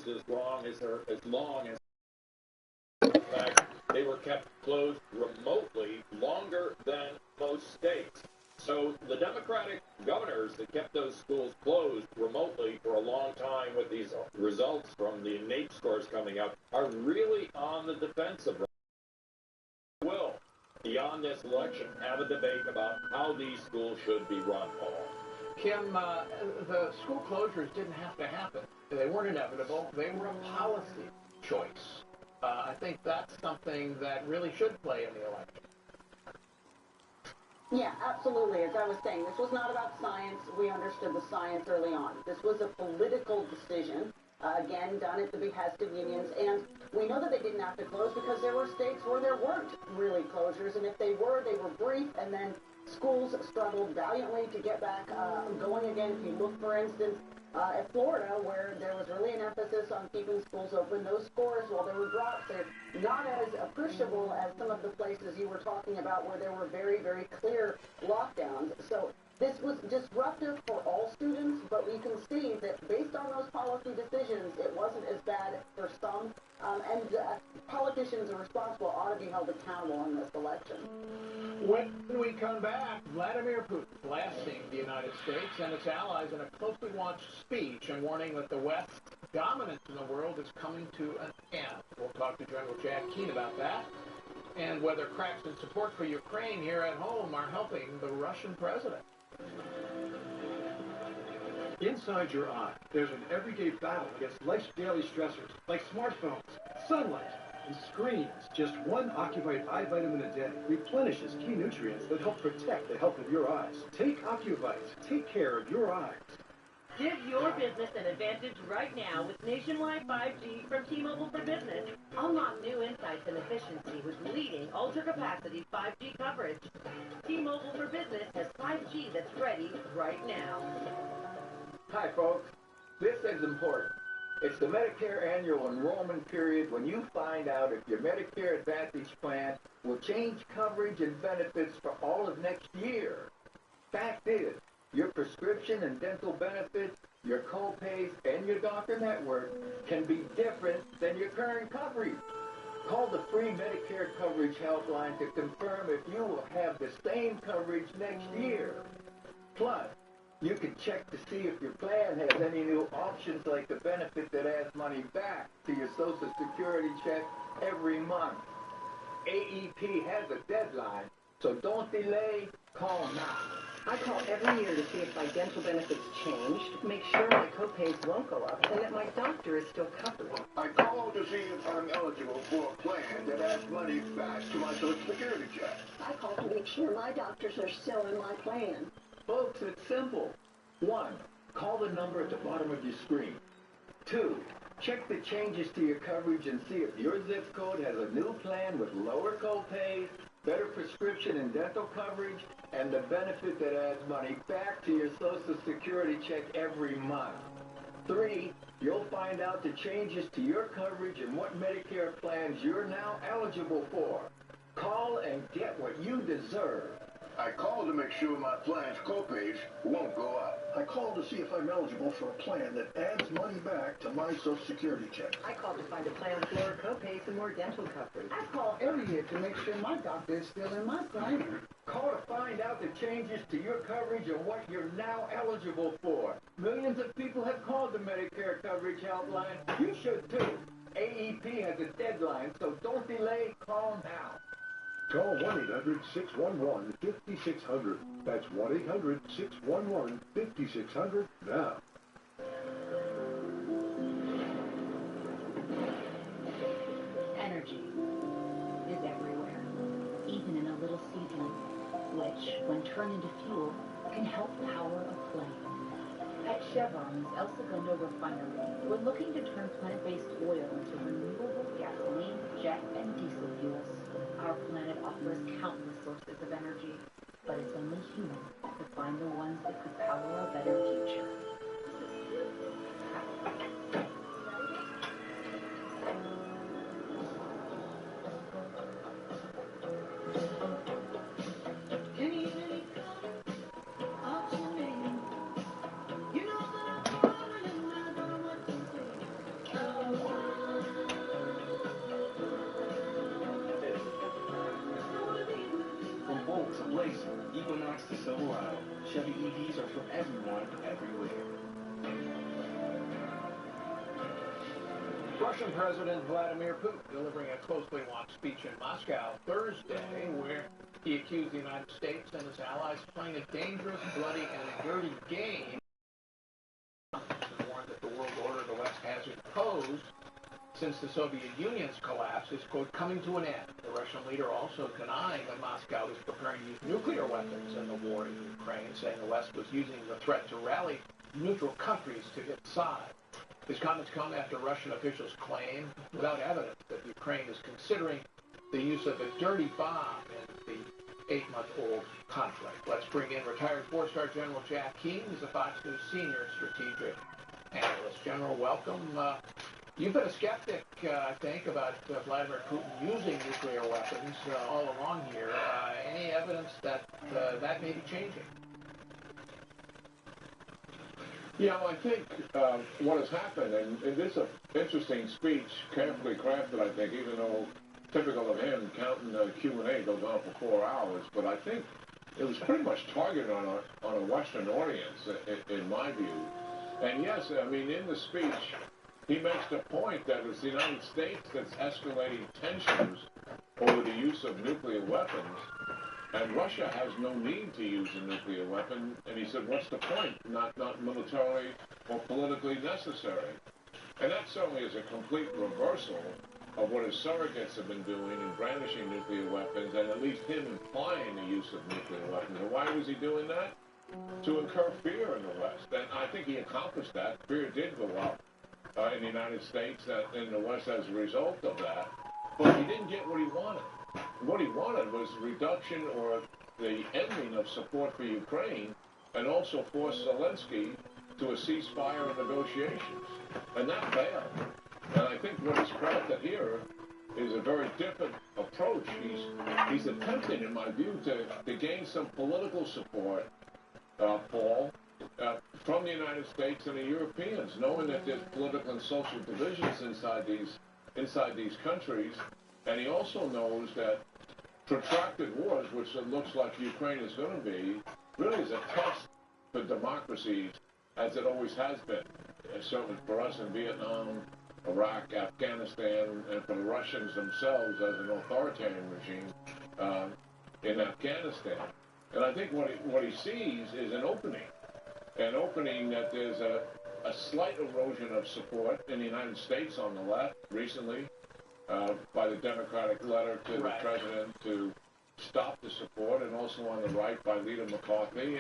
closed as long as in fact, they were kept closed remotely longer than most states. So the Democratic governors that kept those schools closed remotely for a long time with these results from the NAEP scores coming up are really on the defensive. Will, beyond this election, have a debate about how these schools should be run, Paul. Kim, the school closures didn't have to happen. They weren't inevitable. They were a policy choice. I think that's something that really should play in the election. Yeah, absolutely. As I was saying, this was not about science. We understood the science early on. This was a political decision, again, done at the behest of unions. And we know that they didn't have to close because there were states where there weren't really closures. And if they were brief. And then schools struggled valiantly to get back going again. If you look, for instance, at Florida, where there was really an emphasis on keeping schools open, those scores, while there were drops, they're not as appreciable as some of the places you were talking about where there were very, very clear lockdowns. So this was disruptive for all students, but we can see that based on those policy decisions, it wasn't as bad for some. And politicians are responsible ought to be held accountable in this election. When we come back, Vladimir Putin blasting the United States and its allies in a closely watched speech and warning that the West's dominance in the world is coming to an end. We'll talk to General Jack Keane about that and whether cracks in support for Ukraine here at home are helping the Russian president. Inside your eye, there's an everyday battle against life's daily stressors like smartphones, sunlight, and screens. Just one occupied eye vitamin a day replenishes key nutrients that help protect the health of your eyes. Take Ocuvite. Take care of your eyes. Give your business an advantage right now with nationwide 5G from T-Mobile for Business. Unlock new insights and efficiency with leading ultra-capacity 5G coverage. T-Mobile for Business has 5G that's ready right now. Hi, folks. This is important. It's the Medicare annual enrollment period when you find out if your Medicare Advantage plan will change coverage and benefits for all of next year. Fact is, your prescription and dental benefits, your co-pays, and your doctor network can be different than your current coverage. Call the free Medicare coverage helpline to confirm if you will have the same coverage next year. Plus, you can check to see if your plan has any new options like the benefit that adds money back to your Social Security check every month. AEP has a deadline, so don't delay, call now. I call every year to see if my dental benefits changed, make sure my copays won't go up, and that my doctor is still covered. I call to see if I'm eligible for a plan that adds money back to my Social Security check. I call to make sure my doctors are still in my plan. Folks, it's simple. 1, call the number at the bottom of your screen. 2, check the changes to your coverage and see if your zip code has a new plan with lower co-pays, better prescription and dental coverage, and the benefit that adds money back to your Social Security check every month. 3, you'll find out the changes to your coverage and what Medicare plans you're now eligible for. Call and get what you deserve. I call to make sure my plan's copays won't go up. I call to see if I'm eligible for a plan that adds money back to my Social Security check. I call to find a plan with lower copays and more dental coverage. I call every year to make sure my doctor is still in my plan. Call to find out the changes to your coverage and what you're now eligible for. Millions of people have called the Medicare coverage helpline. You should too. AEP has a deadline, so don't delay. Call now. Call 1-800-611-5600. That's 1-800-611-5600 now. Energy is everywhere, even in a little seedling, which, when turned into fuel, can help power a plane. At Chevron's El Segundo refinery, we're looking to turn plant-based oil into renewable gasoline, jet, and diesel fuels. Our planet offers countless sources of energy, but it's only human to find the ones that could power a better future. Blazer, Equinox to Silverado. Chevy EVs are for everyone, everywhere. Russian President Vladimir Putin delivering a closely watched speech in Moscow Thursday where he accused the United States and its allies of playing a dangerous, bloody, and dirty game. He warned that the world order the West has imposed since the Soviet Union's collapse is, quote, coming to an end. The Russian leader also denying that Moscow is preparing to use nuclear weapons in the war in Ukraine, saying the West was using the threat to rally neutral countries to its side. His comments come after Russian officials claim, without evidence, that Ukraine is considering the use of a dirty bomb in the 8-month-old conflict. Let's bring in retired 4-star General Jack Keane, who's a Fox News senior strategic analyst. General, welcome. You've been a skeptic, I think, about Vladimir Putin using nuclear weapons all along here. Any evidence that that may be changing? Yeah, well, I think what has happened, and this is an interesting speech, carefully crafted, I think, even though typical of him, counting the Q&A goes on for 4 hours, but I think it was pretty much targeted on a Western audience, in my view. And yes, I mean, in the speech, he makes the point that it's the United States that's escalating tensions over the use of nuclear weapons, and Russia has no need to use a nuclear weapon. And he said, what's the point? Not militarily or politically necessary. And that certainly is a complete reversal of what his surrogates have been doing in brandishing nuclear weapons, and at least him implying the use of nuclear weapons. And why was he doing that? To incur fear in the West. And I think he accomplished that. Fear did go up in the United States and in the West as a result of that. But he didn't get what he wanted. What he wanted was reduction or the ending of support for Ukraine, and also force Zelensky to a ceasefire and negotiations. And that failed. And I think what he's crafted here is a very different approach. He's attempting, in my view, to gain some political support, Paul, from the United States and the Europeans, knowing that there's political and social divisions inside these countries. And he also knows that protracted wars, which it looks like Ukraine is going to be, really is a test for democracies, as it always has been. And certainly for us in Vietnam, Iraq, Afghanistan, and for the Russians themselves as an authoritarian regime in Afghanistan. And I think what he sees is an opening that there's a slight erosion of support in the United States on the left recently, by the Democratic letter to the president to stop the support, and also on the right by Leader McCarthy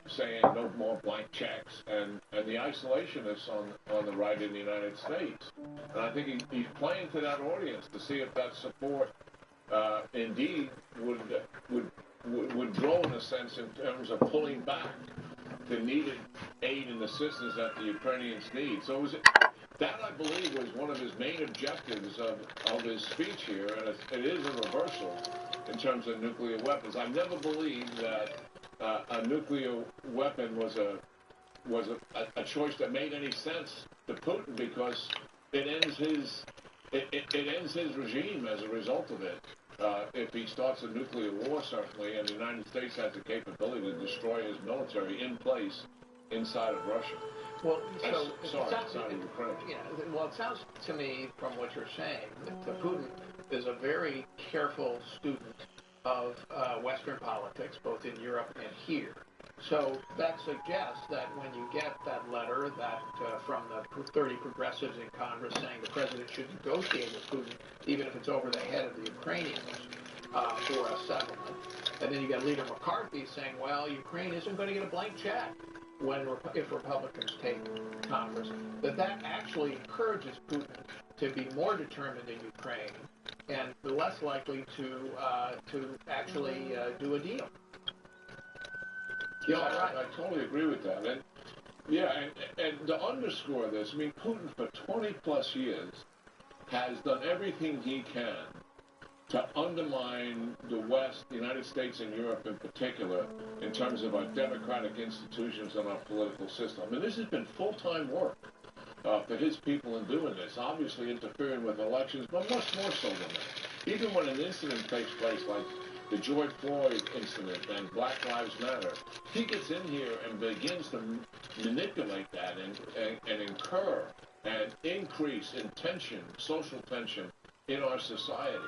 saying no more blank checks, and the isolationists on the right in the United States. And I think he's playing to that audience to see if that support indeed would grow in a sense in terms of pulling back the needed aid and assistance that the Ukrainians need. So that, I believe, was one of his main objectives of his speech here, and it is a reversal in terms of nuclear weapons. I never believed that a nuclear weapon was a choice that made any sense to Putin, because it ends his regime as a result of it. If he starts a nuclear war, certainly, and the United States has the capability to destroy his military in place inside of Russia. Well, so it sounds to me from what you're saying that Putin is a very careful student of Western politics, both in Europe and here. So that suggests that when you get that letter that from the 30 progressives in Congress saying the president should negotiate with Putin, even if it's over the head of the Ukrainians, for a settlement, and then you got Leader McCarthy saying, well, Ukraine isn't going to get a blank check if Republicans take Congress, that actually encourages Putin to be more determined in Ukraine and less likely to actually do a deal. Yeah, I totally agree with that. And and to underscore this, I mean, Putin for 20 plus years has done everything he can to undermine the West, the United States and Europe in particular, in terms of our democratic institutions and our political system. I mean, this has been full-time work for his people in doing this, obviously interfering with elections, but much more so than that. Even when an incident takes place the George Floyd incident and Black Lives Matter, he gets in here and begins to manipulate that and incur and increase in tension, social tension in our society.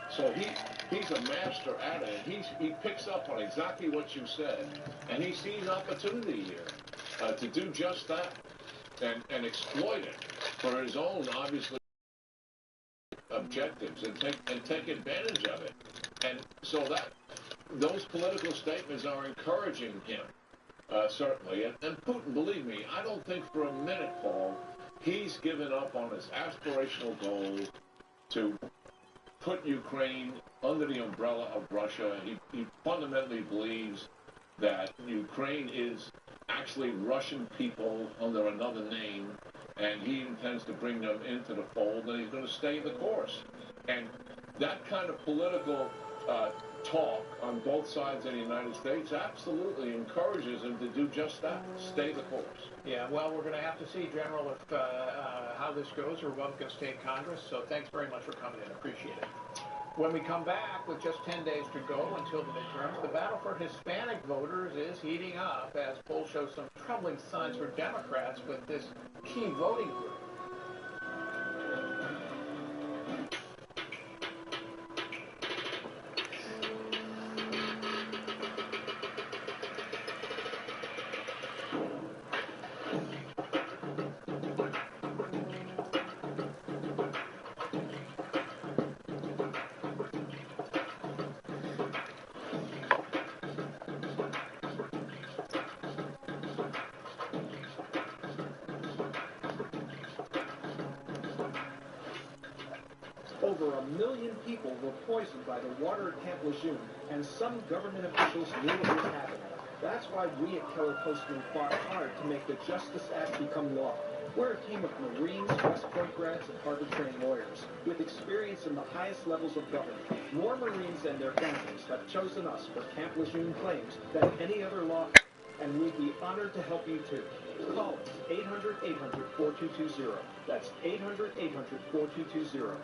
So he's a master at it. He picks up on exactly what you said, and he sees opportunity here to do just that and exploit it for his own, obviously, objectives and take advantage of it. And so that those political statements are encouraging him, certainly. And Putin, believe me, I don't think for a minute, Paul, he's given up on his aspirational goal to put Ukraine under the umbrella of Russia. He fundamentally believes that Ukraine is actually Russian people under another name, and he intends to bring them into the fold, and he's going to stay the course. And that kind of political talk on both sides of the United States absolutely encourages him to do just that, stay the course. Yeah, well, we're going to have to see, General, if how this goes. Republicans take Congress, so thanks very much for coming in. Appreciate it. When we come back, with just 10 days to go until the midterms, the battle for Hispanic voters is heating up as polls show some troubling signs for Democrats with this key voting group. Over 1 million people were poisoned by the water at Camp Lejeune, and some government officials knew it was happening. That's why we at Keller Postman fought hard to make the Justice Act become law. We're a team of Marines, West Point grads, and Harvard-trained lawyers with experience in the highest levels of government. More Marines and their families have chosen us for Camp Lejeune claims than any other law, and we'd be honored to help you too. Call us, 800-800-4220. That's 800-800-4220.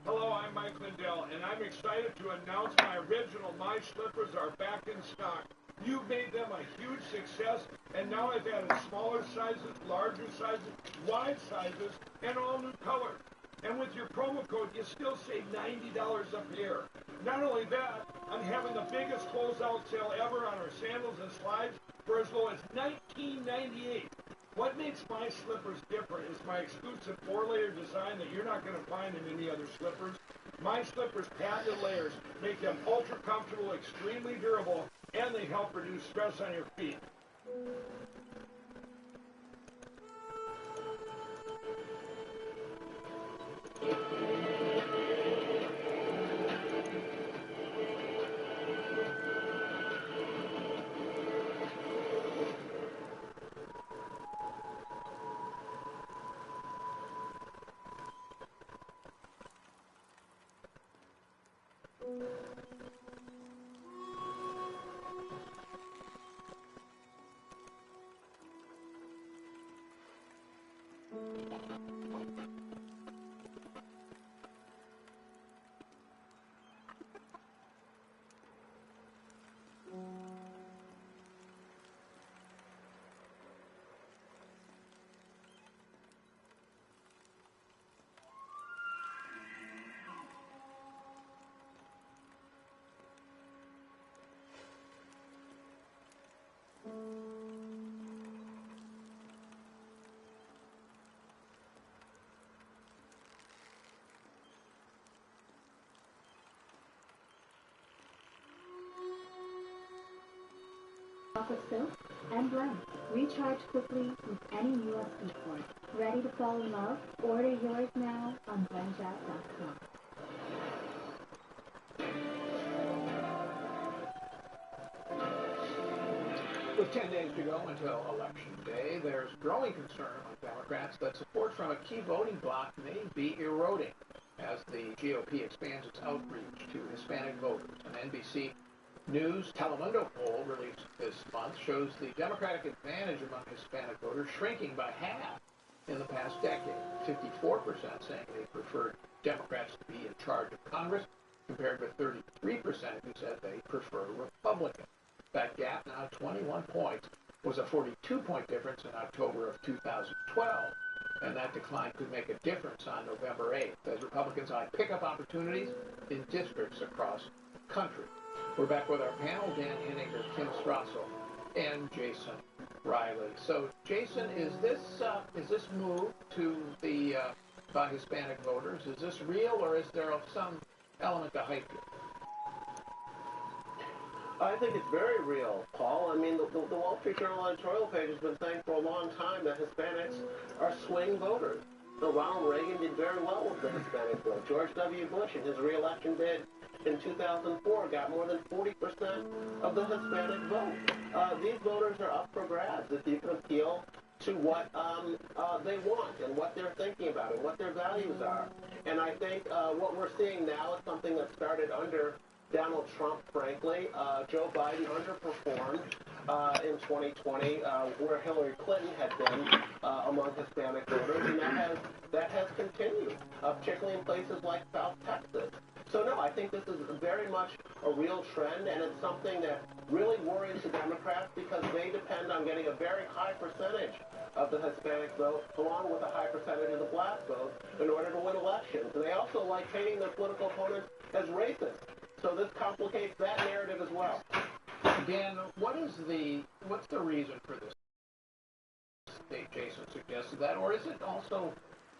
Hello, I'm Mike Lindell, and I'm excited to announce my original My Slippers are back in stock. You've made them a huge success, and now I've added smaller sizes, larger sizes, wide sizes, and all new colors. And with your promo code, you still save $90 a pair. Not only that, I'm having the biggest closeout sale ever on our sandals and slides for as low as $19.98. What makes my slippers different is my exclusive 4-layer design that you're not going to find in any other slippers. My slippers' patented layers make them ultra comfortable, extremely durable, and they help reduce stress on your feet. Chocolate silk and blend. Recharge quickly with any USB port. Ready to fall in love? Order yours now on blendjout.com. With 10 days to go until Election Day, there's growing concern among Democrats that support from a key voting bloc may be eroding as the GOP expands its outreach to Hispanic voters. An NBC News Telemundo poll released this month shows the Democratic advantage among Hispanic voters shrinking by half in the past decade. 54% saying they preferred Democrats to be in charge of Congress, compared with 33% who said they prefer Republican. That gap, now 21 points, was a 42-point difference in October of 2012. And that decline could make a difference on November 8th as Republicans eye pickup opportunities in districts across the country. We're back with our panel, Dan Henninger, Kim Strassel, and Jason Riley. So, Jason, is this move to the by Hispanic voters, is this real, or is there some element of hype here? I think it's very real, Paul. I mean, the Wall Street Journal editorial page has been saying for a long time that Hispanics are swing voters. So Ronald Reagan did very well with the Hispanic vote. George W. Bush in his re-election bid in 2004 got more than 40% of the Hispanic vote. These voters are up for grabs if you can appeal to what they want and what they're thinking about and what their values are. And I think what we're seeing now is something that started under Donald Trump, frankly. Joe Biden underperformed in 2020, where Hillary Clinton had been among Hispanic voters, and that has continued, particularly in places like South Texas. So no, I think this is very much a real trend, and it's something that really worries the Democrats because they depend on getting a very high percentage of the Hispanic vote, along with a high percentage of the black vote, in order to win elections. And they also like painting their political opponents as racist. So this complicates that narrative as well. Dan, what's the reason for this? State Jason suggested that, or is it also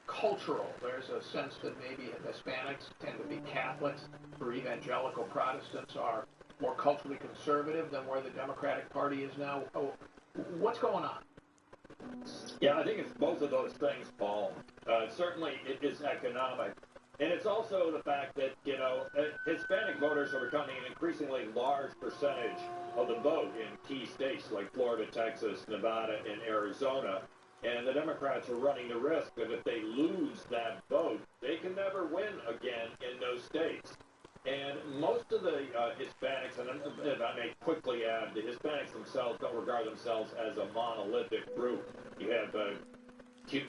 cultural? There's a sense that maybe Hispanics tend to be Catholics, or evangelical Protestants are more culturally conservative than where the Democratic Party is now. What's going on? Yeah, I think it's both of those things, Paul. Certainly it is economic. And it's also the fact that, Hispanic voters are becoming an increasingly large percentage of the vote in key states like Florida, Texas, Nevada, and Arizona. And the Democrats are running the risk that if they lose that vote, they can never win again in those states. And most of the Hispanics, and if I may quickly add, the Hispanics themselves don't regard themselves as a monolithic group. You have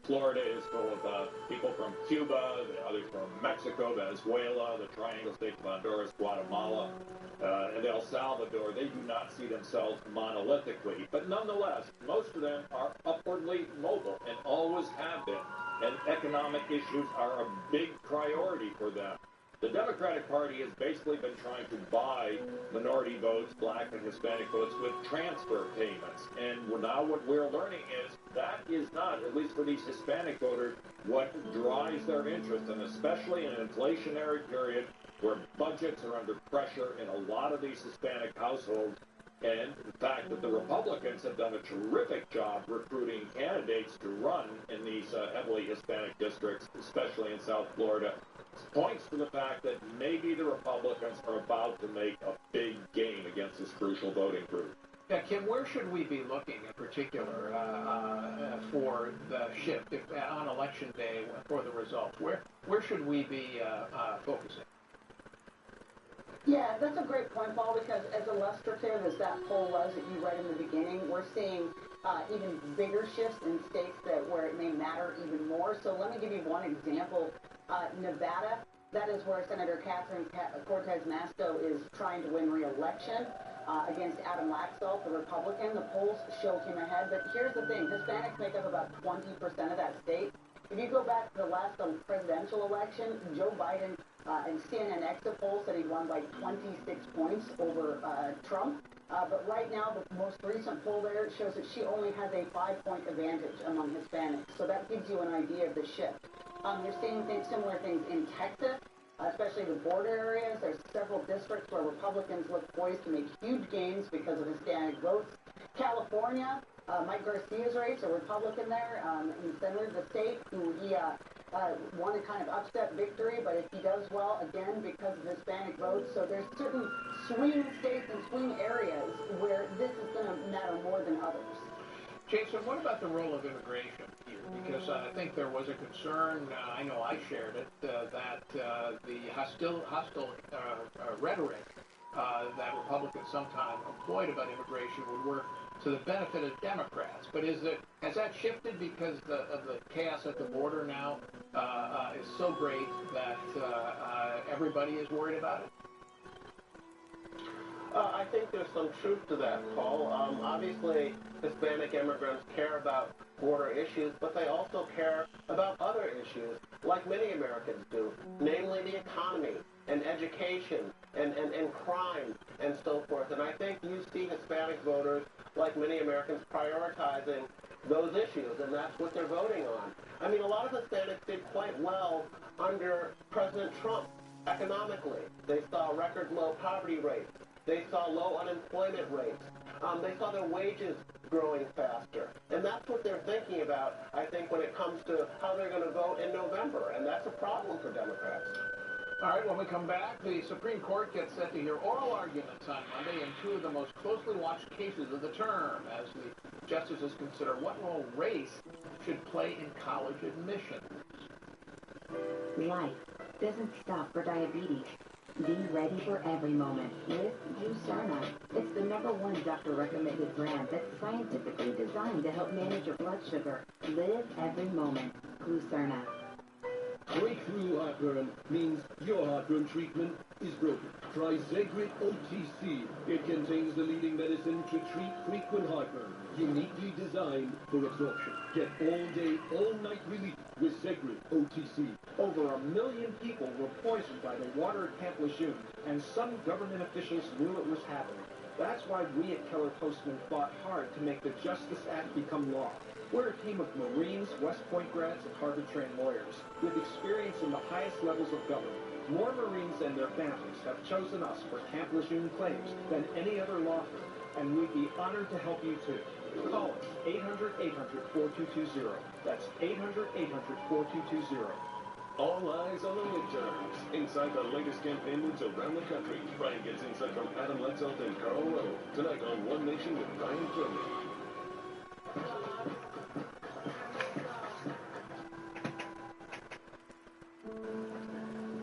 Florida is full of people from Cuba, others from Mexico, Venezuela, the Triangle States of Honduras, Guatemala, and El Salvador. They do not see themselves monolithically. But nonetheless, most of them are upwardly mobile and always have been. And economic issues are a big priority for them. The Democratic Party has basically been trying to buy minority votes, black and Hispanic votes, with transfer payments. And now what we're learning is that is not, at least for these Hispanic voters, what drives their interest, and especially in an inflationary period where budgets are under pressure in a lot of these Hispanic households. And the fact that the Republicans have done a terrific job recruiting candidates to run in these heavily Hispanic districts, especially in South Florida, points to the fact that maybe the Republicans are about to make a big game against this crucial voting group. Yeah, Kim, where should we be looking in particular for the shift on Election Day for the results? Where should we be focusing? Yeah, that's a great point, Paul, because as illustrative as that poll was that you read in the beginning, we're seeing even bigger shifts in states where it may matter even more. So let me give you one example. Nevada, that is where Senator Catherine Cortez Masto is trying to win re-election against Adam Laxalt, the Republican. The polls showed him ahead, but here's the thing. Hispanics make up about 20% of that state. If you go back to the last presidential election, Joe Biden and CNN exit poll said he won by 26 points over Trump. But right now, the most recent poll there shows that she only has a 5-point advantage among Hispanics. So that gives you an idea of the shift. You're seeing similar things in Texas, especially the border areas. There's several districts where Republicans look poised to make huge gains because of Hispanic votes. California, Mike Garcia's race, a Republican there, in Senator of the state, who he won a kind of upset victory, but if he does well, again, because of Hispanic votes. So there's certain swing states and swing areas where this is going to matter more than others. Jason, what about the role of immigration here? Because I think there was a concern, I know I shared it, that the hostile rhetoric that Republicans sometimes employed about immigration would work to the benefit of Democrats. But has that shifted because of the chaos at the border now is so great that everybody is worried about it? I think there's some truth to that, Paul. Obviously, Hispanic immigrants care about border issues, but they also care about other issues, like many Americans do, namely the economy and education and crime and so forth. And I think you see Hispanic voters, like many Americans, prioritizing those issues, and that's what they're voting on. I mean, a lot of Hispanics did quite well under President Trump economically. They saw record low poverty rates. They saw low unemployment rates. They saw their wages growing faster. And that's what they're thinking about, I think, when it comes to how they're going to vote in November. And that's a problem for Democrats. All right, when we come back, the Supreme Court gets set to hear oral arguments on Monday in two of the most closely watched cases of the term, as the justices consider what role race should play in college admissions. Life doesn't stop for diabetes. Be ready for every moment with Glucerna. It's the #1 doctor-recommended brand that's scientifically designed to help manage your blood sugar. Live every moment. Glucerna. Breakthrough heartburn means your heartburn treatment is broken. Try Zegrit OTC. It contains the leading medicine to treat frequent heartburn, uniquely designed for absorption. Get all-day, all-night relief with Zegrit OTC. Over 1 million people were poisoned by the water at Camp Lejeune, and some government officials knew it was happening. That's why we at Keller Postman fought hard to make the Justice Act become law. We're a team of Marines, West Point grads, and Harvard-trained lawyers with experience in the highest levels of government. More Marines and their families have chosen us for Camp Lejeune claims than any other law firm, and we'd be honored to help you too. Call us, 800-800-4220. That's 800-800-4220. All eyes on the midterms. Inside the latest campaign moves around the country. Brian gets insight from Adam Letzelt and Carl Rowe. Tonight on One Nation with Brian Crowley.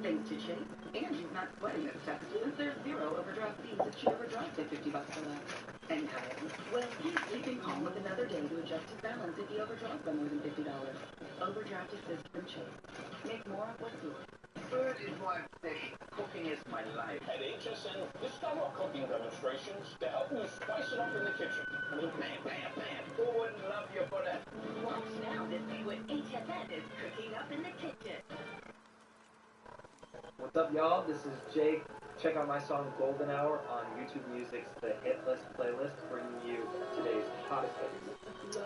Thanks to Chase, Angie's not sweating this stuff since there's 0 overdraft fees if she overdrafts at $50 or less. And Kyle, well, he's sleeping home with another day to adjust his balance if he overdraws by more than $50. Overdraft assist from Chase. Make more of what's yours. Food is my obsession. Cooking is my life. At HSN, discover cooking demonstrations to help you spice it up in the kitchen. Bam, bam, bam. Who wouldn't love you for that? Watch now to see what HSN is cooking up in the kitchen. What's up, y'all? This is Jake. Check out my song Golden Hour on YouTube Music's The Hit List playlist, bringing you today's hottest hits.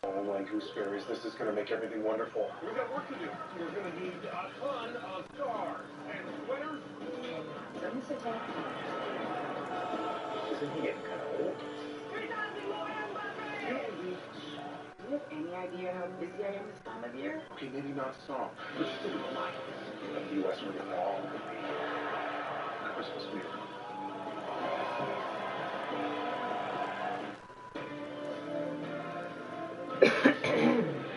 Oh my gooseberries, this is going to make everything wonderful. We've got work to do. We're going to need a ton of stars and sweaters. Isn't he getting kind of old? Do you have any idea how busy I am this time of year? Okay, maybe not song, but still a lot of the U.S. would all be Christmas music.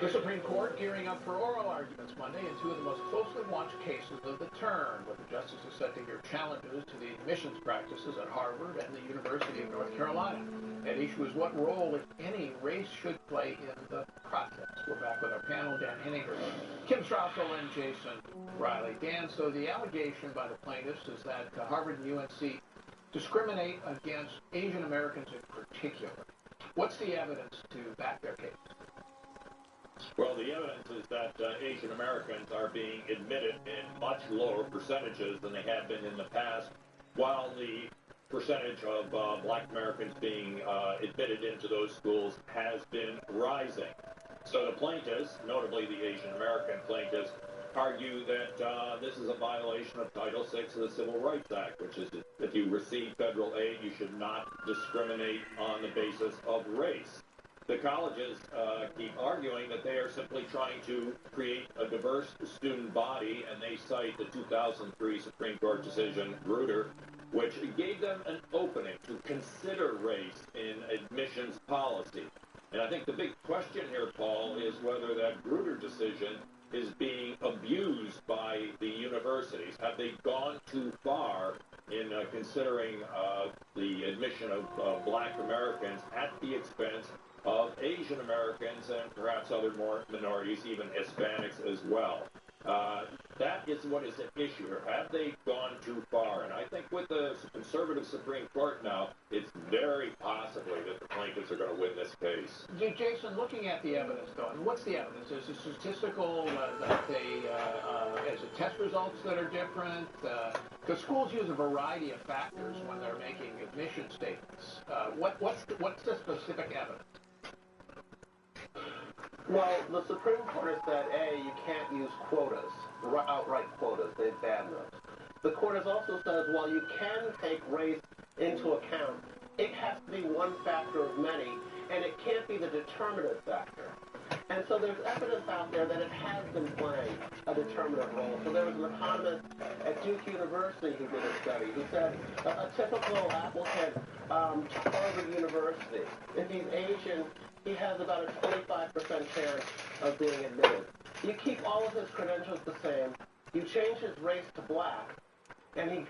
The Supreme Court gearing up for oral arguments Monday in two of the most closely watched cases of the term, with the justices set to hear challenges to the admissions practices at Harvard and the University of North Carolina. At issue is what role, if any, race should play in the process. We're back with our panel, Dan Henninger, Kim Strassel, and Jason Riley. Dan, so the allegation by the plaintiffs is that Harvard and UNC discriminate against Asian Americans in particular. What's the evidence to back their case? Well, the evidence is that Asian Americans are being admitted in much lower percentages than they have been in the past, while the percentage of Black Americans being admitted into those schools has been rising. So the plaintiffs, notably the Asian American plaintiffs, argue that this is a violation of Title VI of the Civil Rights Act, which is if you receive federal aid, you should not discriminate on the basis of race. The colleges keep arguing that they are simply trying to create a diverse student body, and they cite the 2003 Supreme Court decision, Grutter, which gave them an opening to consider race in admissions policy. And I think the big question here, Paul, is whether that Grutter decision is being abused by the universities. Have they gone too far in considering the admission of black Americans at the expense of Asian Americans and perhaps other more minorities, even Hispanics as well? That is what is at issue here. Have they gone too far? And I think with the conservative Supreme Court now, it's very possibly that the plaintiffs are going to win this case. Jason, looking at the evidence, though, and what's the evidence? Is it statistical that is it test results that are different? Because schools use a variety of factors when they're making admission statements. What's the specific evidence? Well, the Supreme Court has said, A, you can't use quotas, outright quotas. They've banned those. The court has also said, while you can take race into account, it has to be one factor of many, and it can't be the determinative factor. And so there's evidence out there that it has been playing a determinative role. So there was an economist at Duke University who did a study who said a typical applicant to Harvard University, if he's Asian, he has about a 25% chance of being admitted. You keep all of his credentials the same, you change his race to black, and his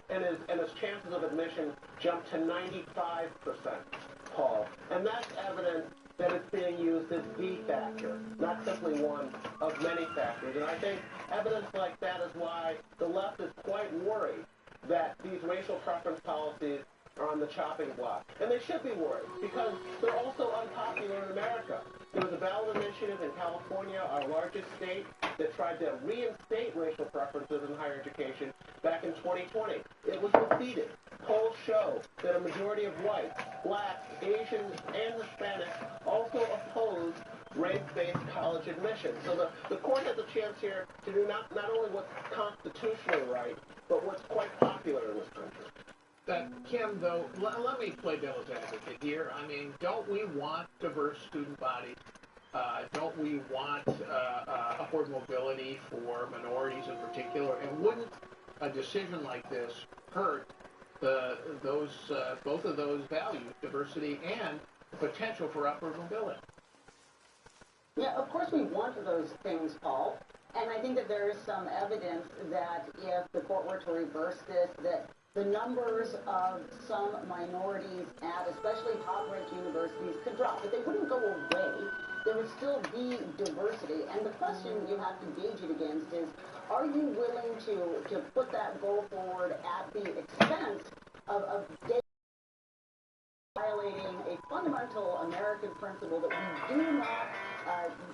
chances of admission jump to 95%, Paul. And that's evidence that it's being used as the factor, not simply one of many factors. And I think evidence like that is why the left is quite worried that these racial preference policies are on the chopping block. And they should be worried, because they're also unpopular in America. There was a ballot initiative in California, our largest state, that tried to reinstate racial preferences in higher education back in 2020. It was defeated. Polls show that a majority of whites, blacks, Asians, and Hispanics also oppose race-based college admission. So the court has a chance here to do not only what's constitutionally right, but what's quite popular in this country. Kim, though, let me play devil's advocate here. I mean, don't we want diverse student bodies? Don't we want upward mobility for minorities in particular? And wouldn't a decision like this hurt both of those values, diversity and the potential for upward mobility? Yeah, of course we want those things, Paul. And I think that there is some evidence that if the court were to reverse this, that the numbers of some minorities at especially top-ranked universities could drop, but they wouldn't go away. There would still be diversity. And the question you have to gauge it against is, are you willing to put that goal forward at the expense of violating a fundamental American principle that we do not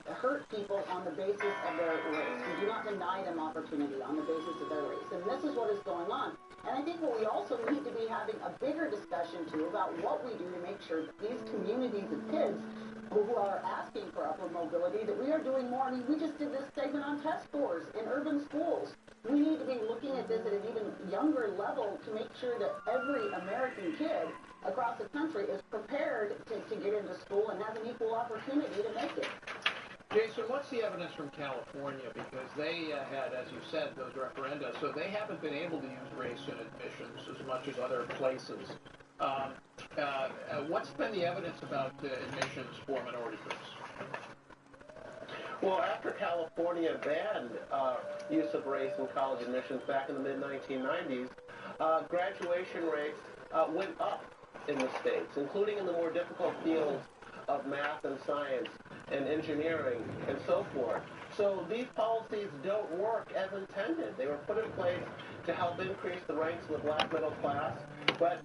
hurt people on the basis of their race. We do not deny them opportunity on the basis of their race. And this is what is going on. And I think what we also need to be having a bigger discussion, too, about what we do to make sure that these communities of kids who are asking for upward mobility, that we are doing more. I mean, we just did this segment on test scores in urban schools. We need to be looking at this at an even younger level to make sure that every American kid across the country is prepared to get into school and have an equal opportunity to make it. Jason, what's the evidence from California? Because they had, as you said, those referenda, so they haven't been able to use race in admissions as much as other places. What's been the evidence about admissions for minority groups? Well, after California banned use of race in college admissions back in the mid-1990s, graduation rates went up in the states, including in the more difficult fields of math and science and engineering and so forth. So these policies don't work as intended. They were put in place to help increase the ranks of the black middle class, but...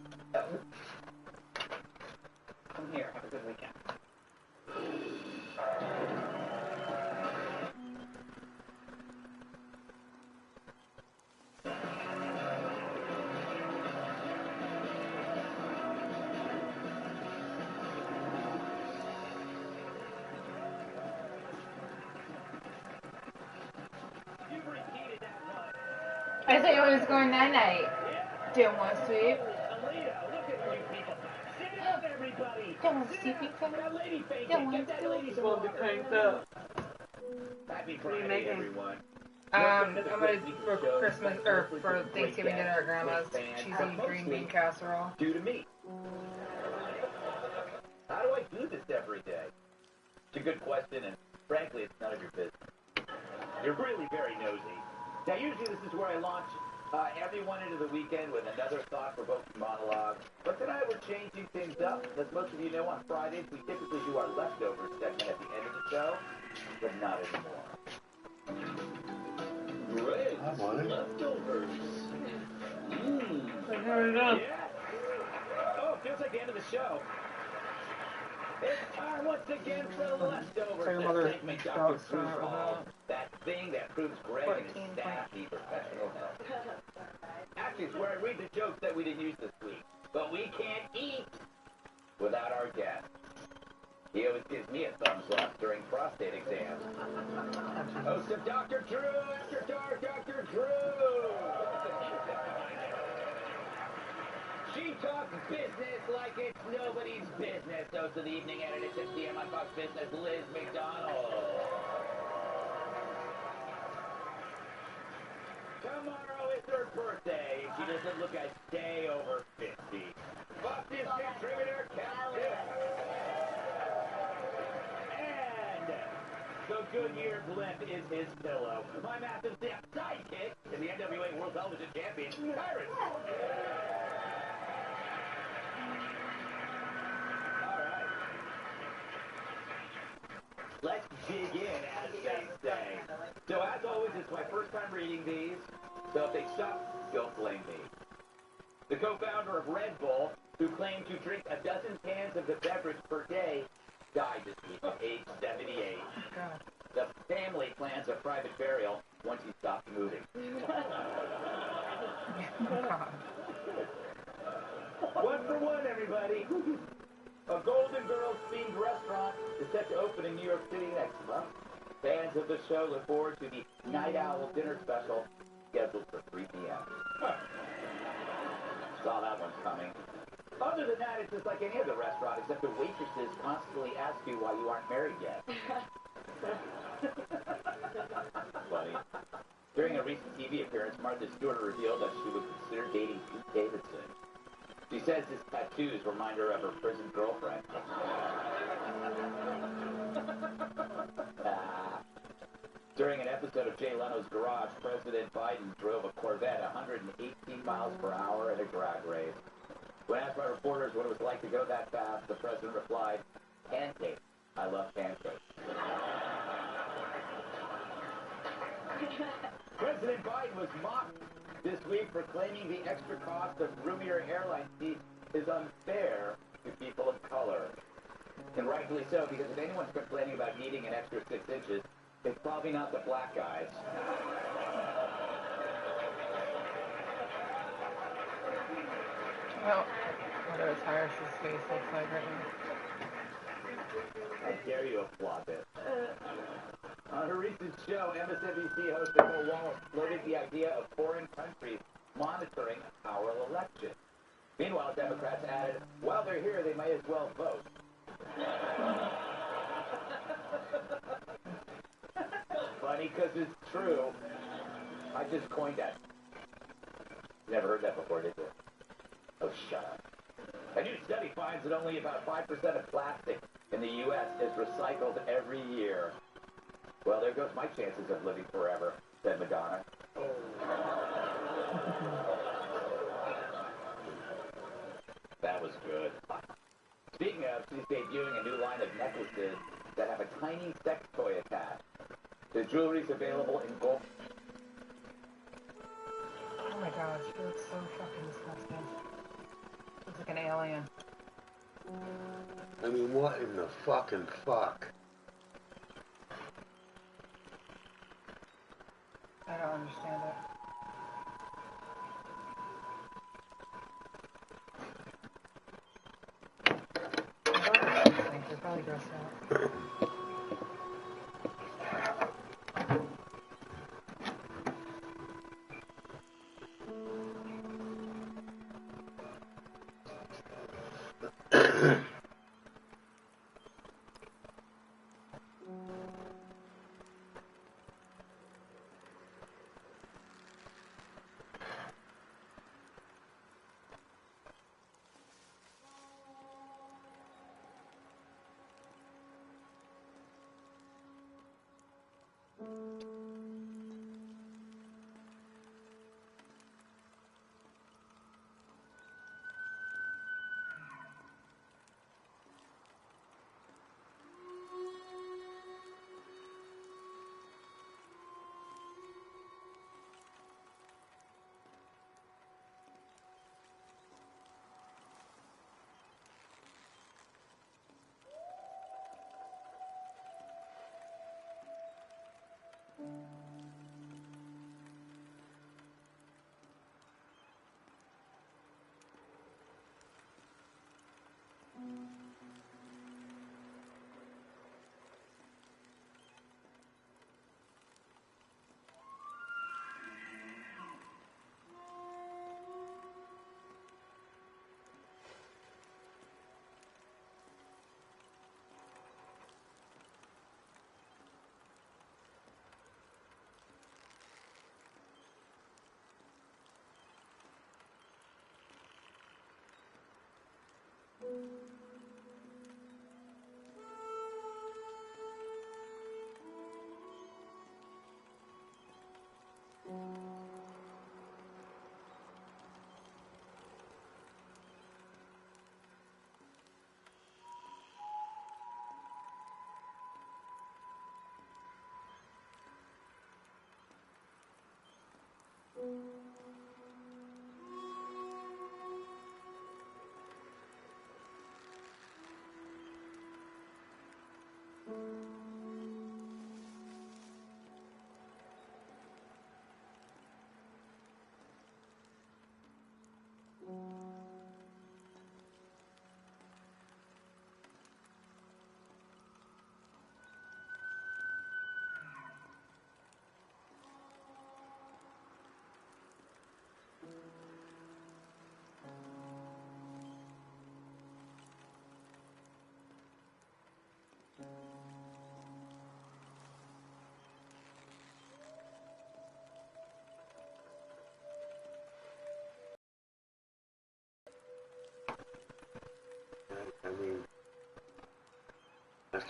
Come here. Have a good weekend. I thought you was going that night. Don't want to sleep. Don't want to sleep, Don't want to sleep. People be cranked up. Happy What are you Friday, making? everyone. I'm gonna for Christmas or for Thanksgiving dinner at Grandma's cheesy green bean casserole. Due to me. How do I do this every day? It's a good question, and frankly, it's none of your business. You're really very nosy. Now, usually this is where I launch everyone into the weekend with another thought-provoking monologue. But tonight we're changing things up. As most of you know, on Fridays we typically do our leftovers segment at the end of the show, but not anymore. Great. Leftovers. Yeah. Oh, feels like the end of the show. It's time once again for leftovers. That segment Dr. Cruz calls that thing that proves Greg and his staff need professional help. Actually, it's where I read the jokes that we didn't use this week. But we can't eat without our guest. He always gives me a thumbs up during prostate exams. Host of Dr. Drew After Dark, Dr. Drew. She talks business like it's nobody's business. Host of the evening edit at 6 p.m. on Fox Business, Liz McDonald. Tomorrow is her birthday. She doesn't look a day over 50. Fox News contributor, Captain. And the Goodyear blimp is his pillow. My massive sidekick is the NWA World Television Champion, Pirates. Let's dig in, as they say. So as always, it's my first time reading these, so if they suck, don't blame me. The co-founder of Red Bull, who claimed to drink a dozen cans of the beverage per day, died this week at age 78. The family plans a private burial once he stops moving. One for one, everybody. A Golden Girls-themed restaurant is set to open in New York City next month. Fans of the show look forward to the Night Owl dinner special scheduled for 3 p.m. Saw that one coming. Other than that, it's just like any other restaurant, except the waitresses constantly ask you why you aren't married yet. Funny. During a recent TV appearance, Martha Stewart revealed that she would consider dating Pete Davidson. She says his tattoos remind her of her prison girlfriend. During an episode of Jay Leno's Garage, President Biden drove a Corvette 118 miles per hour in a drag race. When asked by reporters what it was like to go that fast, the president replied, "Pancakes. I love pancakes." President Biden was mocked this week for claiming the extra cost of roomier airline seats is unfair to people of color. And rightfully so, because if anyone's complaining about needing an extra 6 inches, it's probably not the black guys. Well, what a Tyrus's face looks like right now. How dare you applaud this? On a recent show, MSNBC host Nicole Wallace floated the idea of foreign countries monitoring our election. Meanwhile, Democrats added, while they're here, they may as well vote. Funny because it's true. I just coined that. Never heard that before, did you? Oh, shut up. A new study finds that only about 5% of plastic in the U.S. is recycled every year. Well, there goes my chances of living forever, said Madonna. That was good. Speaking of, she's debuting a new line of necklaces that have a tiny sex toy attached. The jewelry's available in gold. Oh my god, she looks so fucking disgusting. Looks like an alien. I mean, what in the fucking fuck? I don't understand it. They're probably grossed out.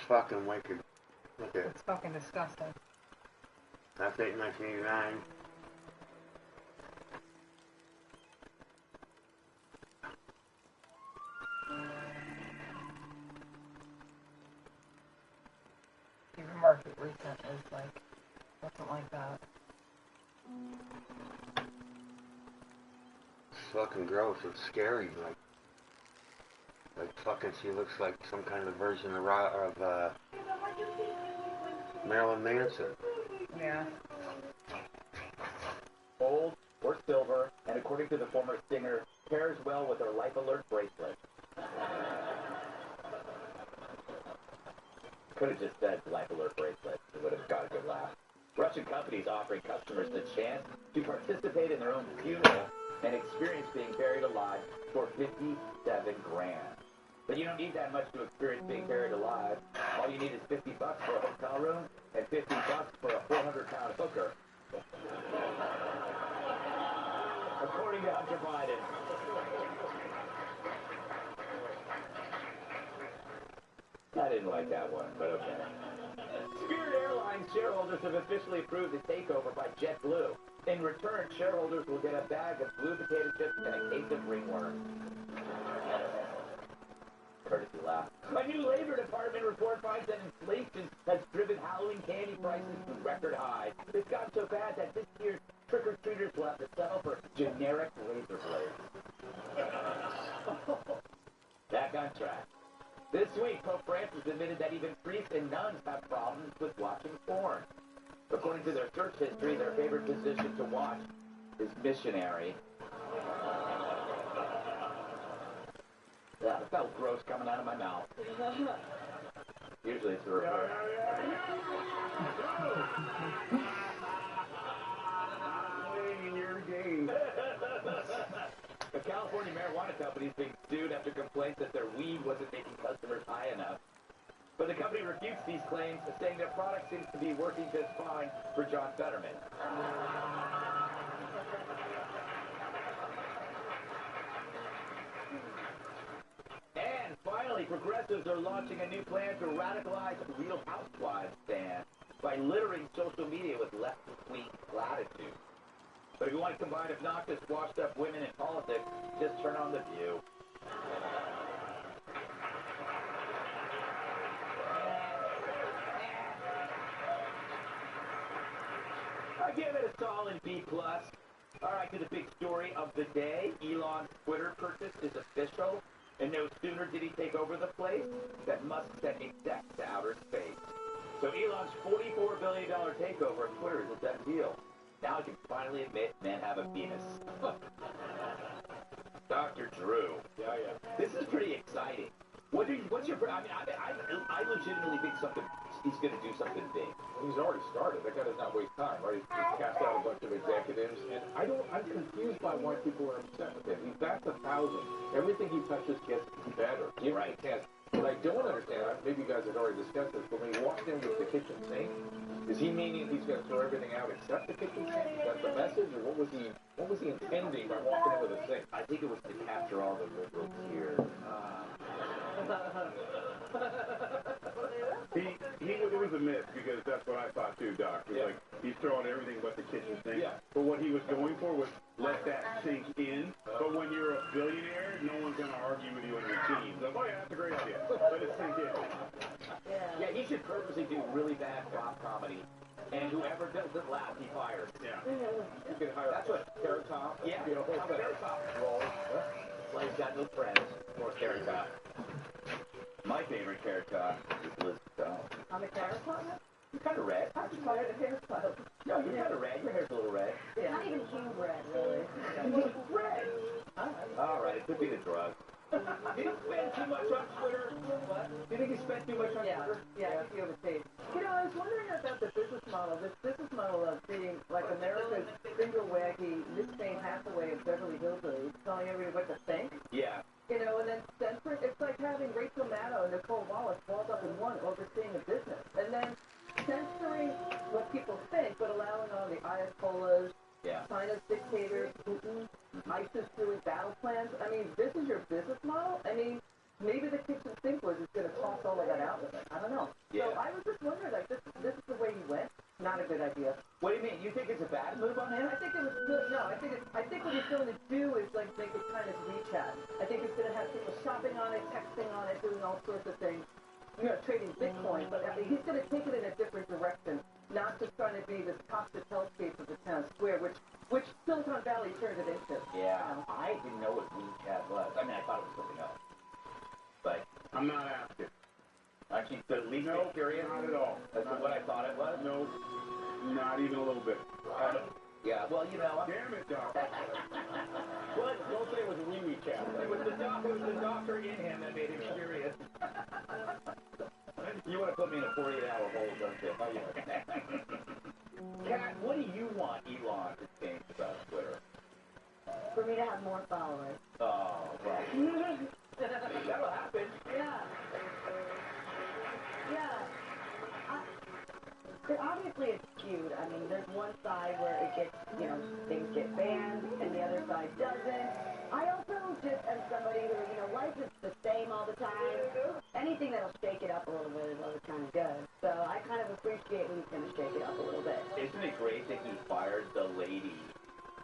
fucking wicked. Look at it. It's fucking disgusting. That's 1989. Even market recent is like, something like that. It's fucking gross. It's scary. Like fucking, she looks like some kind of version of Marilyn Manson. Yeah. Gold or silver, and according to the former singer, pairs well with her Life Alert bracelet. Could have just said Life Alert bracelet. It would have got a good laugh. Russian companies offering customers the chance to participate in their own funeral and experience being buried alive for 57 grand. But you don't need that much to experience being buried alive. All you need is $50 for a hotel room and $50 for a 400-pound hooker. According to Hunter Biden. I didn't like that one, but okay. Spirit Airlines shareholders have officially approved the takeover by JetBlue. In return, shareholders will get a bag of blue potato chips and a case of ringworm. Courtesy laugh. A new Labor Department report finds that inflation has driven Halloween candy prices to record highs. It's gotten so bad that this year's trick-or-treaters will have to settle for generic razor blades. Back on track. This week, Pope Francis admitted that even priests and nuns have problems with watching porn. According to their church history, their favorite position to watch is missionary. Yeah, it felt gross coming out of my mouth. Usually it's the reverse. You're gay. A California marijuana company is being sued after complaints that their weed wasn't making customers high enough. But the company refutes these claims, saying their product seems to be working just fine for John Fetterman. And finally, progressives are launching a new plan to radicalize Real Housewives fans by littering social media with left-wing platitudes. But if you want to combine obnoxious, washed-up women in politics, just turn on The View. I give it a solid B+. All right, to the big story of the day. Elon's Twitter purchase is official, and no sooner did he take over the place than Musk sent execs to outer space. So Elon's $44 billion takeover of Twitter is a done deal. Now I can finally admit men have a penis. Dr. Drew. Yeah. This is pretty exciting. What's your... I legitimately think he's going to do something big. He's already started. That guy does not waste time, right? He's cast out a bunch of executives, and I'm confused by why people are upset with him. He's back to 1,000. Everything he touches gets better. Give him a chance. What I don't understand, maybe you guys have already discussed this, but when he walked in with the kitchen sink, is he meaning he's going to throw everything out except the kitchen sink? Is that the message, or what was he intending by walking in with a sink? I think it was to capture all the liberal tears. It was a myth, because that's what I thought too, Doc. It was like, he's throwing everything but the kitchen sink. Yeah. But what he was going for was let that sink in. But when you're a billionaire, no one's going to argue with you on your team. Like, oh yeah, that's a great idea. Let it sink in. Yeah, he should purposely do really bad flop comedy. And whoever doesn't laugh, he fires. Yeah. You can hire. That's what Carrot Top. Yeah. You know, Carrot Top role. Well, he's got no friends. More Carrot Top. My favorite Carrot Top is Liz Stone. On the Carrot Top? You're kind of red. How'd you call it a hairstyle? No, you're kind of red. Your hair's a little red. Yeah. Not even hue red, really. Red. All right, it could be the drug. Did he spend too much on Twitter? What? Do you think he spent too much on Twitter? Yeah, I think he overpaid. You know, I was wondering about the business model. This business model of being like America's finger waggy Miss Jane Hathaway of Beverly Hillbillies, telling everybody what to think. Yeah. You know, and then censoring. It's like having Rachel Maddow and Nicole Wallace balled up in one overseeing a business. And then censoring what people think, but allowing on the Ayatollahs, China's dictators, Putin, ISIS doing battle plans. I mean, this is your business model? I mean, maybe the kitchen sink was just going to toss all of that out with it. I don't know. Yeah. So I was just wondering, like, this is the way he went. Not a good idea. What do you mean? You think it's a bad move on him? I think it was good. No, I think what he's going to do is like make it kind of WeChat. I think he's going to have people shopping on it, texting on it, doing all sorts of things. You know, trading Bitcoin, but he's going to take it in a different direction, not just trying to be this toxic hellscape of the town square, which Silicon Valley turned it into. Yeah, I didn't know what WeChat was. I mean, I thought it was something else. But I'm not asking. Actually, the least bit curious. Not at all. As to what I thought it was. No, not even a little bit. Yeah, well, you know. Damn it, Doc. What? Don't say it was a WeChat. It was the doctor in him that made him curious. You want to put me in a 48-hour hole, don't you? Oh, yeah. Kat, what do you want Elon to change about Twitter? For me to have more followers. Oh, well. That'll happen. Yeah. Yeah. But obviously it's skewed. I mean, there's one side where it gets, you know, things get banned, and the other side doesn't. I also just am somebody who, you know, life is the same all the time. Anything that'll shake it up a little bit is always kind of good. So I kind of appreciate when he's going to shake it up a little bit. Isn't it great that he fired the lady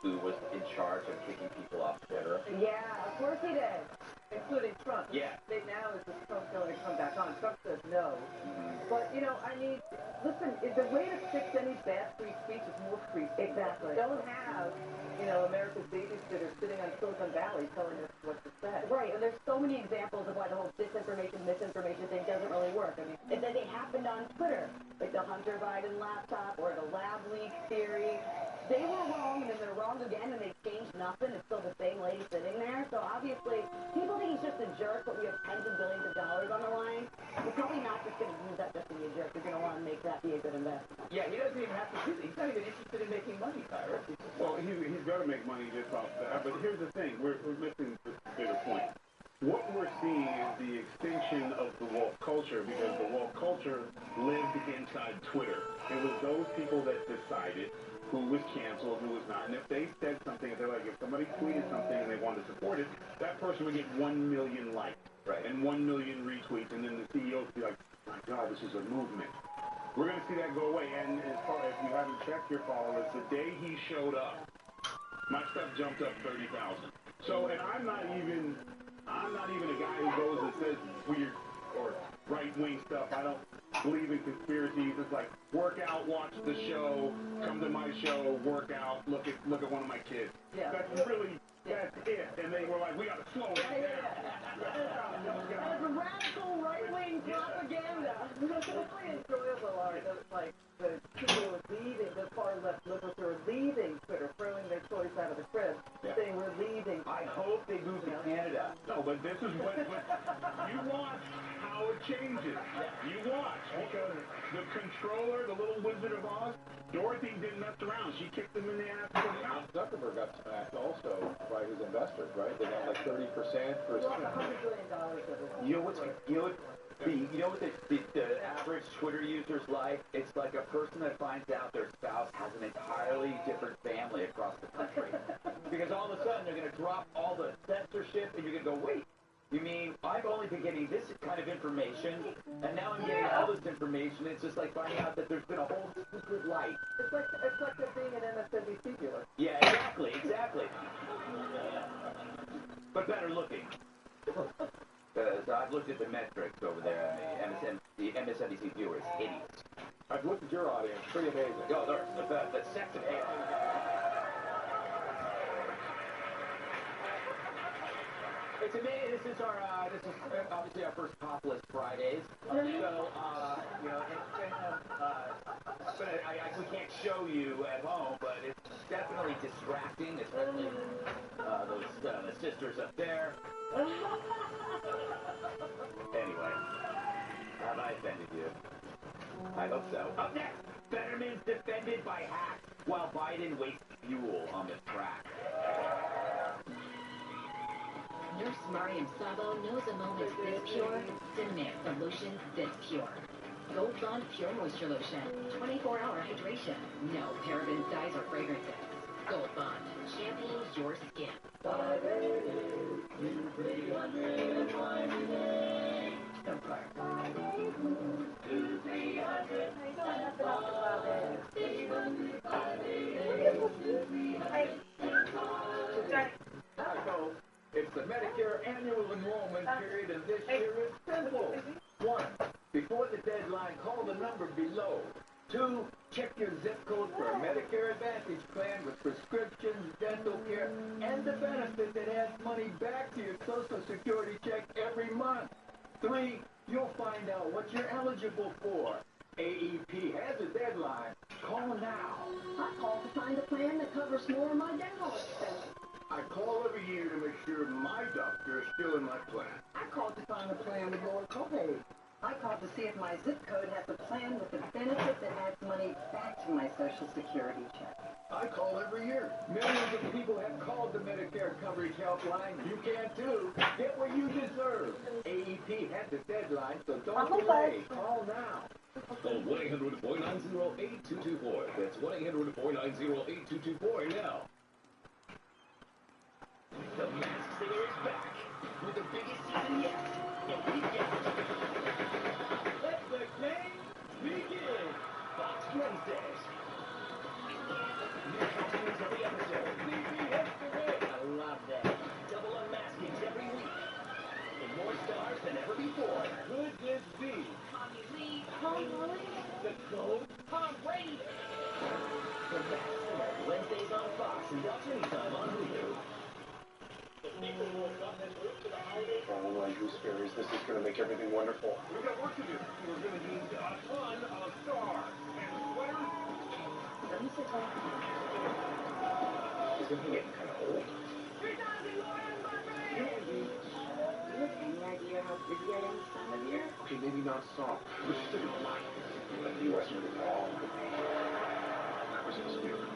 who was in charge of kicking people off Twitter? Yeah, of course he did. Including Trump. Yeah. Now is the Trump going to come back on. Trump says no. But, you know, I mean, listen, the way to fix any bad free speech is more free speech. Exactly. Don't have, you know, America's babysitters sitting on Silicon Valley telling us what to say. Right, and there's so many examples of why the whole disinformation, misinformation thing doesn't really work. I mean, it happened on Twitter, like the Hunter Biden laptop or the lab leak theory. They were wrong, and then they're wrong again, and they changed nothing. It's still the same lady sitting there. So obviously, people think he's just a jerk, but we have tens of billions of dollars on the line. We're probably not just going to use that just to be a jerk. We're going to want to make that be a good investment. Yeah, he doesn't even have to do it. He's not even interested in making money, Cyrus. Well, he's got to make money just off that. But here's the thing. We're missing the bigger point. What we're seeing is the extinction of the woke culture because the woke culture lived inside Twitter. It was those people that decided who was canceled, who was not. And if they said something, if they're like, if somebody tweeted something and they wanted to support it, that person would get 1 million likes and 1 million retweets, and then the CEO would be like, my God, this is a movement. We're going to see that go away. And as far as you haven't checked your followers, the day he showed up, my stuff jumped up 30,000. So, and I'm not even a guy who goes and says weird or right-wing stuff. I don't believe in conspiracies. It's like, work out, watch the show, come to my show, work out, look at one of my kids. Yeah. That's it. And they were like, we got to slow it down. That's radical right-wing propaganda. It's really enjoyable, Art. Like, the people who are leaving, the far-left liberals who are leaving Twitter, throwing their toys out of the crib, saying we're leaving. I hope they move to Canada. No, but this is what you watch how it changes. You watch. Because the controller, the little Wizard of Oz, Dorothy didn't mess around. She kicked him in the ass with a mouth. Zuckerberg got smacked also by his investors, right? They got like 30% for his. $100 billion of it. You know what the average Twitter user's like? It's like a person that finds out their spouse has an entirely different family across the country. Because all of a sudden they're going to drop all the censorship and you're going to go, wait, you mean I've only been getting this kind of information and now I'm getting all this information. It's just like finding out that there's been a whole secret life. It's like there being an MSNBC viewer. Yeah, exactly. But better looking. Because I've looked at the metrics over there, and the MSNBC viewers, idiots. I've looked at your audience, pretty amazing. Oh, the sex appeal. It's amazing. This is obviously our first Topless Fridays. So, you know, we can't show you at home, but it's definitely distracting, especially those sisters up there. Anyway, have I offended you? I hope so. Up next, Fetterman's defended by hacks while Biden wastes fuel on the track. Nurse Mariam Sabo knows a moment's this pure demands a lotion this pure. Gold Bond Pure Moisture Lotion. 24-hour hydration. No parabens, dyes, or fragrances. Gold Bond champions your skin. It's the Medicare annual enrollment period, and this year is simple. 1. Before the deadline, call the number below. 2. Check your zip code for a Medicare Advantage plan with prescriptions, dental care, and the benefit that adds money back to your Social Security check every month. 3. You'll find out what you're eligible for. AEP has a deadline. Call now. I called to find a plan that covers more of my dental expenses. I call every year to make sure my doctor is still in my plan. I called to find a plan with lower copay. I called to see if my zip code has a plan with the benefit that adds money back to my Social Security check. I call every year. Millions of people have called the Medicare Coverage Helpline. You can too. Get what you deserve. AEP has a deadline, so don't delay. Call now. Call 1-800-490-8224. That's 1-800-490-8224 now. The Masked Singer is back with the biggest season yet. And we get Let the game begin. Fox Wednesdays. New costumes every episode. CBS to win. I love that. Double unmaskings every week. And more stars than ever before. Could this be? Tommy Lee, Tom Brady. The Code? Tom Brady. The Masked Singer, Wednesdays on Fox and Dutch anytime on Hulu. Oh my gooseberries, this is going to make everything wonderful. We've got work to do. We're going to need a ton of stars and sweaters. Let me sit down. Isn't he getting kind of old? Do you have any idea how busy I am this time of year? Okay, maybe not soft, but still alive. Let the U.S. move on. That was his spirit.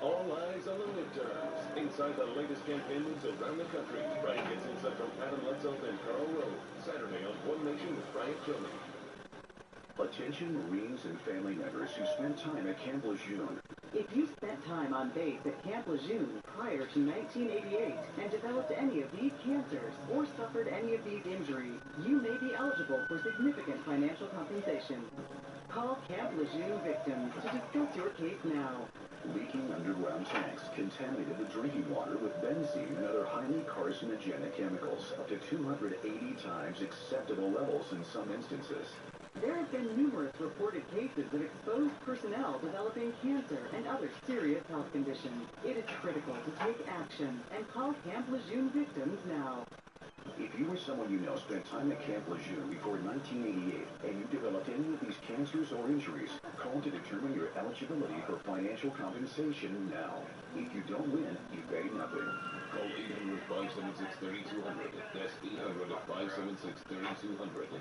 All eyes on the midterms. Inside the latest campaigns around the country. Brian gets insight from Adam Lutzold and Carl Rowe. Saturday on One Nation with Brian Kiley. Attention Marines and family members who spent time at Camp Lejeune. If you spent time on base at Camp Lejeune prior to 1988 and developed any of these cancers or suffered any of these injuries, you may be eligible for significant financial compensation. Call Camp Lejeune victims to discuss your case now. Leaking underground tanks contaminated the drinking water with benzene and other highly carcinogenic chemicals, up to 280 times acceptable levels in some instances. There have been numerous reported cases of exposed personnel developing cancer and other serious health conditions. It is critical to take action and call Camp Lejeune victims now. If you or someone you know spent time at Camp Lejeune before 1988 and you developed any of these cancers or injuries, call to determine your eligibility for financial compensation now. If you don't win, you pay nothing. Call 800-576-3200. That's 800-576-3200.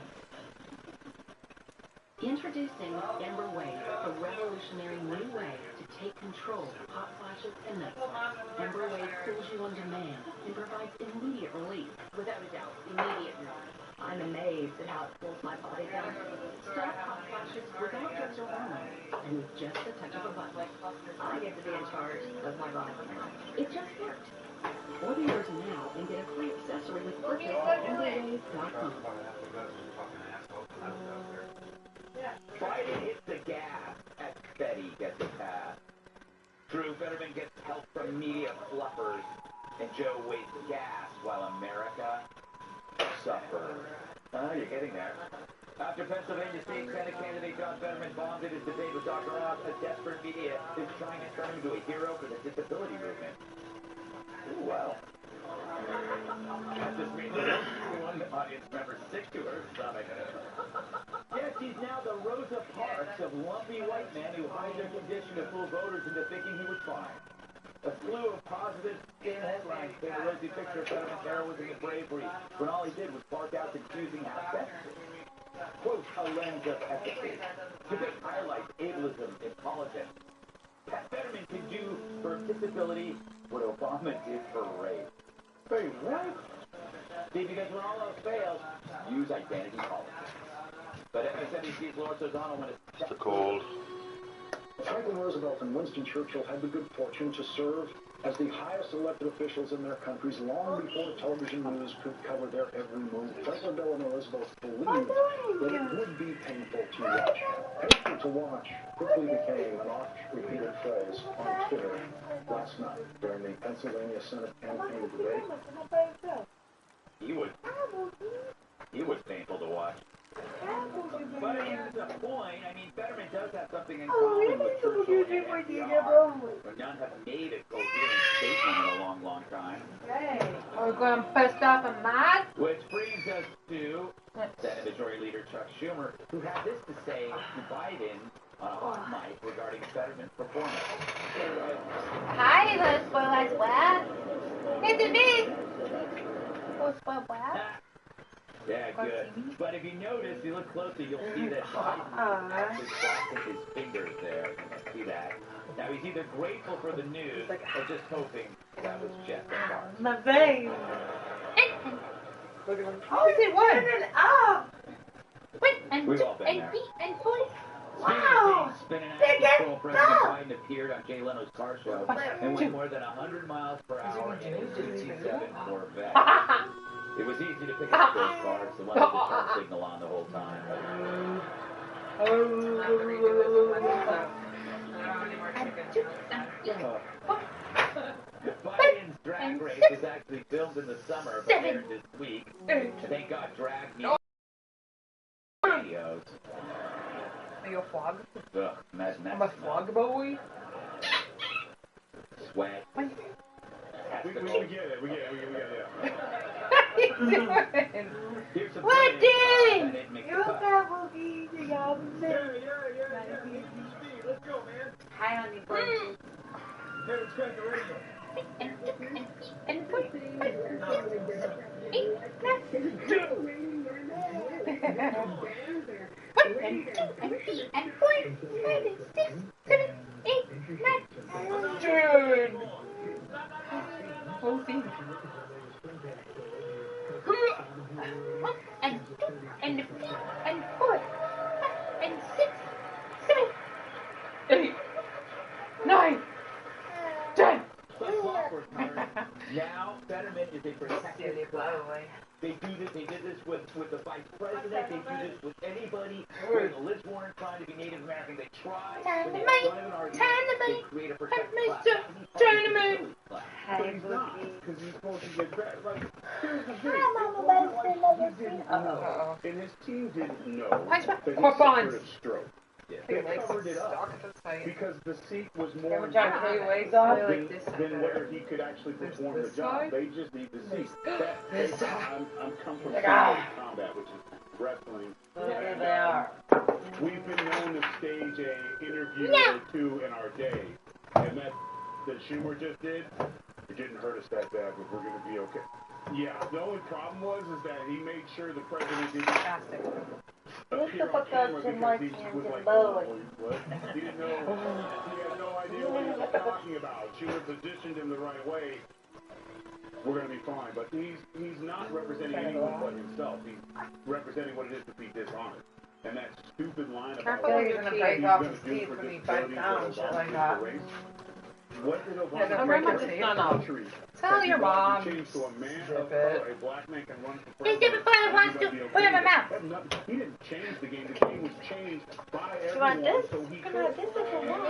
Introducing Ember Wave, a revolutionary new way to take control of hot flashes and nut sweats. Ember Wave cools you on demand and provides immediate relief. Without a doubt, immediate relief. I'm amazed at how it cools my body down. Stop hot flashes without drugs or hormones, and with just the touch of a button. I get to be in charge of my body now. It just worked. Order yours now and get a free accessory with purchase at emberwave.com. Biden hits the gas as Betty gets a pass. Drew Fetterman gets help from media fluffers, and Joe wastes gas while America suffers. You're getting there. After Pennsylvania State Senate candidate John Fetterman bombed in his debate with Dr. Oz, a desperate media is trying to turn him into a hero for the disability movement. Ooh, wow. That just means one audience member sick to her stomach. Yes, he's now the Rosa Parks of lumpy white men who hide their condition to fool voters into thinking he was fine. A slew of positive skin headlines paint a rosy picture of Fetterman's heroism and bravery when all he did was bark out confusing aspects. Quote, a lens of empathy. Debate highlights ableism in politics. Pat Fetterman can do for disability what Obama did for race. Wait, what? See, because when all else fails, use identity politics. But MSNBC's Lawrence O'Donnell when it's cold. Franklin Roosevelt and Winston Churchill had the good fortune to serve as the highest elected officials in their countries long before television news could cover their every move. Franklin Delano Roosevelt believed that it would be painful to watch. Painful to watch quickly became an oft-repeated phrase on Twitter last night during the Pennsylvania Senate campaign debate. He was painful to watch. But I mean, to the point, I mean, Fetterman does have something in common with Churchill and FDR. But none have made a coherent statement in a long, long time. Are we going to pissed off and mad? Which brings us to Senate Majority Leader Chuck Schumer, who had this to say to Biden on a hot mic regarding Fetterman's performance. Hi, little spoiled what? It's me. Oh, spoiled what? Yeah, good. But if you notice, you look closely, you'll see that Biden actually crossing his fingers there. You can see that. Now, he's either grateful for the news or just hoping that was just a farce. My vein. Oh, is it one? Wait, and We've all been and there. feet and foot. Wow! Spinning out of control, President Biden appeared on Jay Leno's car show and went more than 100 miles per hour in a GT7 Corvette. It was easy to pick up those cars, the one with the turn signal on the whole time. Biden's drag race was actually filmed in the summer, but aired this week. Thank God drag me videos. Are you a flog? Ugh, imagine that. I'm a flog boy. Sweat. We get it. We get it. What did? You got boogies, you got Let's go, man. Hi, honey, boy. Hey, let's crank the radio. And put and 4, 5, 6, 7, 8, 9, 10. Oh, see. And 4, and 6, 7, 8, 9, 10. Now, Fetterman is a protected class. They did this with the vice president. They do this with anybody. With Liz Warren trying to be Native American, they try. When they have fun of an argument, they create a protected class. But he's not, because he's supposed to get back. Like, here's the thing. And his team didn't know that he suffered a stroke. Yeah. They covered it up because the seat was more trying to pull your legs off than whether he could actually perform the job. They just need the seat. I'm come from combat, which is wrestling. There they are. We've been known to stage a interview or two in our day, and that Schumer just did. It didn't hurt us that bad, but we're going to be okay. Yeah, the only problem was that he made sure the president didn't appear on camera because he was like, what? He didn't know, he had no idea what he was talking about. Schumer positioned him the right way. We're going to be fine, but he's not representing anyone but himself. He's representing what it is to be dishonest. And that stupid line about what he's going to break off his teeth when he bites down, shit like that. What did Obama break his teeth? No. Tell your mom. A black man can run for He did it before I wants to put it in my mouth. He didn't change the game. The game was changed by everyone. You want this? So he You can have this if you want.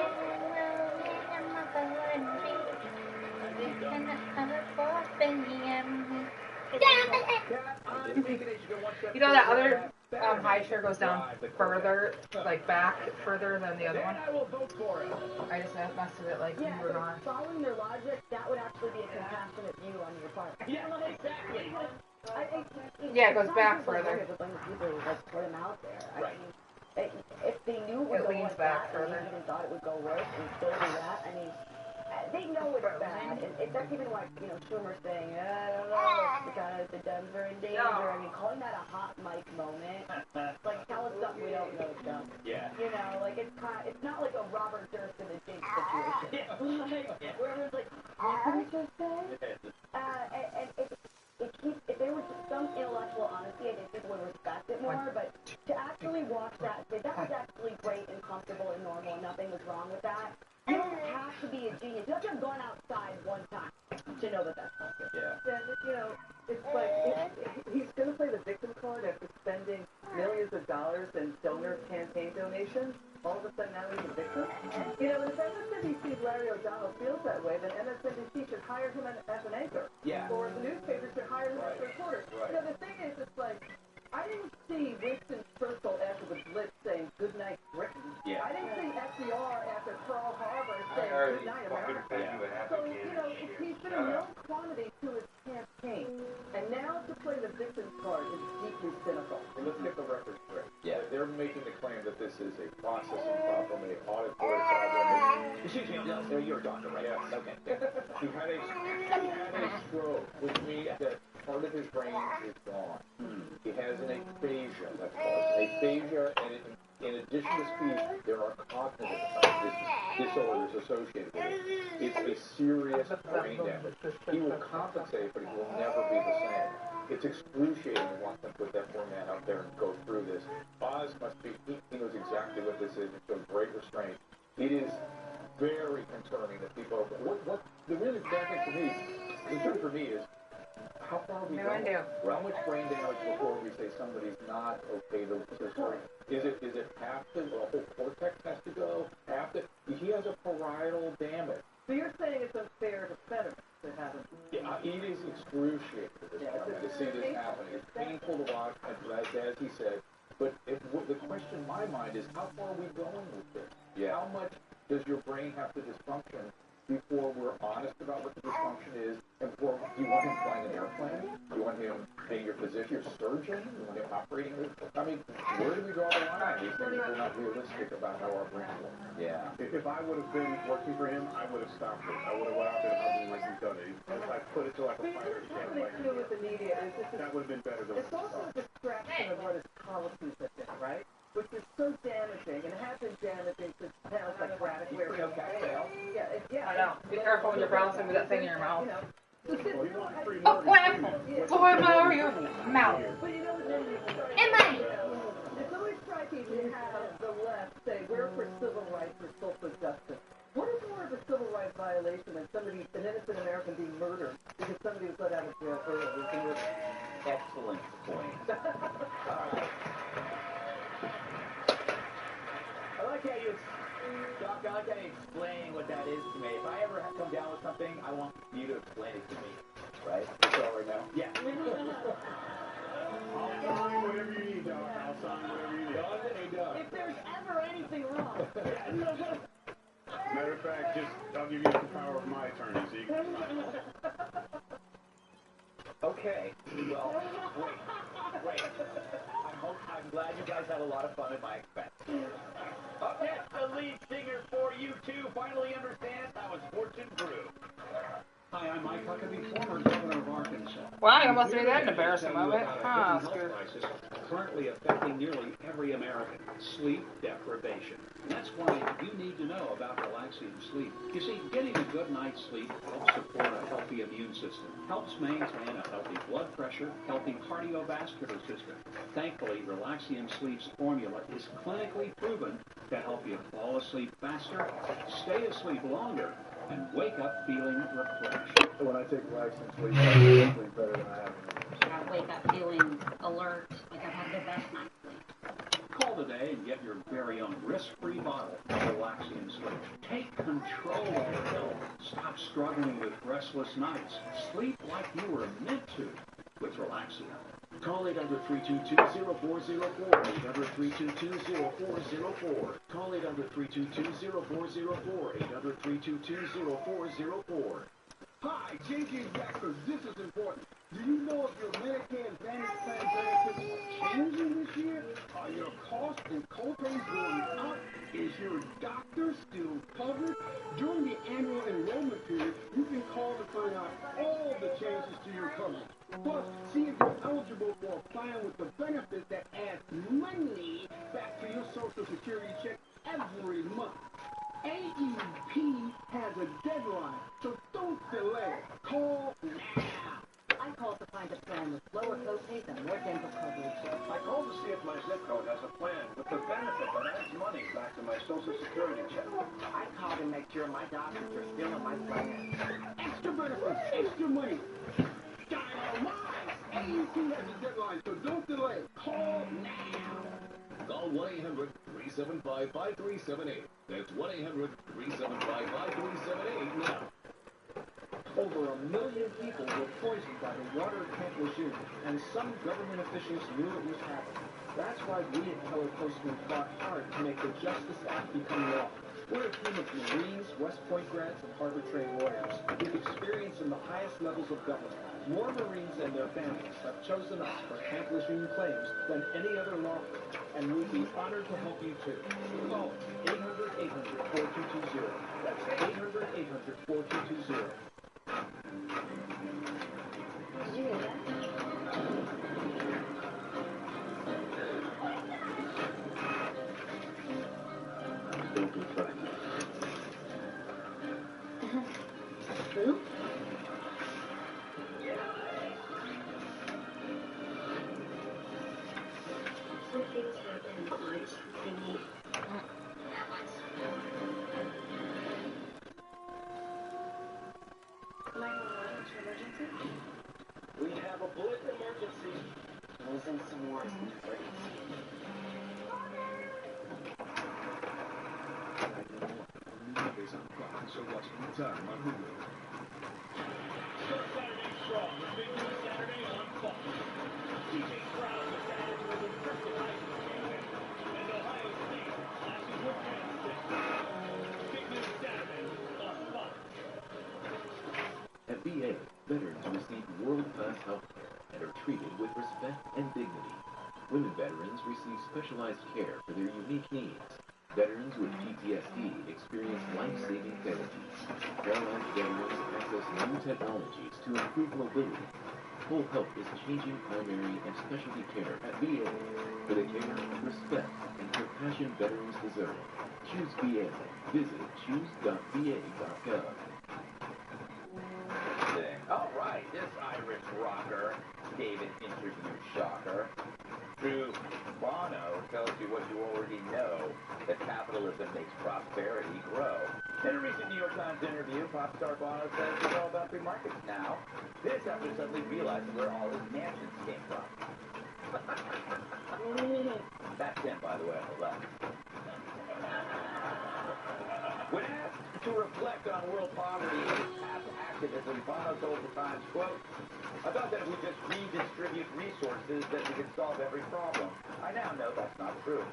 You know that other high chair goes down further, like back further than the other one? I will vote for it. I just messed with it like we were gone. Following their logic, that would actually be a compassionate view on your part. Yeah, exactly. Yeah, it goes back further. People like put them out there. I mean, if they knew it would go like back that, further. and they even thought it would go worse, and still do that. I mean, they know it's bad, and that's even why Schumer's saying, I don't know, because the Dems are in danger. I mean, calling that a hot mic moment, like tell us something we don't know, dumb. Yeah. You know, like it's not like a Robert Durst and a Jake situation. Where it's like, what did you say? And if there was just some intellectual honesty, I think people would respect it more. But to actually watch that, that was actually great right and comfortable and normal, and nothing was wrong with that. You don't have to be a genius. You have to have gone outside one time to know that that's possible. Yeah. You know, it's like he's going to play the victim card after spending millions of dollars in donor campaign donations. All of a sudden now he's a victim. You know, and if MSNBC's Larry O'Donnell feels that way, then MSNBC should hire him as an anchor. Yeah. Or the newspaper should hire him as a reporter. Right. You know, the thing is, it's like, I didn't see Winston Churchill after the Blitz saying "Good night, Britain." Yeah. I didn't see FDR after Pearl Harbor saying "Good night, America." So you know, he's been a known quantity to his campaign, and now to play the victim card is deeply cynical. Well, let's get the record straight. Yeah. They're making the claim that this is a processing problem, a auditory problem. Excuse me, no, you're a doctor, right? Yes. Okay. He had a stroke, which means that part of his brain is gone. He has an aphasia, that's called aphasia, and in addition to speech, there are cognitive disorders associated with it. It's a serious brain damage. He will compensate, but he will never be the same. It's excruciating to watch them put that poor man out there and go through this. Oz must be, he knows exactly what this is, and shows great restraint. It is very concerning that people, what the really bad thing for me, concern for me is, how far are we going? How much brain damage before we say somebody's not okay to surgery? Is it half the whole cortex has to go? Half the, he has a parietal damage. So you're saying it's unfair to senators to have him? Yeah, it is excruciating to see this happening. It's painful to watch, as he said. But the question in my mind is, how far are we going with this? Yeah. How much does your brain have to dysfunction before we're honest about what the dysfunction is, and before, do you want him flying an airplane? Do you want him being your physician, your surgeon? Do you want him operating? I mean, where do we draw the line? These things are not realistic about how our brains work. Yeah. If I would have been working for him, I would have stopped it. I would have went out there and hugged him like he's done it. If I put it to like a fire Something to do with the media is that would have been better than it's also a distraction of what his policies have been, right? Which is so damaging, and it has been damaging to towns like Braddock, where yeah. I know. Be careful when you're bouncing with that thing in your mouth. Oh, crap! Boy, your mouth. But you know, it's always striking to have the left say, we're for civil rights or social justice. What is more of a civil rights violation than an innocent American being murdered because somebody was let out of jail early? Excellent point. All right. I like how you explain what that is to me. If I ever come down with something, I want you to explain it to me. Right? That's all right now? Yeah. I'll sign whatever you need, Doc. I'll sign whatever you need. If there's ever anything wrong. Matter of fact, I'll give you the power of my attorney so you can sign it. Okay. Well, wait. I'm glad you guys had a lot of fun at my expense. Up next, the lead singer for U2 finally understands how his fortune grew. Hi, I'm Mike Huckabee, former governor of Arkansas. Wow, you must have made that an embarrassing moment. Huh, Health crisis currently affecting nearly every American, sleep deprivation. And that's why you need to know about Relaxium Sleep. You see, getting a good night's sleep helps support a healthy immune system, helps maintain a healthy blood pressure, healthy cardiovascular system. Thankfully, Relaxium Sleep's formula is clinically proven to help you fall asleep faster, stay asleep longer, and wake up feeling refreshed. When I take Relaxium Sleep, I sleep better than I have. I wake up feeling alert, like I've had the best night's sleep. Call today and get your very own risk-free bottle of Relaxium Sleep. Take control of your health. Stop struggling with restless nights. Sleep like you were meant to with Relaxium. Call 800-322-0404. 800-322-0404. Call 800-322-0404. 800-322-0404. Hi, JJ Jackson. This is important. Do you know if your Medicare Advantage plan benefits are changing this year? Are your costs and co-pays going up? Is your doctor still covered? During the annual enrollment period, you can call to find out all the changes to your coverage. Plus, see if you're eligible for a plan with the benefit that adds money back to your Social Security check every month. AEP has a deadline, so don't delay. Call now. I called to find a plan with lower co-pays and more dental coverage. I called to see if my zip code has a plan with the benefit that adds money money back to my Social Security check. I called to make sure my doctors are still in my plan. Extra benefits, extra money. Dynamite! AEC has a deadline, so don't delay. Call now. Call 1-800-375-5378. That's 1-800-375-5378 now. Over 1 million people were poisoned by the water at Camp Lejeune, and some government officials knew it was happening. That's why we at Keller Postman fought hard to make the Justice Act become law. We're a team of Marines, West Point grads, and Harvard-trained lawyers with experience in the highest levels of government. More Marines and their families have chosen us for Camp Lejeune claims than any other law firm, and we'd be honored to help you too. Call 800-800-4220. That's 800-800-4220. Did you hear that? Don't be frightened. Who? Some things happen in lives they need. We have a bullet emergency. Losing some more emergency. Mondays on Fox, so watch anytime on Hulu. Start Saturday strong with Big News Saturday on Fox. DJ Stroud was added to his impressive high school campaign. And Ohio State slashes with Penn State. Big News Saturday on Fox. At VA, veterans receive world-class health care and are treated with respect and dignity. Women veterans receive specialized care for their unique needs. Veterans with PTSD experience life-saving therapies. Paralyzed veterans access new technologies to improve mobility. Whole Health is changing primary and specialty care at VA for the care, respect, and compassion veterans deserve. Choose VA. Visit choose.va.gov. All right, this Irish rocker gave an interview shocker. True, Bono tells you what you already know, that capitalism makes prosperity grow. In a recent New York Times interview, pop star Bono says it's all about free markets now. This after suddenly realizing where all his mansions came from. That's him, by the way, on the left. When asked to reflect on world poverty and past activism, Bono told the Times, quote, I thought that if we just redistribute resources that we could solve every problem. I now know that's not true.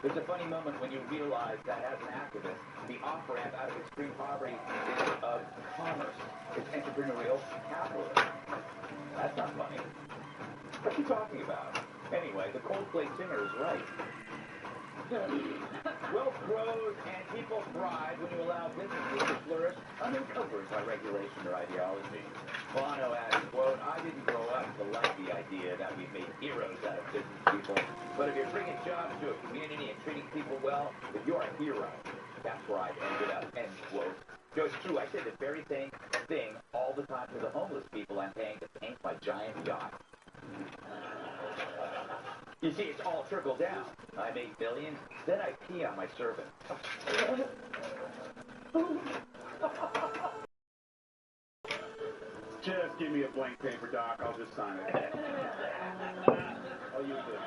There's a funny moment when you realize that as an activist, the off-ramp out of extreme poverty is of commerce. It's entrepreneurial capitalism. That's not funny. What are you talking about? Anyway, the Coldplay singer is right. Wealth grows and people thrive when you allow businesses to flourish uncovered by regulation or ideology. Bono adds, quote, I didn't grow up to like the idea that we've made heroes out of business people, but if you're bringing jobs to a community and treating people well, then you're a hero. That's where I've ended up, end quote. So it's true, I say the very same thing all the time to the homeless people I'm paying to paint my giant yacht. You see, it's all trickled down. I make millions, then I pee on my servant. Just give me a blank paper, Doc. I'll just sign it. I'll use it.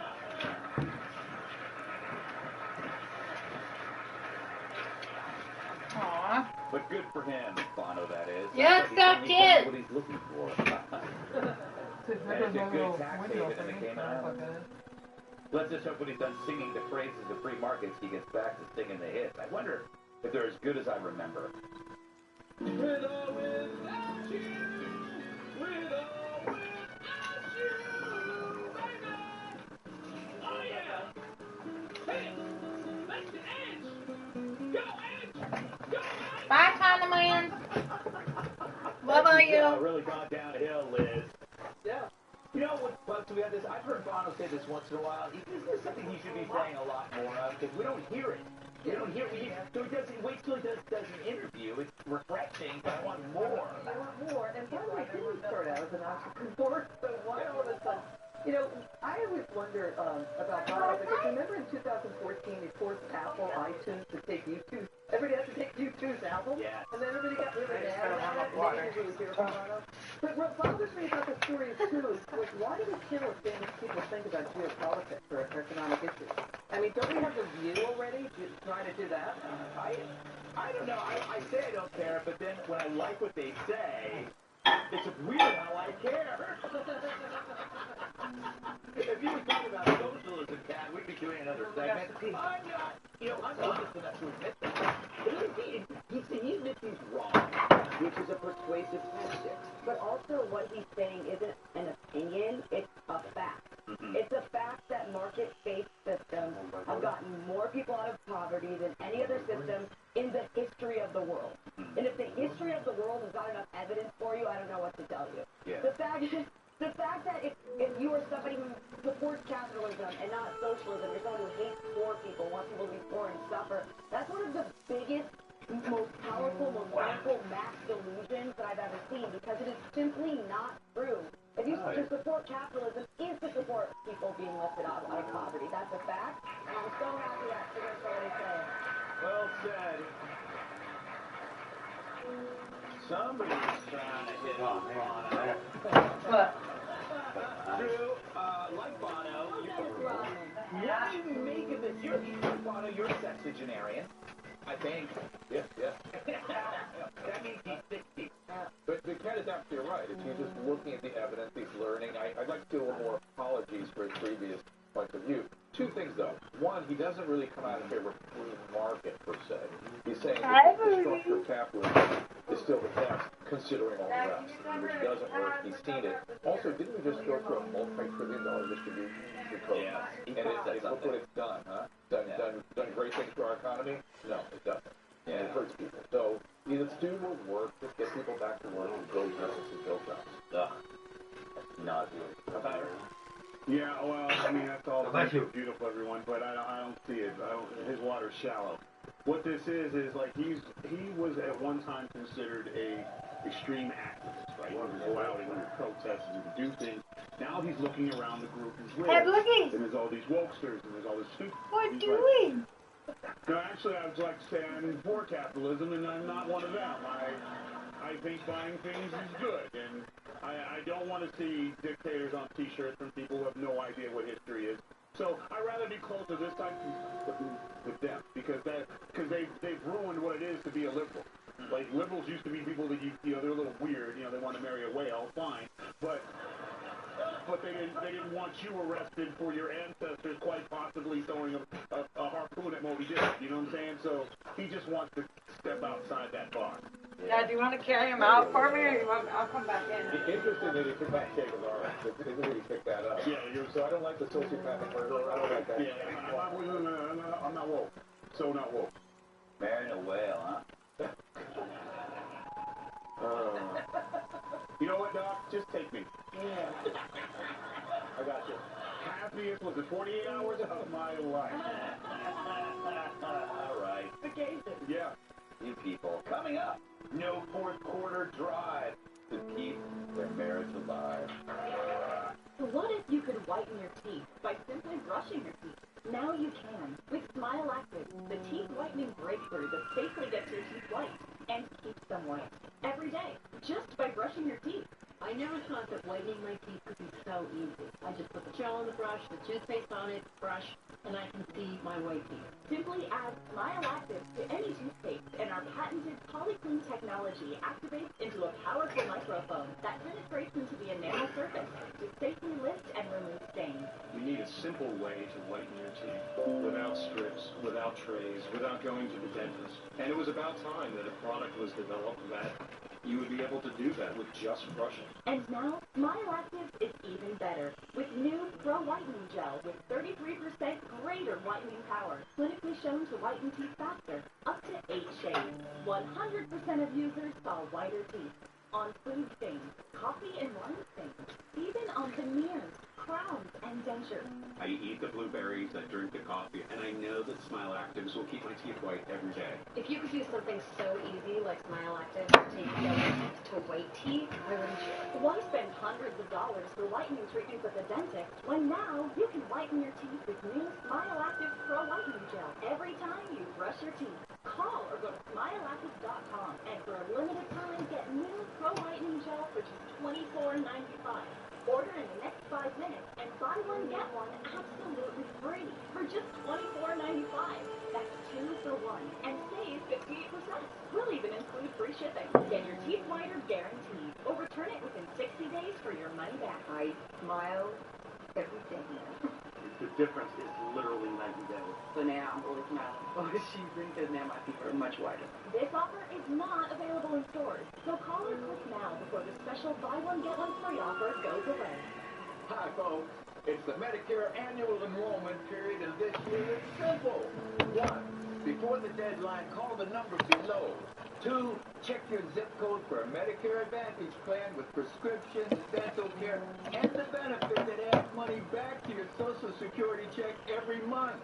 Aww. But good for him, Bono, that is. Yes, that's it. What he's looking for. And it's a good tax haven in the Cayman Islands. Let's just hope when he's done singing the praises of free markets, he gets back to singing the hits. I wonder if they're as good as I remember. With or without you, with or without you, baby. Oh yeah. Hey, that's the edge. Go edge. Go edge. Bye, Condominion. Love you. Yeah, really gone downhill, Liz. Yeah. You know what bugs me about this? I've heard Bono say this once in a while. This is something he should be saying a lot more of because we don't hear it. We don't hear it. So he does. Wait till he does an interview. It's refreshing, but I want more. I want more. And by the way, he didn't start out as an entrepreneur, so why all of a sudden? You know, I always wonder about Bono, because remember in 2014 he forced Apple iTunes to take YouTube. Everybody has to take YouTube's album, and then everybody got really mad about it. Nobody really cared about Bono. But what bothers me about the story too is why do we care what famous people think about geopolitics or economic issues? I mean, don't we have the View already trying to do that? I don't know. I say I don't care, but then when I like what they say, it's weird how I care. If you were talking about socialism, Cat, we'd be doing another segment. I'm not, I'm honest enough to admit that. He admits he's wrong, which is a persuasive tactic. But also what he's saying isn't an opinion, it's a fact. It's a fact that market-based systems have gotten more people out of poverty than any other system in the history of the world. And if the history of the world has got enough evidence for you, I don't know what to tell you. Yeah. The fact that if you are somebody who supports capitalism and not socialism, you're someone who hates poor people, wants people to be poor and suffer, that's one of the biggest, most powerful, most harmful mass delusions that I've ever seen, because it is simply not true. If you to support capitalism is to support people being lifted out of poverty. That's a fact, and I'm so happy that figures already say it. Well said. Somebody's trying to hit on Bono. Drew, like Bono, what do you make of this? Bono, you're a sexagenarian, I think. Yeah. That means he's 60. But the cat is absolutely right. If he's just looking at the evidence, he's learning. I'd like to do a little more apologies for his previous point of view. Two things, though. One, he doesn't really come out in favor of free market, per se. He's saying that the structure of capitalism is still the best, considering all the rest, which doesn't work. He's seen it. Also, didn't we just go through a multi-trillion-dollar distribution through COVID? And look what it's done, huh? Done great things for our economy? No, it doesn't. Yeah. It hurts people. So, let's do more work. Let's get people back to work and build businesses, build jobs. Not good. About her? Yeah, well, I mean, that's all beautiful, everyone, but I don't see it. His water's shallow. What this is like he was at one time considered a extreme activist, right? He would go out and he would protest and he would do things. Now he's looking around the group he's with, and there's all these wokesters and there's all this stupid. What doing? No, actually, I would like to say I'm for capitalism, and I'm not one of them. I think buying things is good, and I don't want to see dictators on T-shirts from people who have no idea what history is. So I'd rather be closer this time with them, because they've ruined what it is to be a liberal. Like, liberals used to be people that they're a little weird, they want to marry a whale, fine, but they didn't want you arrested for your ancestors quite possibly throwing a harpoon at Moby Dick, you know what I'm saying? So he just wants to step outside that box. Yeah, do you want to carry him out for me, or you want? I'll come back in. Interesting that he took that cake with our They really picked that up. Yeah, so I don't like the sociopathic murderer. I don't like that. Yeah, I'm not woke. So not woke. Marrying a whale, huh? You know what, Doc? Just take me. Yeah. I got you. Happiest was the 48 hours of my life. All right. Vacation. Yeah. You people. Coming up, no fourth quarter drive to keep their marriage alive. So what if you could whiten your teeth by simply brushing your teeth? Now you can with Smile Active, the teeth whitening breakthrough that safely gets your teeth white and keeps them white every day, just by brushing your teeth. I never thought that whitening my teeth could be so easy. I just put the gel on the brush, the toothpaste on it, brush, and I can see my white teeth. Simply add Smile Active to any toothpaste, and our patented PolyClean technology activates into a powerful microfoam that penetrates into the enamel surface to safely lift and remove stains. You need a simple way to whiten your teeth, without strips, without trays, without going to the dentist. And it was about time that a product was developed that you would be able to do that with just brushing. And now, Smile Active is even better with new Pro Whitening Gel with 33% greater whitening power, clinically shown to whiten teeth faster, up to 8 shades. 100% of users saw whiter teeth on food stains, coffee and wine stains, even on veneers, crowns, and and dentures. I eat the blueberries, I drink the coffee, and I know that Smile Actives will keep my teeth white every day. If you could do something so easy like Smile Active to take yellow to white teeth, why wouldn't you? Why spend hundreds of dollars for whitening treatments at the dentist when now you can whiten your teeth with new Smile Active Pro Whitening Gel every time you brush your teeth? Call or go to smileactive.com and for a limited time get new Pro Whitening Gel for just $24.95. Order in the next 5 minutes and buy one get one absolutely free for just $24.95. That's 2 for 1 and save 58%. We'll even include free shipping. Get your teeth whiter guaranteed or return it within 60 days for your money back. I smile every day now. The difference is literally night and day. So now I'm really smiling. Oh, she's because now my teeth are much whiter. This offer is not available in stores, so call or click now before the special buy one get one free offer goes away. Hi, folks. It's the Medicare annual enrollment period, and this year it's simple. 1. Before the deadline, call the number below. 2. Check your zip code for a Medicare Advantage plan with prescriptions, dental care, and the benefit that adds money back to your Social Security check every month.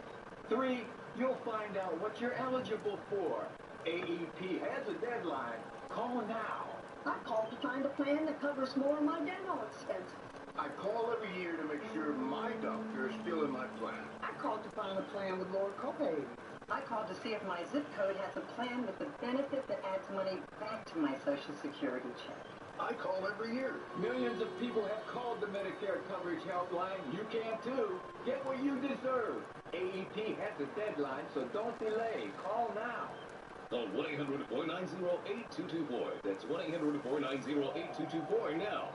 3. You'll find out what you're eligible for. AEP has a deadline. Call now. I called to find a plan that covers more of my dental expenses. I call every year to make sure my doctor is still in my plan. I called to find a plan with lower copays. I called to see if my zip code has a plan with the benefit that adds money back to my Social Security check. I call every year. Millions of people have called the Medicare Coverage Helpline. You can too. Get what you deserve. AEP has a deadline, so don't delay. Call now. Call 1-800-490-8224. That's 1-800-490-8224 now.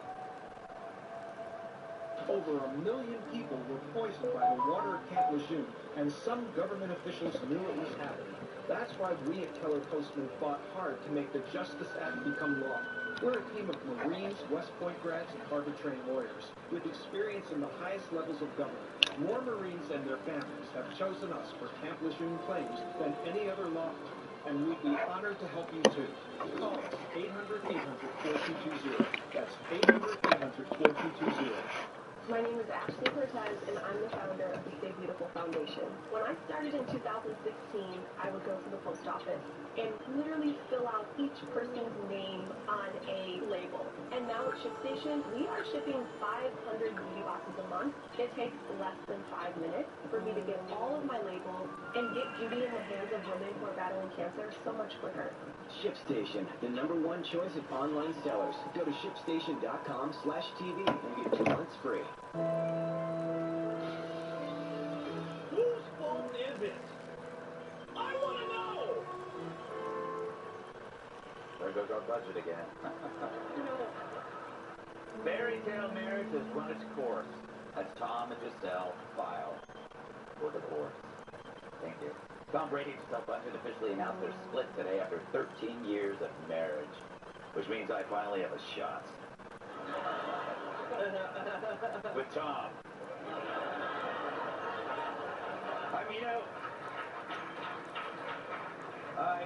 Over 1 million people were poisoned by the water at Camp Lejeune, and some government officials knew it was happening. That's why we at Keller Postman fought hard to make the Justice Act become law. We're a team of Marines, West Point grads, and Harvard-trained lawyers with experience in the highest levels of government. More Marines and their families have chosen us for Camp Lejeune claims than any other law firm, and we'd be honored to help you too. Call us 800-800-4220. That's 800-800-4220. My name is Ashley Cortez, and I'm the founder of the Stay Beautiful Foundation. When I started in 2016, I would go to the post office and literally fill out each person's name on a label. And now at ShipStation, we are shipping 500 beauty boxes a month. It takes less than 5 minutes for me to get all of my labels and get beauty in the hands of women who are battling cancer so much quicker. ShipStation, the #1 choice of online sellers. Go to shipstation.com/TV and get 2 months free. Whose fault is it? I want to know! There goes our budget again. Fairy tale marriage has run its course as Tom and Giselle file for divorce. Thank you. Tom Brady and Giselle Bundchen officially announced their split today after 13 years of marriage, which means I finally have a shot. With Tom. I mean, I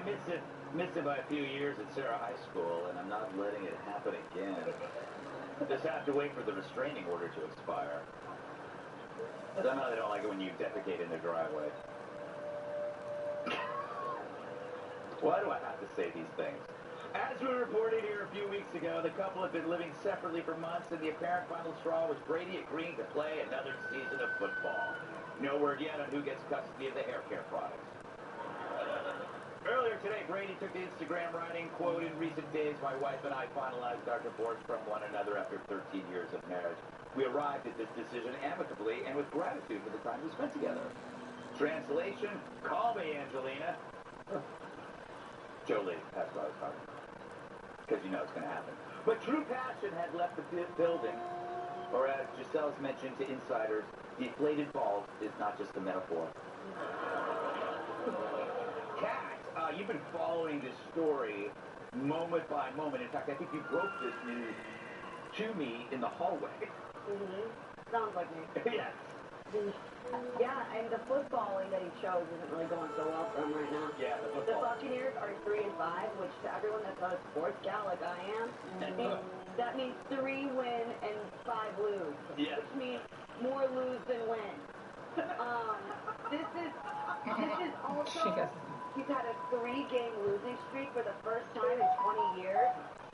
missed it by a few years at Sarah High School, and I'm not letting it happen again. Just have to wait for the restraining order to expire. Somehow they don't like it when you defecate in their driveway. Why do I have to say these things? As we reported here a few weeks ago, the couple had been living separately for months, and the apparent final straw was Brady agreeing to play another season of football. No word yet on who gets custody of the hair care products. Earlier today, Brady took to Instagram writing, quote, "In recent days, my wife and I finalized our divorce from one another after 13 years of marriage. We arrived at this decision amicably and with gratitude for the time we spent together." Translation, call me, Angelina. Jolie, that's what I was talking about. Because you know it's going to happen. But true passion had left the building. Or as Giselle's mentioned to insiders, deflated balls is not just a metaphor. Kat, you've been following this story moment by moment. In fact, I think you broke this news to me in the hallway. Sounds like me. Yes. Yeah, and the footballing that he chose isn't really going so well for him right now. Yeah, the The football. Buccaneers are 3-5, which to everyone that's not a sports gal like I am, that means 3 win and 5 lose. Yes. Which means more lose than win. This is also, he's had a 3-game losing streak for the first time in 20 years.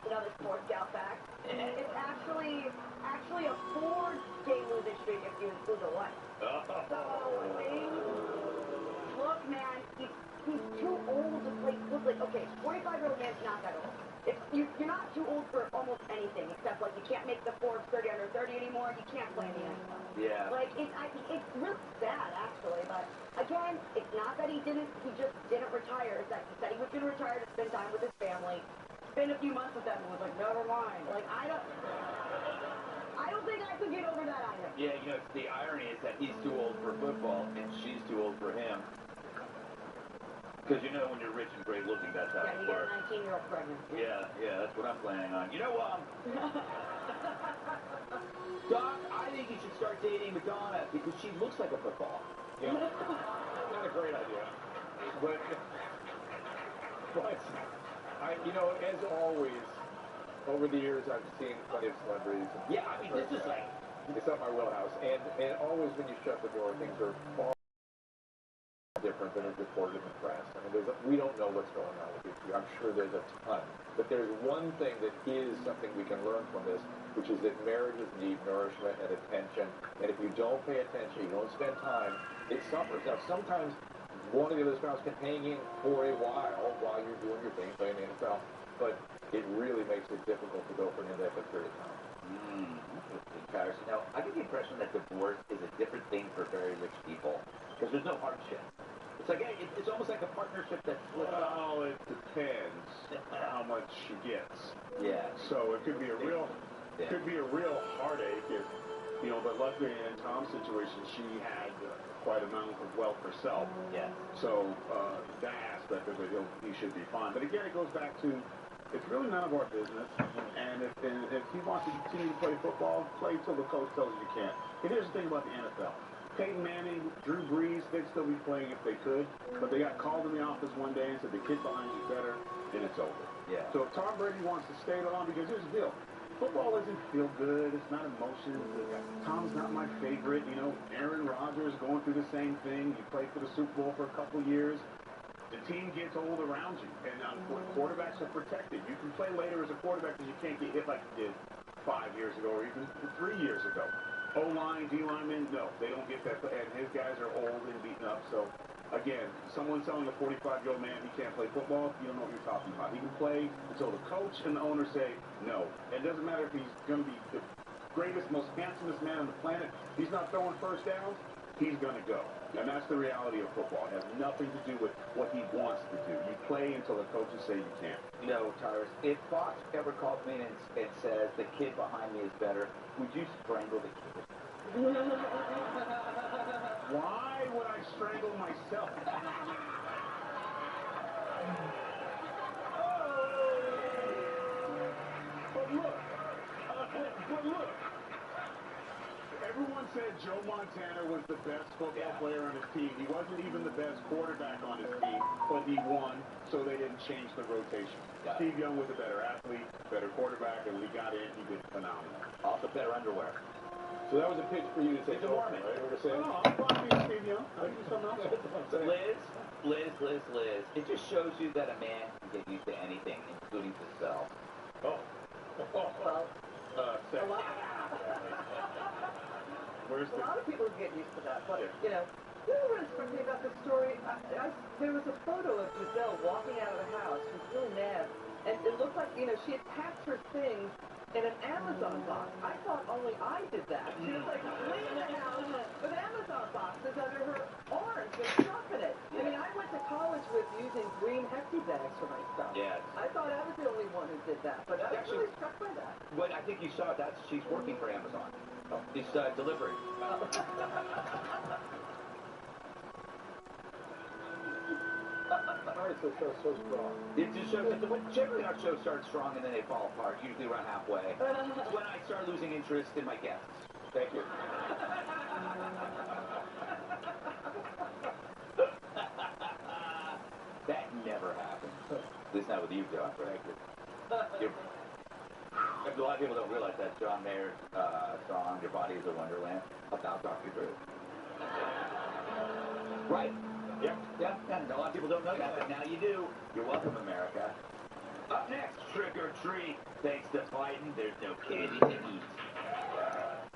Another Sports Scout fact. It's actually a 4-game losing streak if you include the one. So, look, man, he's too old to play. Look, like, okay, 45-year-old man's not that old. You're not too old for almost anything, except, like, you can't make the Forbes 30 under 30 anymore. You can't play in the NFL. Yeah. Like, it's really sad, actually. But, again, it's not that he just didn't retire. It's that he said he was going to retire to spend time with his family. Spend a few months with them and was like, never mind. Like, I don't think I could get over that either. Yeah, you know, the irony is that he's too old for football and she's too old for him. Because you know when you're rich and great looking, that's how it works. Yeah, you get a 19-year-old pregnant. Yeah, that's what I'm planning on. You know, Doc, I think you should start dating Madonna because she looks like a football. Yeah. Not a great idea. But you know, as always, over the years, I've seen plenty of celebrities. Yeah, I mean, this is like... It's not my wheelhouse. And always when you shut the door, things are far different than is reported in the press. I mean, we don't know what's going on with you. I'm sure there's a ton. But there's one thing that is something we can learn from this, which is that marriages need nourishment and attention. And if you don't pay attention, you don't spend time, it suffers. Now, sometimes one of the other spouse can hang in for a while you're doing your thing, playing the NFL. But it really makes it difficult to go for an indefinite period of time. Now, I get the impression that divorce is a different thing for very rich people because there's no hardship. It's like it's almost like a partnership that's split up. Well, it depends how much she gets. Yeah. So it could be a real heartache if, you know. But luckily in Tom's situation, she had quite a amount of wealth herself. Yeah. So that aspect of it, he should be fine. But again, it goes back to, it's really none of our business. And if he wants to continue to play football, play till the coach tells you you can't. And here's the thing about the NFL. Peyton Manning, Drew Brees, they'd still be playing if they could, but they got called in the office one day and said the kid behind you's better, and it's over. Yeah. So if Tom Brady wants to stay on, because here's the deal. Football isn't feel good. It's not emotions. Tom's not my favorite. You know, Aaron Rodgers going through the same thing. You played for the Super Bowl for a couple years. The team gets old around you, and quarterbacks are protected. You can play later as a quarterback because you can't get hit like you did 5 years ago or even 3 years ago. O-line, D-linemen, no, they don't get that. And his guys are old and beaten up. So, again, someone telling a 45-year-old man he can't play football, you don't know what you're talking about. He can play until the coach and the owner say no. It doesn't matter if he's going to be the greatest, most handsomest man on the planet. He's not throwing first downs. He's going to go. And that's the reality of football. It has nothing to do with what he wants to do. You play until the coaches say you can't. You know, Tyrus, if Fox ever calls me and says the kid behind me is better, would you strangle the kid? Why would I strangle myself? But look. Everyone said Joe Montana was the best football player on his team. He wasn't even the best quarterback on his team, but he won, so they didn't change the rotation. Steve Young was a better athlete, better quarterback, and when he got in, he did phenomenal. Also better underwear. So that was a pitch for you to take over, right? No, I'm fine being Steve Young. I do something else. Liz, it just shows you that a man can get used to anything, including to sell. There's a lot of people who get used to that, but, you know what struck me about this story? There was a photo of Giselle walking out of the house. She was really mad, and it looked like, she had packed her things in an Amazon box. I thought only I did that. She was like leaving the house with Amazon boxes under her arms with stuff in it. I mean, I went to college with using green Hefty bags for my stuff. Yes. I thought I was the only one who did that, but I was really struck by that. But I think you saw that she's working for Amazon. She's delivering. The show so strong. It just shows that generally our shows start strong and then they fall apart, usually around halfway. It's when I start losing interest in my guests. Thank you. That never happens. At least not with you, John. Thank you. A lot of people don't realize that John Mayer's song, Your Body is a Wonderland, about Dr. Drew. Right. Yep. And a lot of people don't know that, but now you do. You're welcome, America. Up next, Trick or Treat. Thanks to Biden, there's no candy to eat.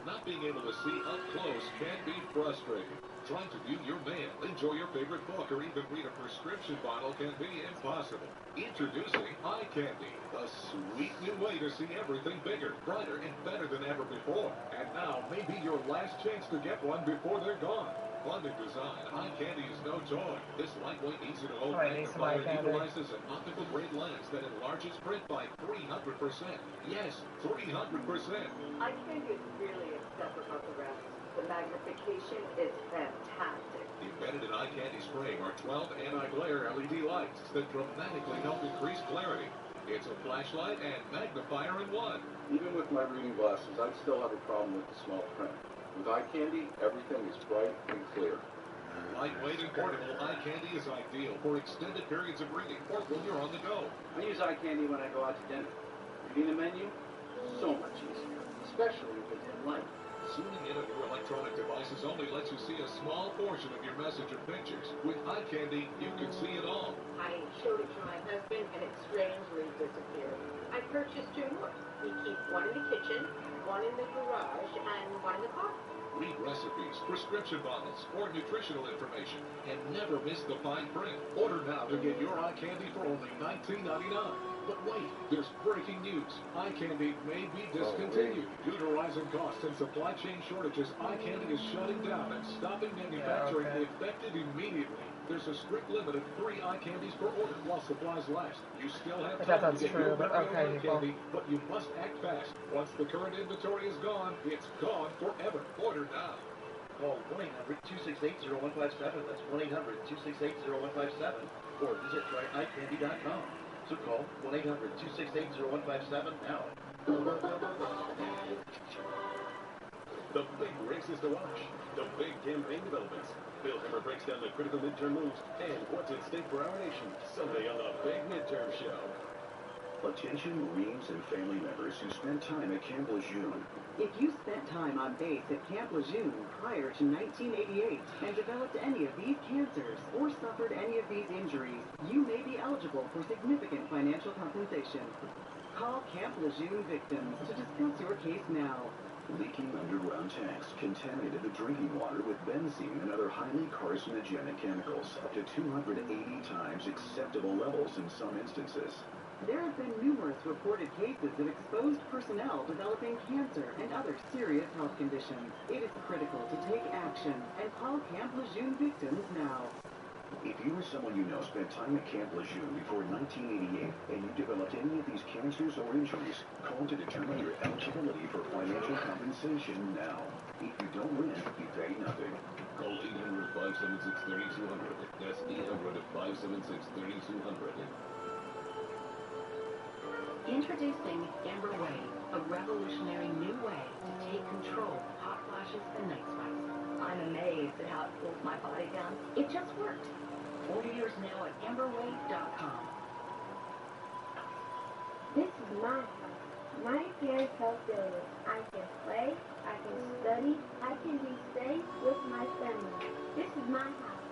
Not being able to see up close can be frustrating. Trying to view your mail, enjoy your favorite book, or even read a prescription bottle can be impossible. Introducing Eye Candy, a sweet new way to see everything bigger, brighter, and better than ever before. And now may be your last chance to get one before they're gone. Fun in design, Eye Candy is no toy. This lightweight, easy-to-hold magnifier utilizes an optical-grade lens that enlarges print by 300%. Yes, 300%. Eye Candy is really a step above the rest. The magnification is fantastic. Embedded in Eye Candy's frame are 12 anti-glare LED lights that dramatically help increase clarity. It's a flashlight and magnifier in one. Even with my reading glasses, I'd still have a problem with the small print. With Eye Candy, everything is bright and clear. Lightweight and portable, Eye Candy is ideal for extended periods of reading or when you're on the go. I use Eye Candy when I go out to dinner. Reading the menu, so much easier, especially if it's in light. Zooming in on your electronic devices only lets you see a small portion of your message or pictures. With Eye Candy, you can see it all. I showed it to my husband, and it strangely disappeared. I purchased 2 more. We keep one in the kitchen, one in the garage, and one in the car. Read recipes, prescription bottles, or nutritional information, and never miss the fine print. Order now to get your Eye Candy for only $19.99. But wait, there's breaking news. Eye Candy may be discontinued. Due to rising costs and supply chain shortages, Eye Candy is shutting down and stopping manufacturing effective immediately. There's a strict limit of 3 Eye Candies per order while supplies last. You still have time to get your Eye Candy, but you must act fast. Once the current inventory is gone, it's gone forever. Order now. Call 1-800-268-0157. That's 1-800-268-0157. Or visit tryeyecandy.com. So call 1-800-268-0157 now. The big races to watch. The big campaign developments. Bill Hemmer breaks down the critical midterm moves and what's at stake for our nation. Sunday on the Big Midterm Show. Attention Marines and family members who spent time at Camp Lejeune. If you spent time on base at Camp Lejeune prior to 1988 and developed any of these cancers or suffered any of these injuries, you may be eligible for significant financial compensation. Call Camp Lejeune victims to discuss your case now. Leaking underground tanks contaminated the drinking water with benzene and other highly carcinogenic chemicals, up to 280 times acceptable levels in some instances. There have been numerous reported cases of exposed personnel developing cancer and other serious health conditions. It is critical to take action and call Camp Lejeune victims now. If you or someone you know spent time at Camp Lejeune before 1988 and you developed any of these cancers or injuries, call to determine your eligibility for financial compensation now. If you don't win, you pay nothing. Call 800-576-3200. That's 800-576-3200. Introducing Amber Way, a revolutionary new way to take control of hot flashes and night sweats. I'm amazed at how it cools my body down. It just worked. Order yours now at amberway.com. This is my house. My parents help build it. I can play, I can study, I can be safe with my family. This is my house.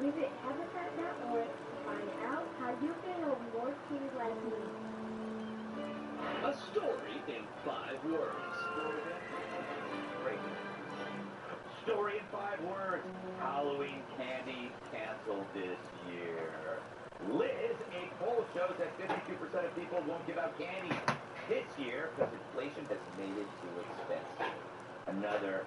Visit Habitat.org to find out how you can help more kids like me. A story in 5 words. Great. Story in 5 words. Halloween candy canceled this year. Liz, a poll shows that 52% of people won't give out candy this year because inflation has made it too expensive. Another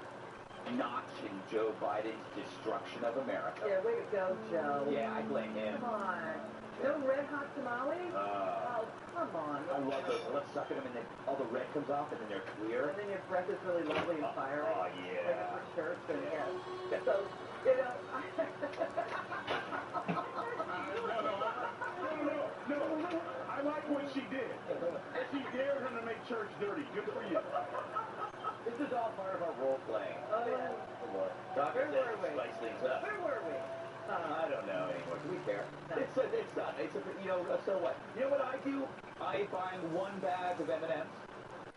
notch in Joe Biden's destruction of America. Yeah, way to go, Joe. Yeah, I blame him. Come on. No red hot tamales? Oh, come on. I love those. I love sucking them and then all the red comes off and then they're clear. And then your breath is really lovely and fiery. Oh, yeah. Like for sure it's going to get. Yeah. So, you know. No. I like what she did. She dared him to make church dirty. Good for you. This is all part of our role playing. Oh, yeah. Doctor says spice things up. Where were we? I don't know anymore. Do we care? No. It's not. You know, so what? You know what I do? I find 1 bag of M&M's.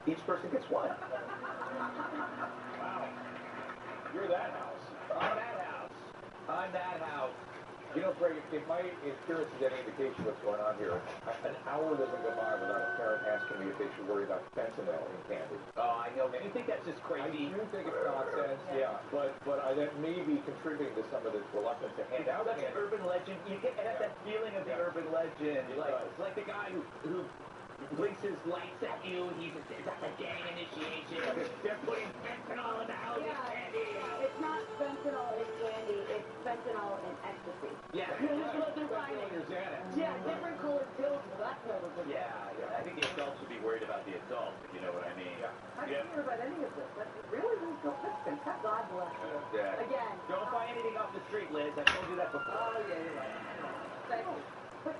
each person gets one. Wow. You're that house. I'm that house. I'm that house. You know, Greg, if my appearance is any indication what's going on here, an hour doesn't go by without a parent asking me if they should worry about fentanyl in candy. Oh, I know, man. You think that's just crazy? I do think it's nonsense, yeah. But that may be contributing to some of this reluctance to hand out That's candy. an urban legend. You get that feeling of the urban legend. It's like the guy who blinks his lights at you. It's like a gang initiation. They're putting fentanyl in the house. Candy. It's not fentanyl in candy. It's fentanyl in ecstasy. Yeah. Yeah, different colored pills, but that's never good. Yeah. I think the adults would be worried about the adults, if you know what I mean. I didn't hear about any of this. That's really, that's fantastic. God bless you. Yeah. Again. Don't buy anything off the street, Liz. I told you that before. Oh, yeah, you're right. Thank you.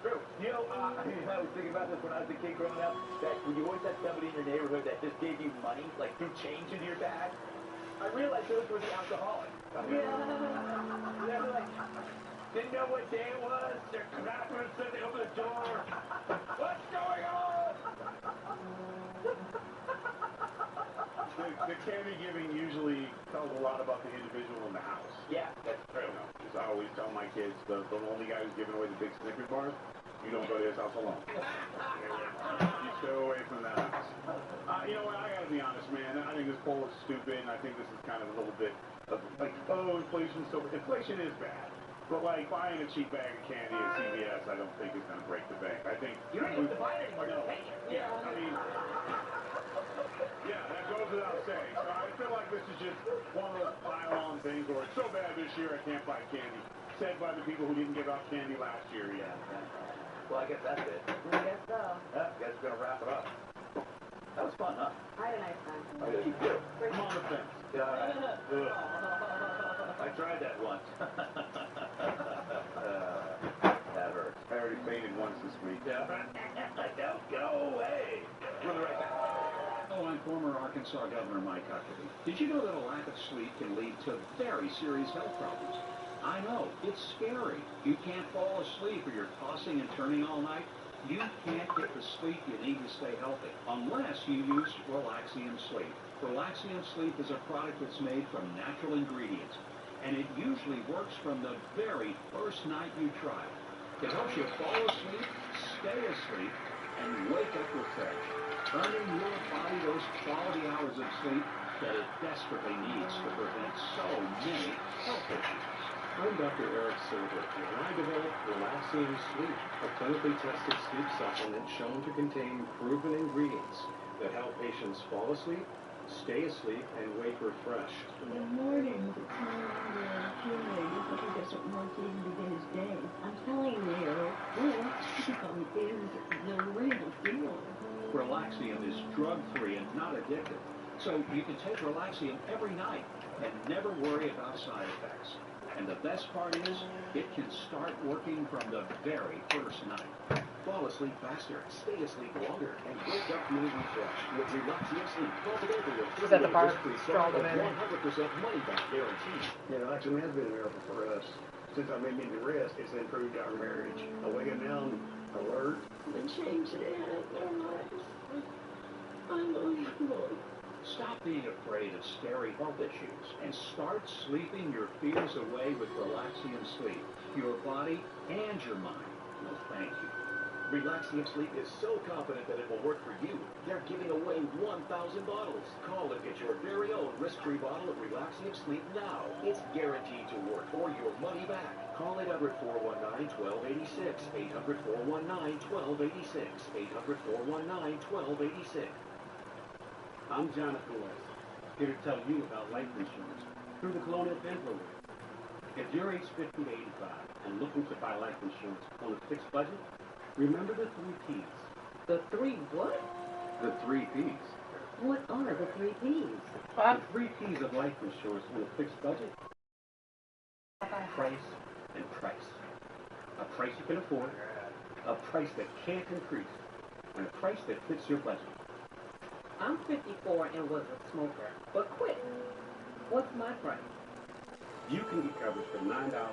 True. You know, I was thinking about this when I was a kid growing up, that when you always had somebody in your neighborhood that just gave you money, like threw change into your bag, I realized those were the alcoholics. Yeah, like, didn't know what day it was. They're clapping, said they open the door. What's going on? The candy giving usually tells a lot about the individual in the house. Yeah, that's true. You know, because I always tell my kids, the only guy who's giving away the big Snickers bars, you don't go to his house alone. You stay away from that house. You know what, I gotta be honest, man. I think this poll is stupid, and I think this is kind of a little bit of, like, oh, inflation is bad. But, like, buying a cheap bag of candy at CVS, I don't think is going to break the bank. I think... You don't even have to buy it anymore, just pay it. Yeah, I mean... Yeah, that goes without saying. So I feel like this is just one of those pile-on things where it's so bad this year I can't buy candy. Said by the people who didn't give out candy last year, yeah. Well, I guess that's it. I guess so. Yeah, I guess we're going to wrap it up. That was fun, huh? I had a nice time. I did too. I'm on the fence. Yeah, all right. I tried that once. That hurt. I already fainted once this week. Yeah. Don't go away. We'll be right back. Oh, I'm former Arkansas Governor Mike Huckabee. Did you know that a lack of sleep can lead to very serious health problems? I know, it's scary. You can't fall asleep or you're tossing and turning all night. You can't get the sleep you need to stay healthy unless you use Relaxium Sleep. Relaxium Sleep is a product that's made from natural ingredients, and it usually works from the very first night you try it. It helps you fall asleep, stay asleep, and wake up refreshed, earning your body those quality hours of sleep that it desperately needs to prevent so many health issues. I'm Dr. Eric Silver, and I developed Relaxium Sleep, a clinically tested sleep supplement shown to contain proven ingredients that help patients fall asleep, stay asleep, and wake refreshed. In the morning, the time he doesn't want to even begin his day. I'm telling you, Relaxium is the real deal. Relaxium is drug-free and not addictive, so you can take Relaxium every night and never worry about side effects. And the best part is, it can start working from the very first night. Fall asleep faster, stay asleep longer, and wake up feeling refreshed with Relaxium Sleep. Call today for your Was that the part? 100% money back guarantee. Relaxium has been a miracle for us. Since I made me the rest, it's improved our marriage. I wake up now and alert. The change that it had in their lives. Unbelievable. Stop being afraid of scary health issues and start sleeping your fears away with Relaxium Sleep. Your body and your mind will thank you. Relaxium Sleep is so confident that it will work for you. They're giving away 1,000 bottles. Call and get your very own risk-free bottle of Relaxium Sleep now. It's guaranteed to work or your money back. Call 800-419-1286. 800-419-1286. 800-419-1286. I'm Jonathan West, here to tell you about life insurance through the Colonial Penn Program. If you're age 50 to 85 and looking to buy life insurance on a fixed budget, remember the 3 Ps. The 3 what? The 3 Ps. What are the 3 Ps? The 3 Ps of life insurance on a fixed budget: price and price. A price you can afford, a price that can't increase, and a price that fits your budget. I'm 54 and was a smoker, but quit. What's my price? You can get coverage for $9.95 a month.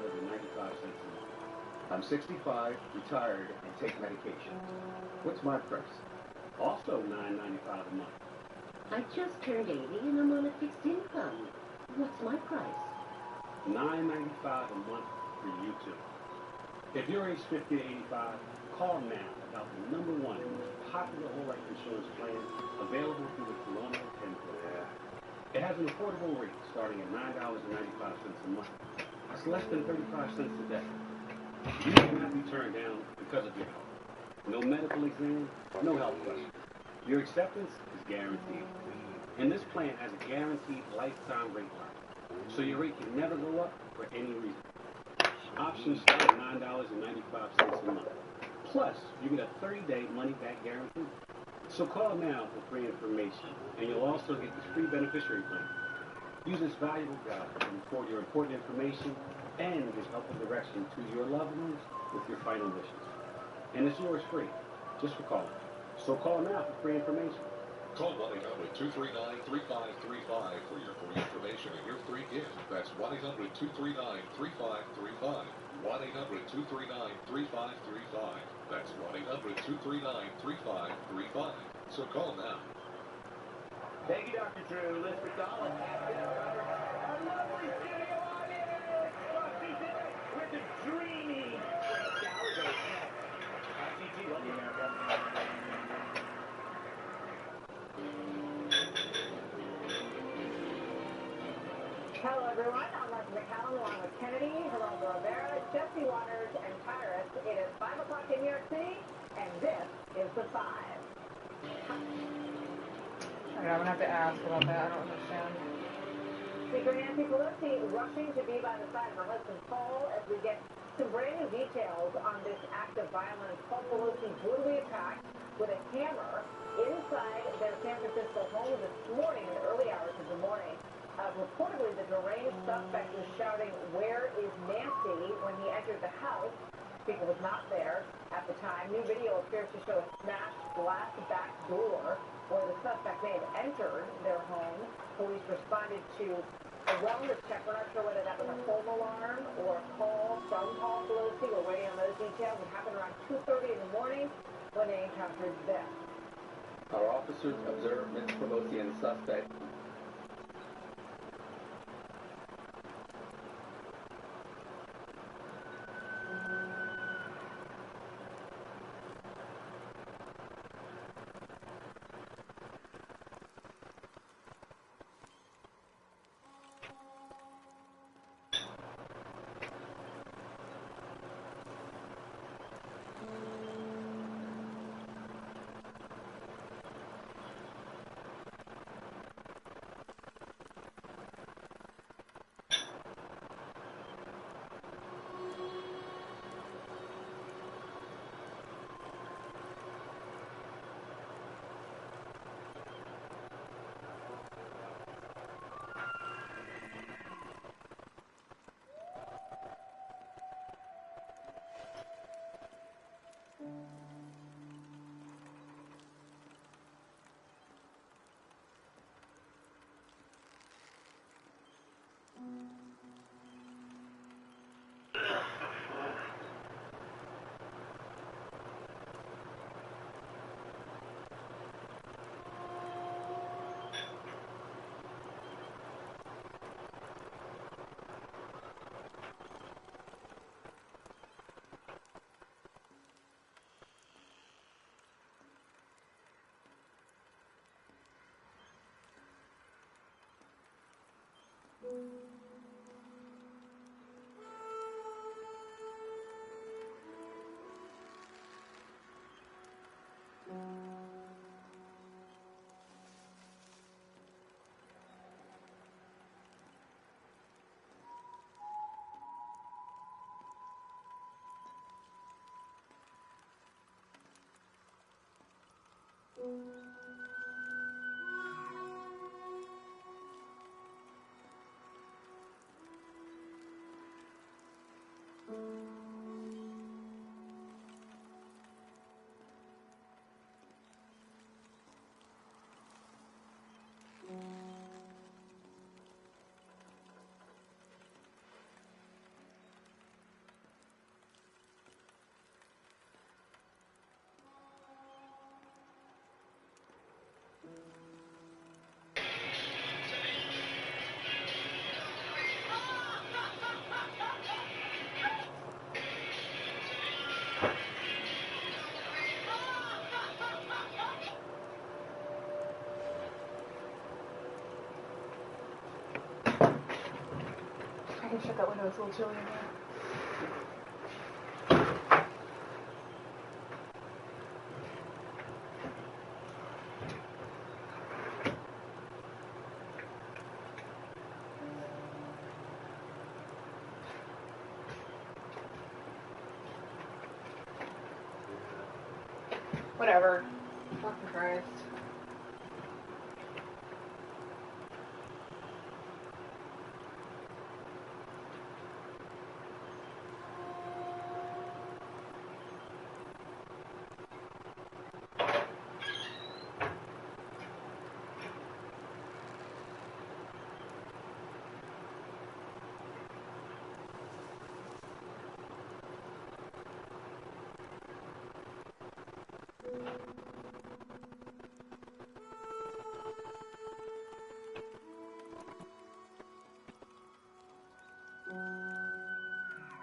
I'm 65, retired, and take medication. What's my price? Also $9.95 a month. I just turned 80 and I'm on a fixed income. What's my price? $9.95 a month for you two. If you're age 50 to 85, call now about the #1 most popular whole life insurance plan available through the Colonial Penn Program. It has an affordable rate starting at $9.95 a month. That's less than 35 cents a day. You cannot be turned down because of your health. No medical exam, no health question. Your acceptance is guaranteed. And this plan has a guaranteed lifetime rate lock, so your rate can never go up for any reason. Options start at $9.95 a month. Plus, you get a 30-day money-back guarantee. So call now for free information, and you'll also get this free beneficiary plan. Use this valuable guide to record your important information and give helpful direction to your loved ones with your final wishes. And it's yours free, just for calling. So call now for free information. Call 1-800-239-3535 for your free information and your free gift. That's 1-800-239-3535. 1-800-239-3535. That's 1-800-239-3535. So call now. Thank you, Dr. Drew. Liz McDonald. Our lovely studio audience. With the dreamy Gallagher next. RCT, love you, America. Hello, everyone. I'm Martha McCallum along with Kennedy, Geraldo Rivera, Jesse Waters, and Tyrus. It is 5 o'clock in New York City, and this is The Five. I'm going to have to ask about that. I don't understand. Speaker Nancy Pelosi rushing to be by the side of her husband Paul as we get some brand new details on this act of violence. Paul Pelosi brutally attacked with a hammer inside their San Francisco home this morning in the early hours of the morning. Reportedly, the deranged suspect was shouting, "Where is Nancy?" when he entered the house. Speaker was not there at the time. New video appears to show a smashed glass back door where the suspect may have entered their home. Police responded to a wellness check. We're not sure whether that was a home alarm or a call from Paul Pelosi. We're waiting on those details. It happened around 2:30 in the morning when they encountered this. Our officers observed Ms. Pelosi and the suspect. Can you shut that window? It's a little chilly in here. Whatever. Fucking Christ.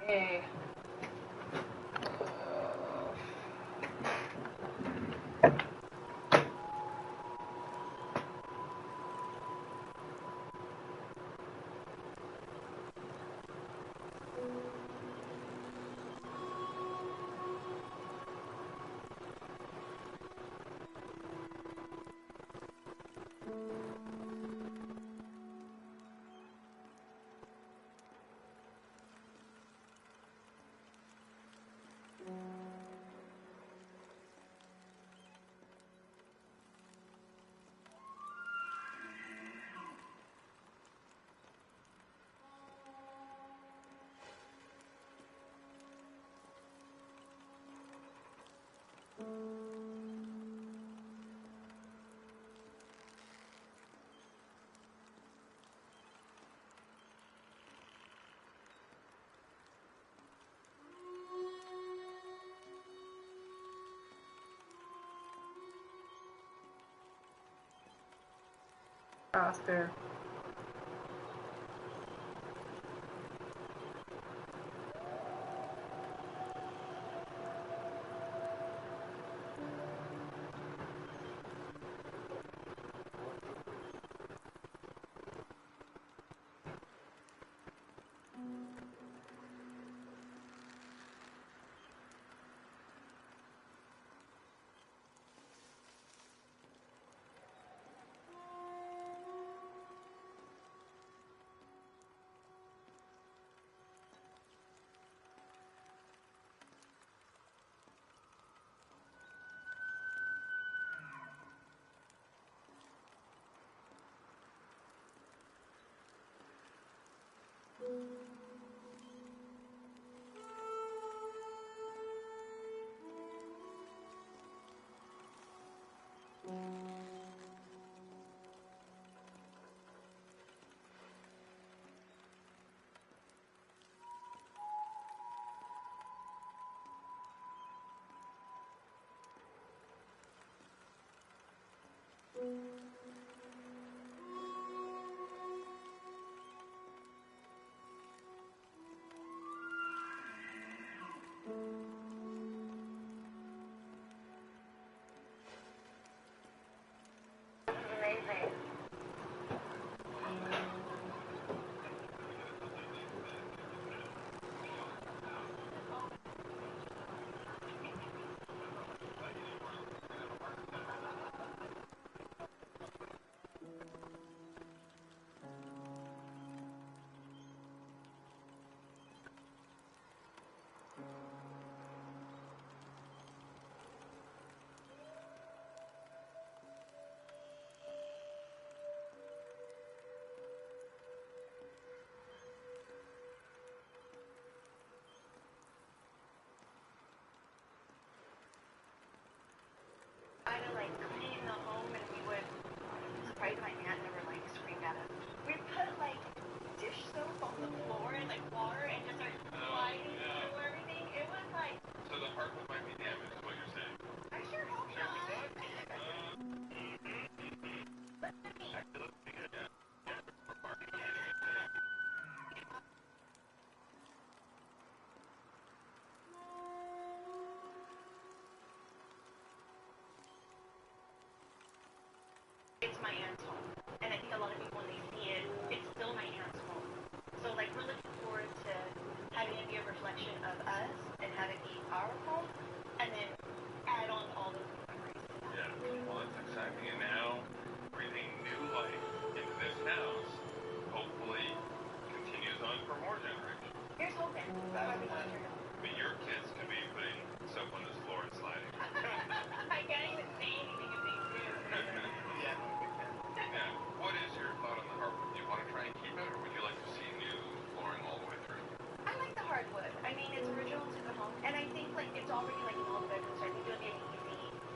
Hey. Faster. Try to like clean the home, and we would surprise my aunt never like screamed at us. We'd put like dish soap on the floor and like water and just start sliding through everything. It was like So the hardwood might be damaged, is what you're saying. I sure hope not. It's my aunt's home, and I think a lot of people when they see it, it's still my aunt's home. So like we're looking for reflection of us and have it be our home, and then add on all those memories. Yeah, well, that's exciting. And now, breathing new life into this house, hopefully continues on for more generations. Here's hoping. That's why we want to turn it on. But your kids could be putting soap on this floor and sliding. I can't even say anything if they do. Yeah. Yeah. What is your thought on the hardwood? Do you want to try and keep it, or would you like to see new flooring all the way through? I like the hardwood. I mean, it's original to the home, and I think like it's already like in all the bedrooms, so I think it'll be an easy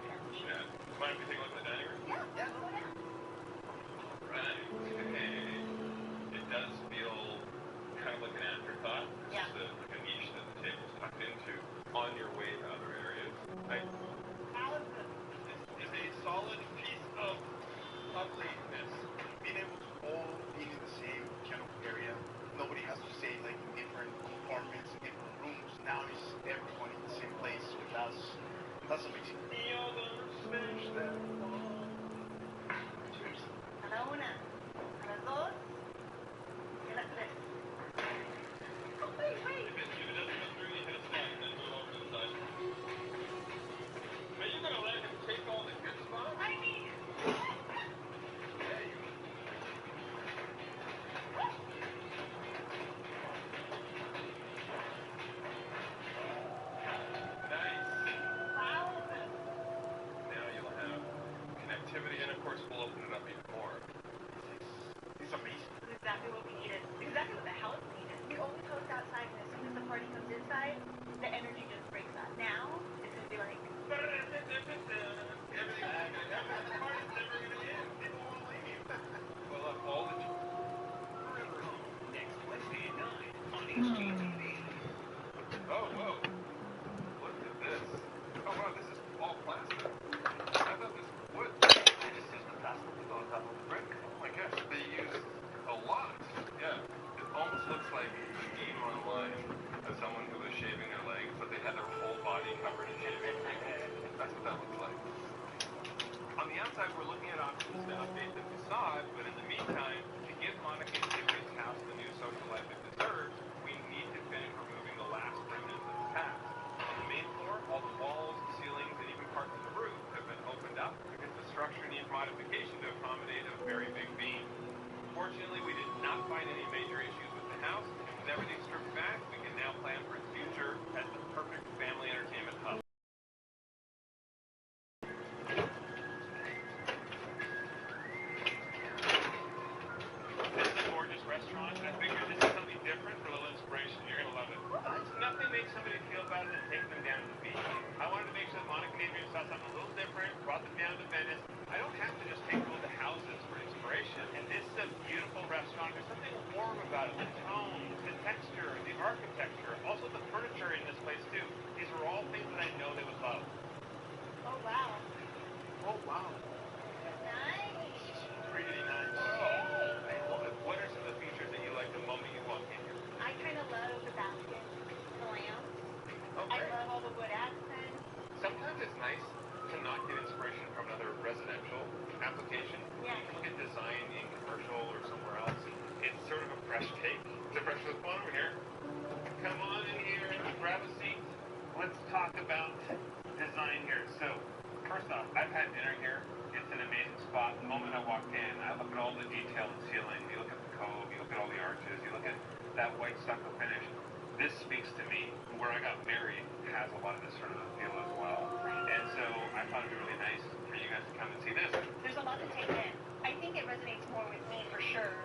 transition. Yeah. Do you mind if we take a look at the dining room? Yeah, go ahead. Right. Hey. It does feel kind of like an afterthought. Yeah. Just like a niche that the table's tucked into on your way to other areas. Is a solid piece of loveliness. Being able to all be in the same general area. Nobody has to stay like in different compartments, in different rooms. Now it's everyone in the same place with us. That's amazing. Cheers. A la una, a las dos, y a las tres. Oh, wait. If it doesn't go through, you hit a snap and then move over to the side. Are you gonna let him take all the good spots? I mean, Now you'll have connectivity, and of course we'll open it up even more. It's amazing. this is exactly what we needed. Exactly what the house needed. We always host outside, and as soon as the party comes inside, the energy just breaks out. Now, it's going to be like, We'll have all the Next Wednesday at 9 on HGTV. Oh, whoa. Look at this. Oh, wow, this is all plastic. I thought this was wood. They just use the plastic to go on top of the brick. Oh my gosh, they use a lot. Yeah. It almost looks like a meme online of someone who was shaving their legs, but they had their whole body covered in shaving. That's what that looks like. On the outside, we're looking at options to update the facade, but in the meantime, to give Monica and Deatrieus' house the new social life it deserves, we need to finish removing the last remnants of the past. On the main floor, all the walls, ceilings, and even parts of the roof have been opened up because the structure needs modification to accommodate a very big beam. Fortunately, we did not find any major issues with the house, and with everything stripped back, we can now plan for its future as the perfect family entertainment hub. This is a gorgeous restaurant, and I figured this is something different for a little inspiration. You're going to love it. Nothing makes somebody feel better than taking them down to the beach. I wanted to make sure that Monica and Adrian saw something a little different, brought them down to Venice. I don't have to just take them to the houses for inspiration. And this is a beautiful restaurant. There's something warm about it. The tone, the texture, the architecture, also the furniture in this place too. These are all things that I know they would love. oh, wow. Oh, wow. Nice. Really nice. Oh, I love it. What are some of the features that you like the moment you walk in here? I kind of love the basket, the lamps. I Okay. love all the wood accents. Sometimes it's nice to not get inspiration from another residential application. Yeah. You can look at design in commercial or somewhere else. It's sort of a fresh take. It's a fresh look. Come on over here. Come on in here. Grab a seat. Let's talk about design here. So, first off, I've had dinner here. It's an amazing spot. The moment I walked in, I look at all the detail in the ceiling. You look at the cove. You look at all the arches. You look at that white stucco finish. This speaks to me. Where I got married has a lot of this sort of appeal as well. And so I thought it'd be really nice for you guys to come and see this. There's a lot to take in. I think it resonates more with me for sure,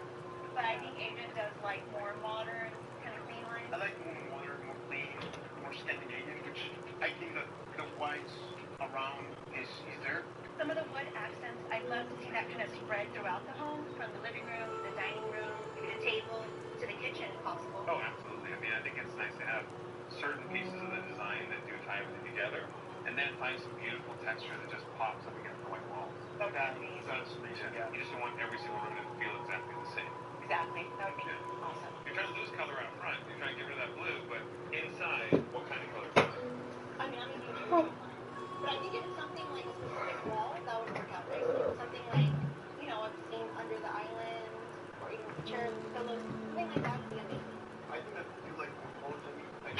but I think Adrian does like more modern, kind of clean lines. I like more modern, more clean, more Scandinavian, which I think that the whites around is there. Some of the wood accents, I'd love to see that kind of spread throughout the home, from the living room, the dining room, maybe the table, to the kitchen if possible. Oh, absolutely. I mean, I think it's nice to have certain pieces of the design that do tie everything together, and then find some beautiful texture that just pops up against the white walls. Oh, that would be So you just don't want every single room to feel exactly the same. exactly. That would be awesome. You're trying to lose color out front. You're trying to get rid of that blue, but inside, what kind of color? I mean, I'm a huge Adrian fan, but I think if it's something like a specific wall, that would work out great. Something like, you know, I've seen Under the Island, or even chairs, pillows, something like that would be amazing. I think that you like more cozy, like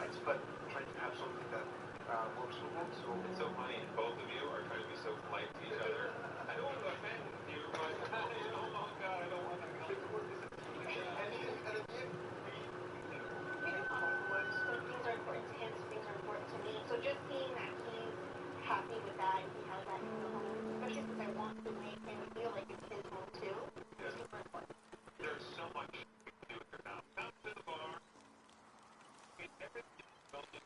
sides, but trying to have something that works for both. So it's so funny, both of you are trying to be so polite to each other. I don't want to offend you, but oh God, I don't want to. We do compromise, but things are important to him, so things are important to me. So just seeing that he's happy with that, he has that in the home, especially since I want to make him feel like it's his home too. It's super important. There's so much we can do here now. Come to the bar. Everything is built in.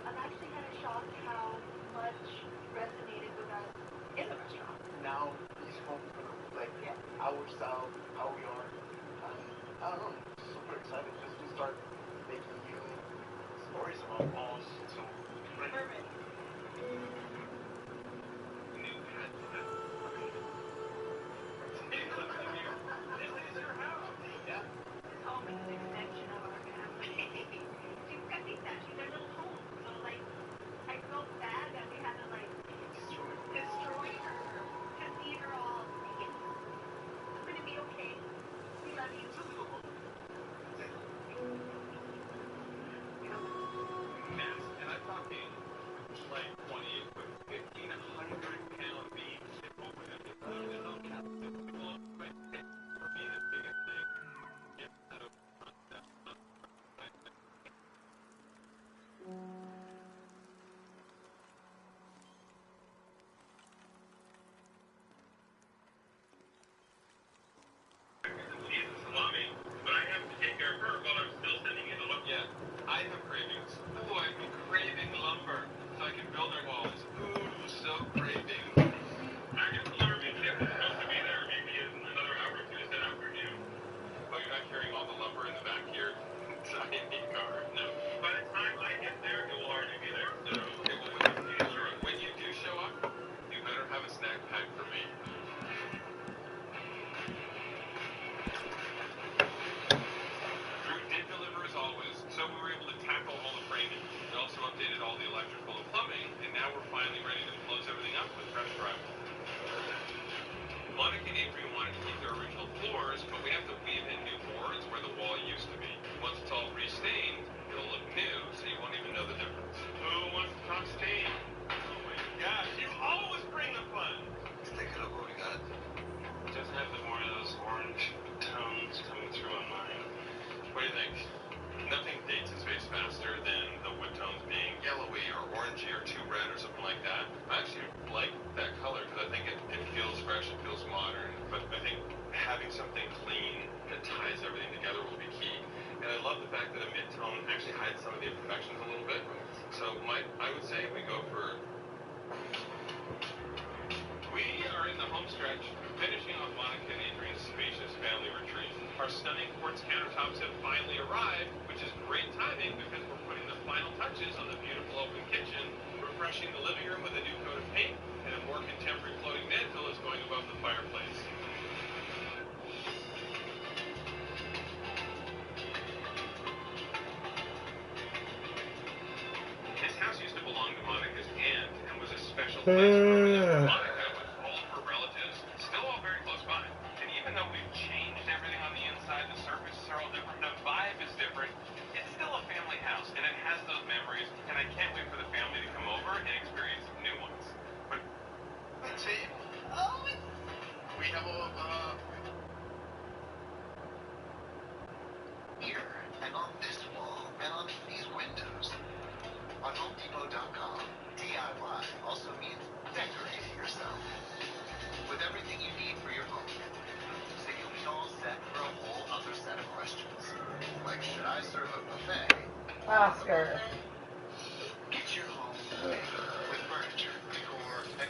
I'm actually kind of shocked how much resonated with us in the restaurant. Now he's home, like our style, how we are. I don't know, super excited just to start making new stories about balls. So Perfect. Yeah. This home is an extension of our family. She's got these she's their little home. So like I felt bad that we had to like destroy her. Because these are all kids. It's gonna be okay. We love you. And I'm talking like 20 with 1,500-pound beams in over them. For me, the biggest thing is out of concept. Jesus, mommy, but I have to take care of her while I'm still sending you the lumber. Yeah, I have cravings. Oh, I've been craving lumber so I can build our walls. Ooh, so craving. I get the lumber being supposed to be there maybe in another hour or two to set up for you. Oh, you're not carrying all the lumber in the back here? Giant car. No. By the time I get there, it will already be there. So, okay, well, when you do show up, you better have a snack pack for me. Drew did deliver as always, so we were able to tackle all the framing. We also updated all the electrical and plumbing, and now we're finally ready to close everything up with fresh drywall. Monica and Adrian wanted to keep their original floors, but we have to weave in new boards where the wall used to be. Once it's all restained, it'll look new, so you won't even know the difference. Who wants to talk stain? Oh my gosh, you always bring the fun! Let's take a look what we got. Just have more of those orange tones coming through on mine. What do you think? Nothing dates his face faster than the wood tones being yellowy or orangey or too red or something like that. I actually like that color because I think it feels fresh, it feels modern, but I think having something clean that ties everything together will be key. And I love the fact that a mid-tone actually hides some of the imperfections a little bit. So I would say we go for... We are in the home stretch, finishing off Monica and Adrian's spacious family retreat. Our stunning quartz countertops have finally arrived, which is great timing because we're putting the final touches on the beautiful open kitchen, refreshing the living room with a new coat of paint, and a more contemporary floating mantle is going above the fireplace. This house used to belong to Monica's aunt and was a special place growing up for Monica with all of her relatives, still all very close by. And even though we've changed everything on the inside, the surfaces are all different, the vibe is different, it's still a family house, and it has those memories, and I can't wait for the family to come over and experience new ones. But let's see. Oh, we have a here, and on this wall, and on these windows. On HomeDepot.com, DIY also means decorate yourself with everything you need for your home. So you'll be all set for a whole other set of questions. Like, should I serve a buffet? Oscar. Get your home ready with furniture, decor, and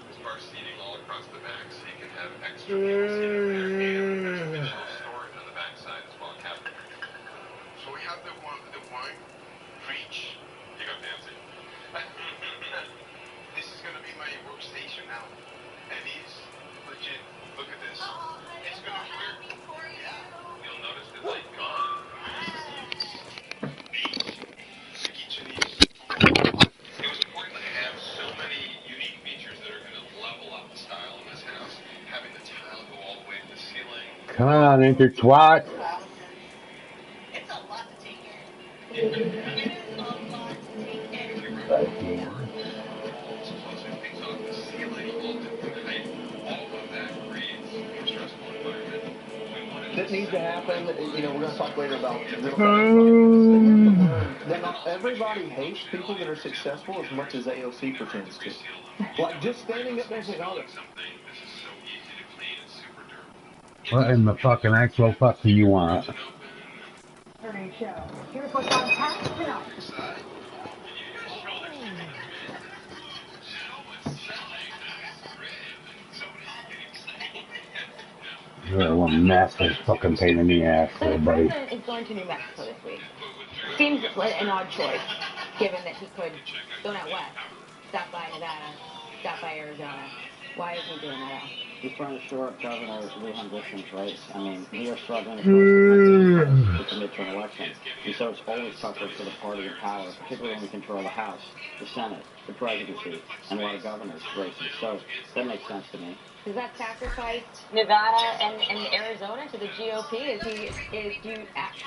breakfast bar seating all across the back, so you can have extra people seating there. And there's additional storage on the back side as well, cabinet. So we have the wine, preach. You got fancy. This is gonna be my workstation now, and it's legit. Look at this. It's gonna be weird. Yeah. You'll notice the light gone. The kitchen is. It was important to have so many unique features that are going to level up the style in this house. Having the tile go all the way to the ceiling. Come on, intertwat. It's a lot to take in. It is a lot to take in. Closing things off the ceiling, all different height. All of that creates a stressful environment. That needs to happen. You know, we're going to talk later about middle class. Then everybody hates people that are successful as much as AOC pretends to. Like just standing up there and saying, "Oh, What in the fucking actual fuck do you want? Here's what's on tap tonight. You're one massive fucking pain in the ass So there, the buddy. president is going to New Mexico this week. Seems like an odd choice, given that he could go out west, stop by Nevada, stop by Arizona. Why is he doing that? He's trying to shore up Governor Lee's distance, right? I mean, we are struggling to with the midterm election. And so it's always tougher for the party in power, particularly when we control the House, the Senate, the presidency, and a lot of governor's races. So that makes sense to me. Does that sacrifice Nevada and Arizona to the GOP?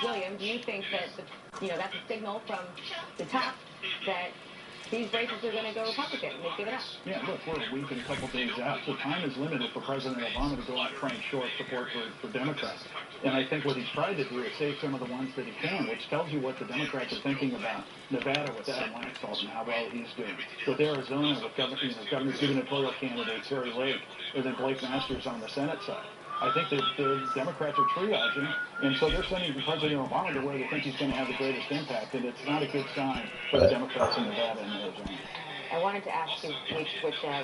William, do you think that that's a signal from the top that these races are going to go Republican? They've given up. Yeah, look, we're a week and a couple days out, so time is limited for President Obama to go out and try and shore up support for Democrats. And I think what he's tried to do is save some of the ones that he can, which tells you what the Democrats are thinking about Nevada with Adam Laxalt and how well he's doing. With Arizona, with governor's gubernatorial candidate Terry Lake, and then Blake Masters on the Senate side. I think that the Democrats are triaging, and so they're sending President Obama to where they think he's going to have the greatest impact, and it's not a good sign for the Democrats in Nevada and Arizona. I wanted to ask you which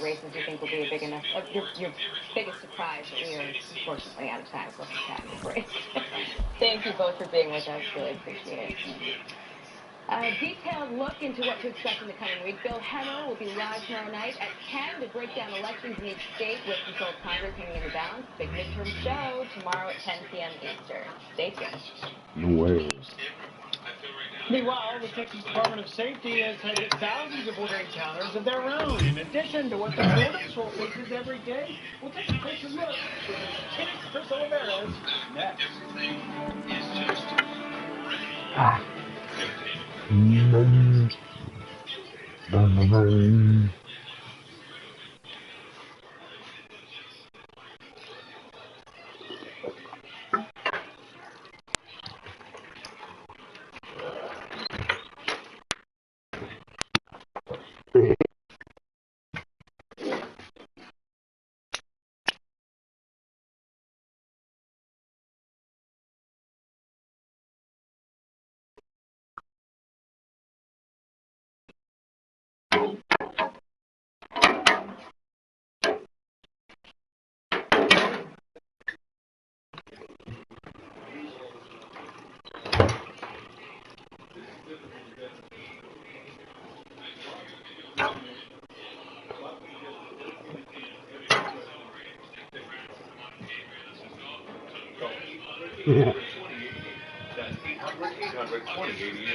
races you think will be a big enough, your biggest surprise, but we are unfortunately out of time, so let's just have a break. Thank you both for being with us. Really appreciate it. A detailed look into what to expect in the coming week. Bill Hemmer will be live tomorrow night at 10 to break down elections in each state with control of Congress hanging in the balance. Big midterm show tomorrow at 10 p.m. Eastern. Stay tuned. No way. Meanwhile, the Texas Department of Safety has had thousands of border encounters of their own. In addition to what the Border Patrol faces every day, we'll take a closer look with Lieutenant Chris Oliveras next. Yeah. That's 800-800-2088.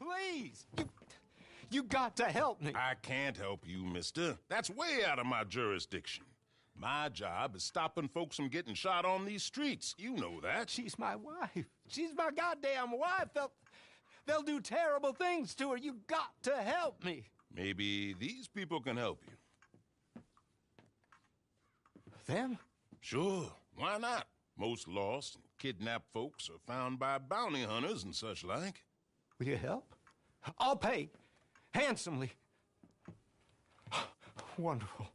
please. You got to help me. I can't help you, mister. That's way out of my jurisdiction. My job is stopping folks from getting shot on these streets. You know that. She's my wife. She's my goddamn wife. They'll do terrible things to her. You got to help me. Maybe these people can help you. Them? Sure. Why not? Most lost and kidnapped folks are found by bounty hunters and such like. Will you help? I'll pay. Handsomely. Wonderful.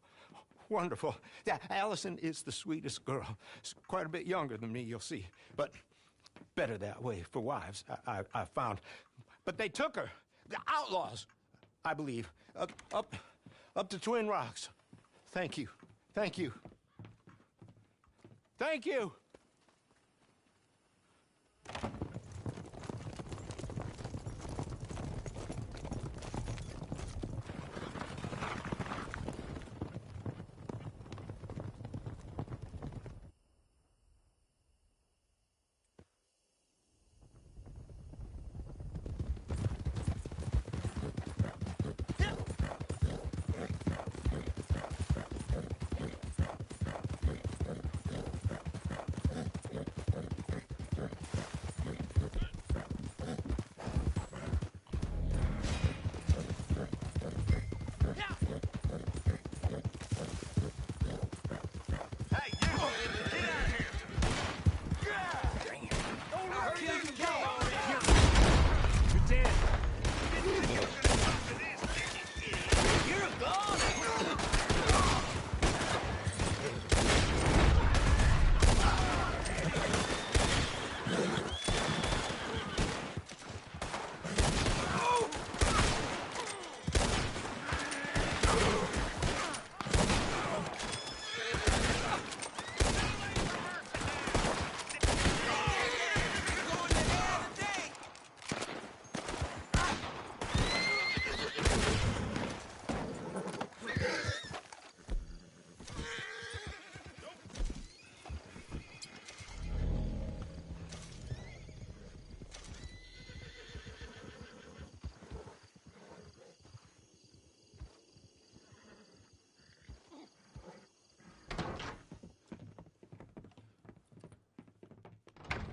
Wonderful. Yeah, Allison is the sweetest girl. She's quite a bit younger than me, you'll see. But better that way for wives, I found. But they took her. The outlaws, I believe. Up to Twin Rocks. Thank you. Thank you. Thank you.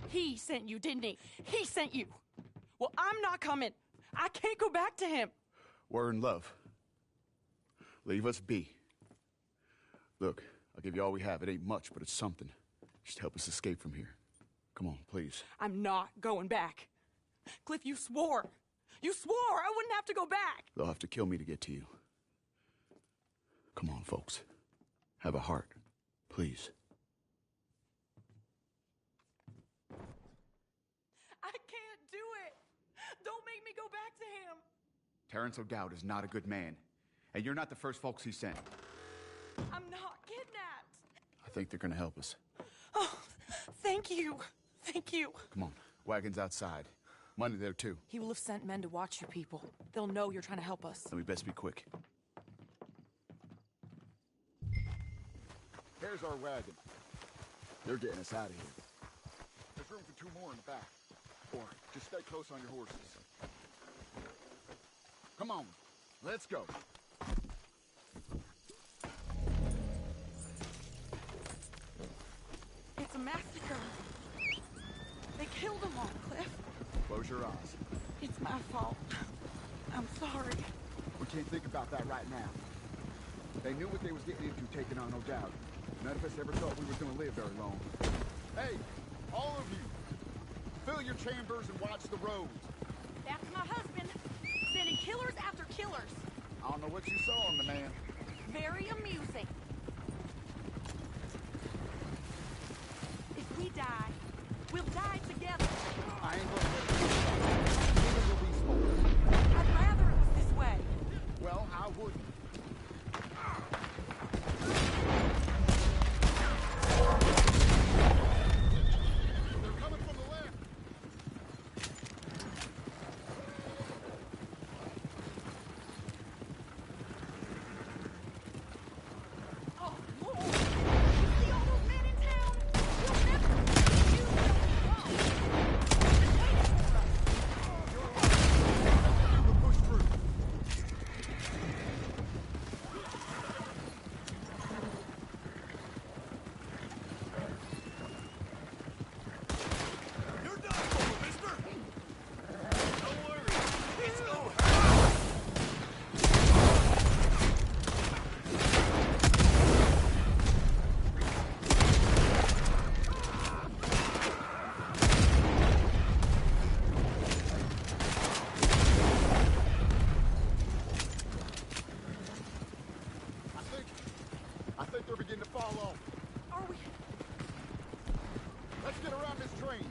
He sent you, didn't he? He sent you. Well, I'm not coming. I can't go back to him. We're in love. Leave us be. Look, I'll give you all we have. It ain't much, but it's something. Just help us escape from here. Come on, please. I'm not going back. Cliff, you swore. You swore I wouldn't have to go back. They'll have to kill me to get to you. Come on, folks. Have a heart. Please. I can't do it. Don't make me go back to him. Terrence O'Dowd is not a good man. And you're not the first folks he sent. I'm not kidnapped. I think they're gonna help us. Oh, thank you. Thank you. Come on. Wagon's outside. Money there, too. He will have sent men to watch you people. They'll know you're trying to help us. Then we best be quick. Here's our wagon. They're getting us out of here. There's room for 2 more in the back. Or just stay close on your horses. Come on, let's go. It's a massacre. They killed them all, Cliff. Close your eyes. It's my fault. I'm sorry. We can't think about that right now. They knew what they was getting into taking on O'Dowd. None of us ever thought we was gonna live very long. Hey, all of you, fill your chambers and watch the roads. That's my husband, sending killers after killers. I don't know what you saw on the man. Very amusing. If we die, we'll die together. I ain't gonna let you. Neither will these folks. I'd rather it was this way. Well, I wouldn't. off. Are we? Let's get around this train.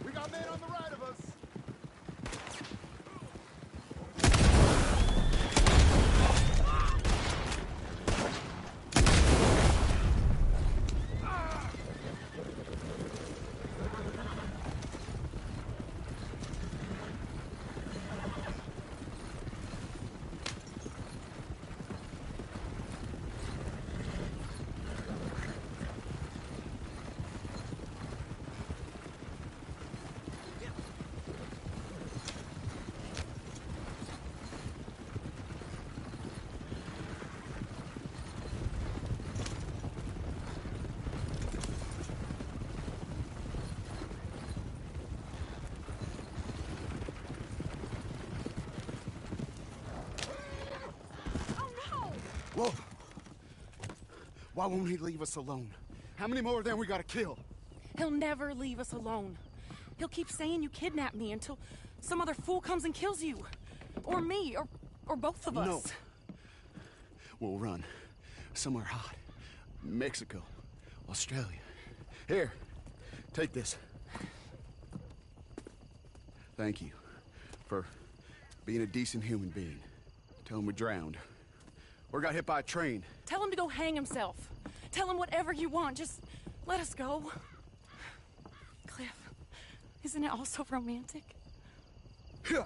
We got men on the right of us. Whoa. Why won't he leave us alone? How many more of them we gotta kill? He'll never leave us alone. He'll keep saying you kidnapped me until some other fool comes and kills you. Or me, or both of us. No. We'll run. Somewhere hot. Mexico. Australia. Here. Take this. Thank you for being a decent human being. Tell him we drowned. Or got hit by a train. Tell him to go hang himself. Tell him whatever you want. Just let us go. Cliff, isn't it all so romantic? Yeah.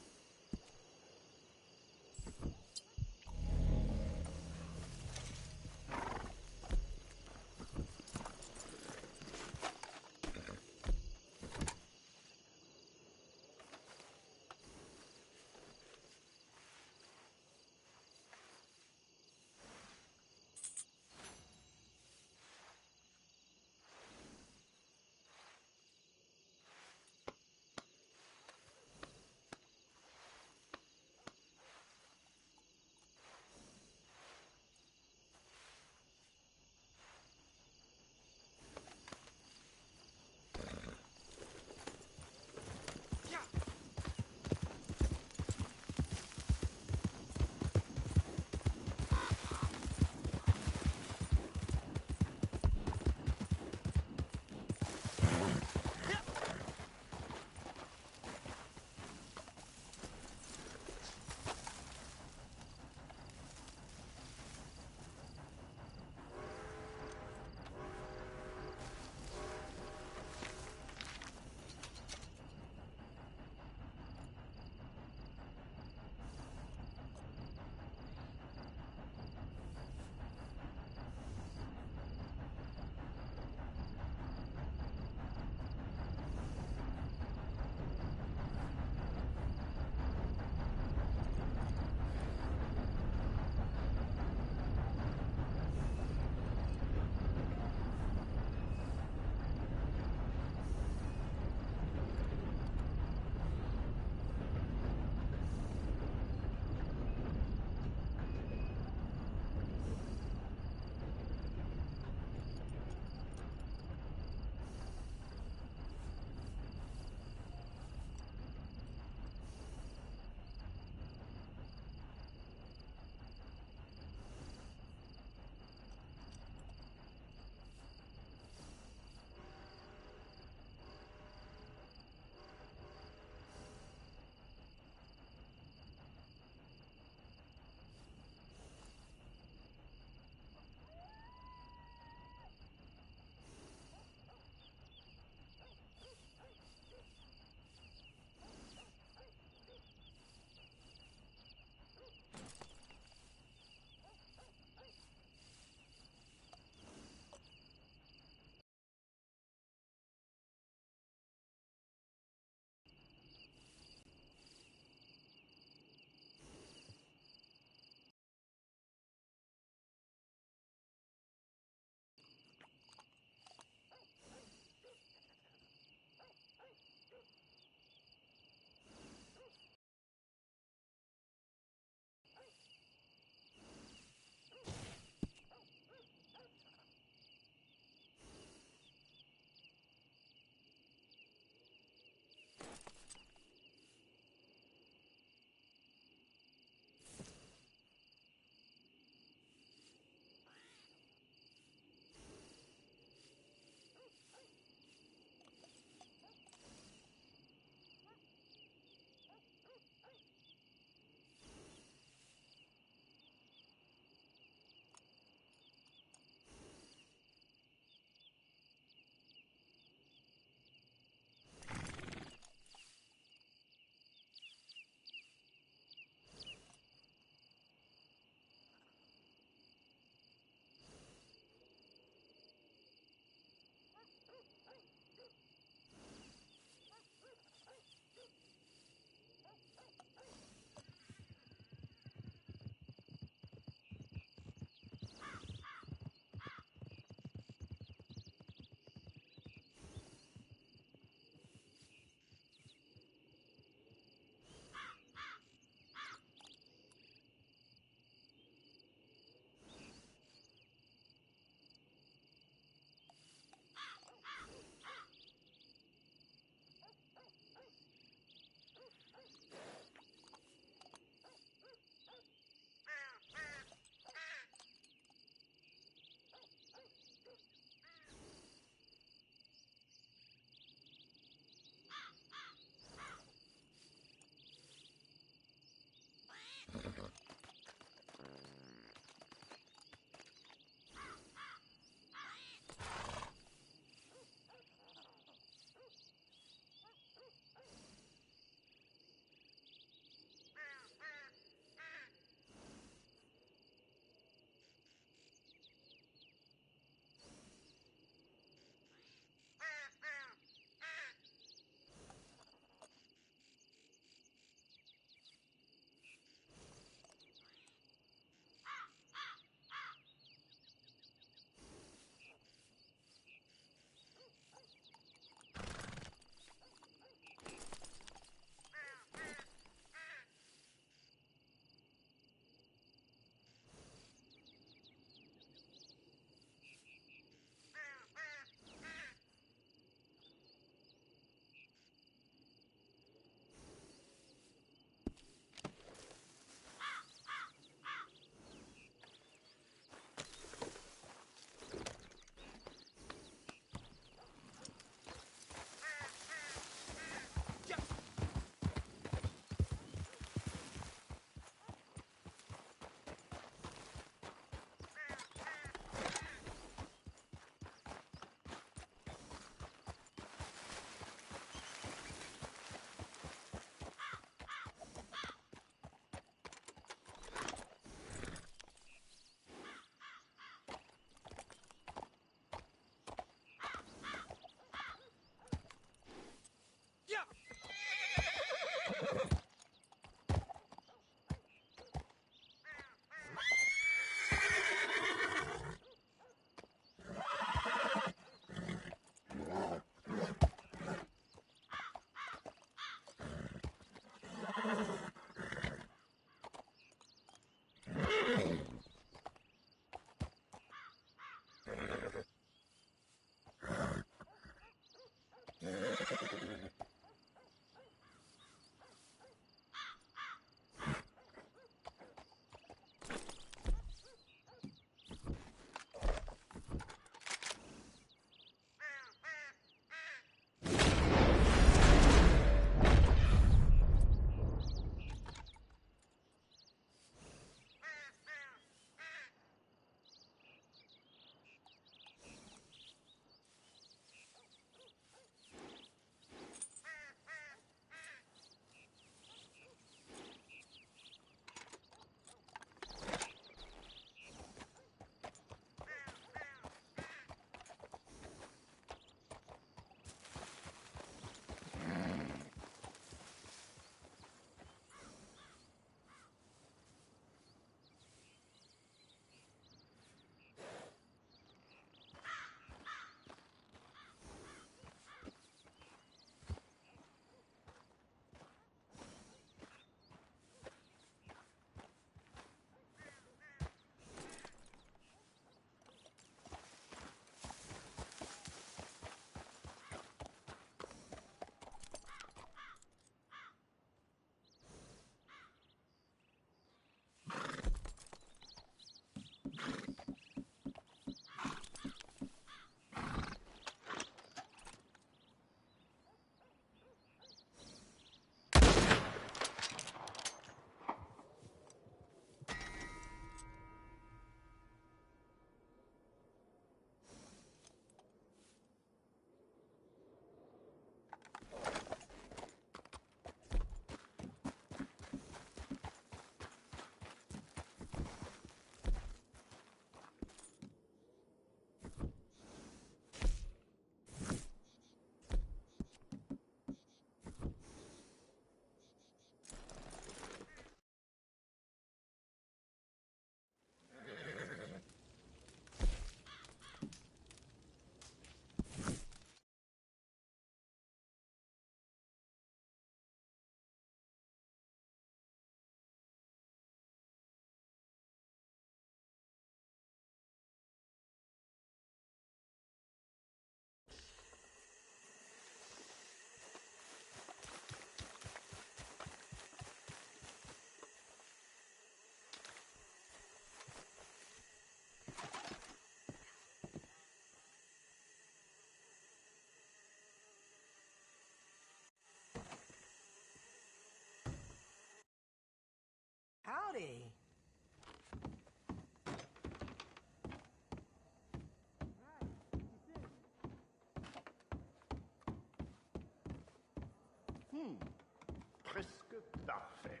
Presque parfait.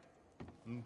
Mhm.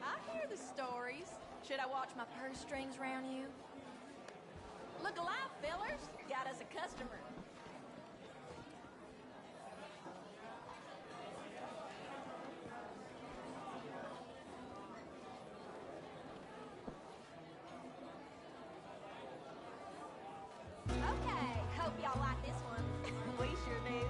I hear the stories. Should I watch my purse strings around you? Look alive, fellers. Got us a customer. Okay, hope y'all like this one. We sure do.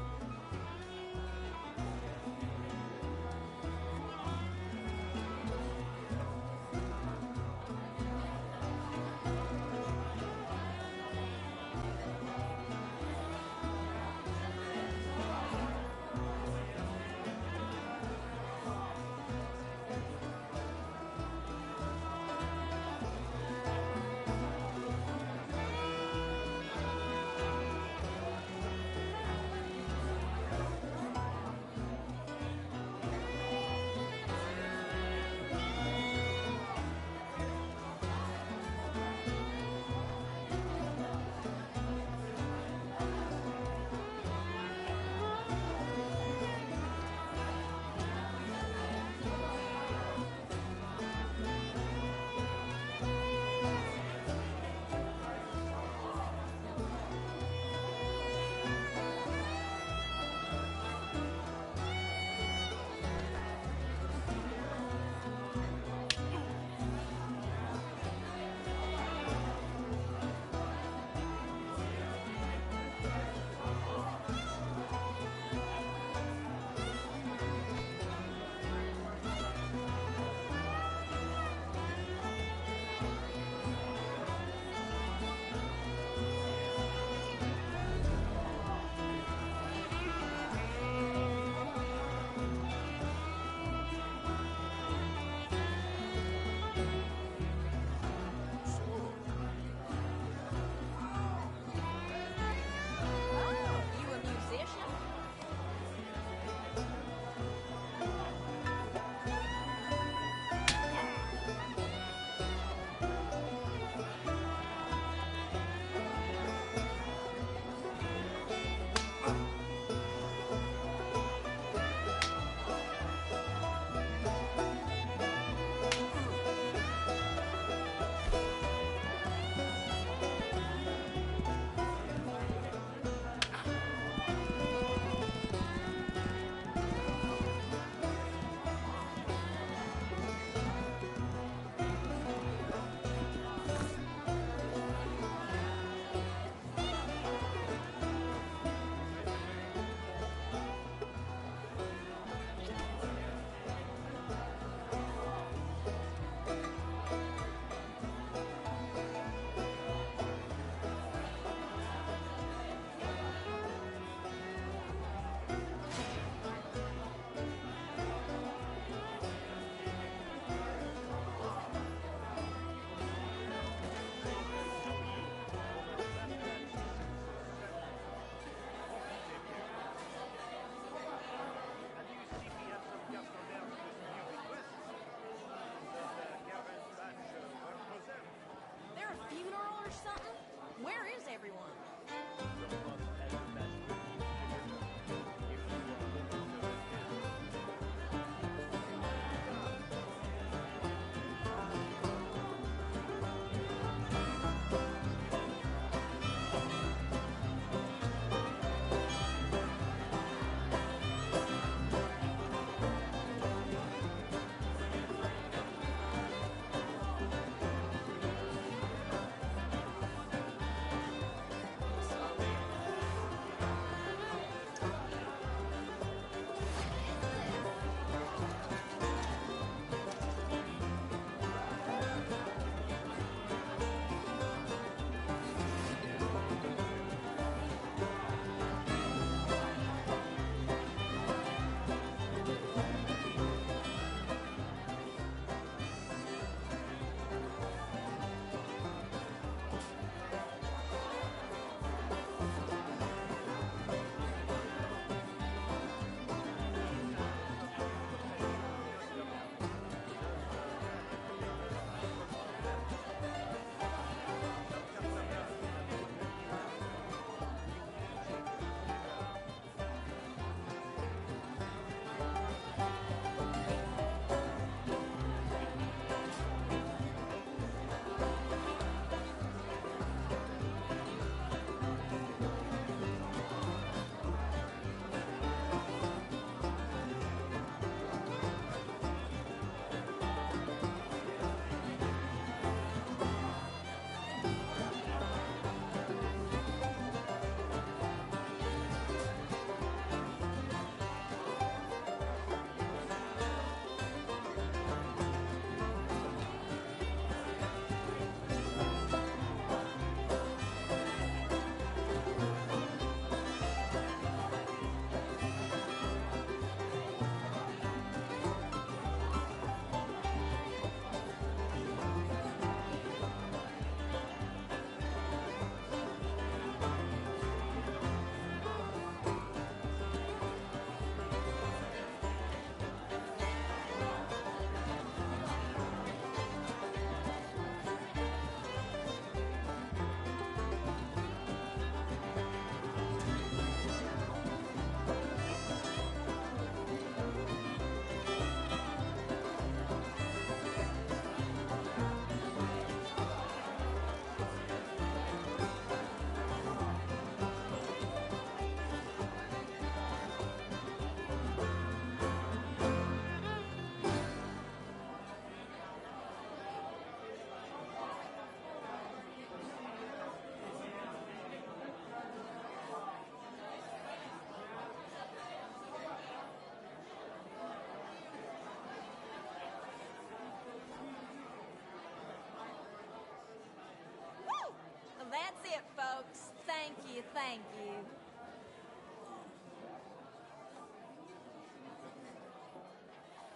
Thank you.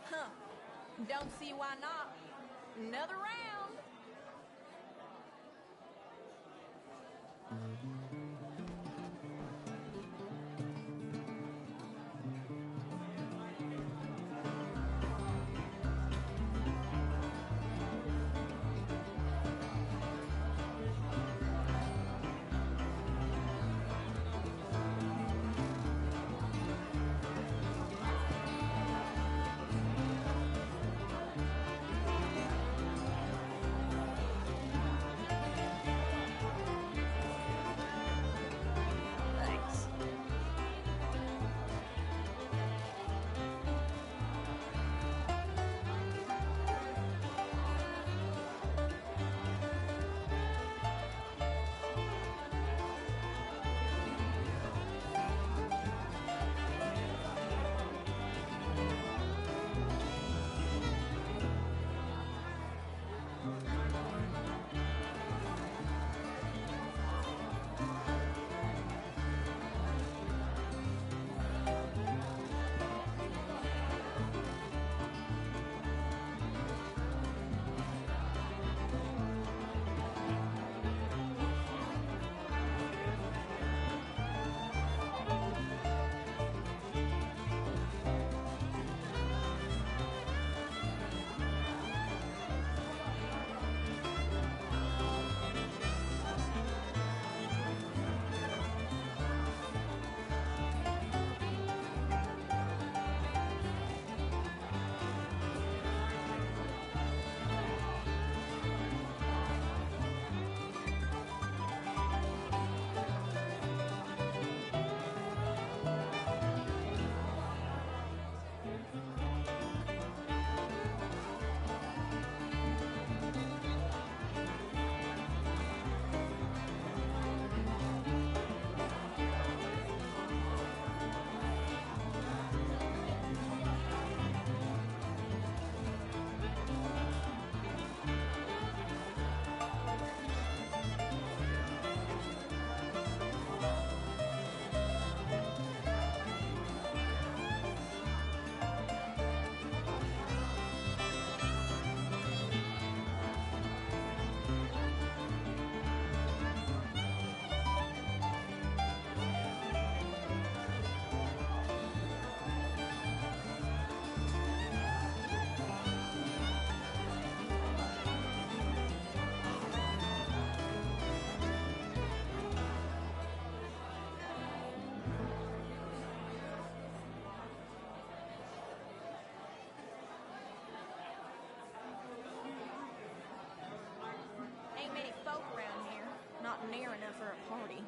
Huh. Don't see why not. Another round. Thanks. Ain't many folk around here. Not near enough for a party.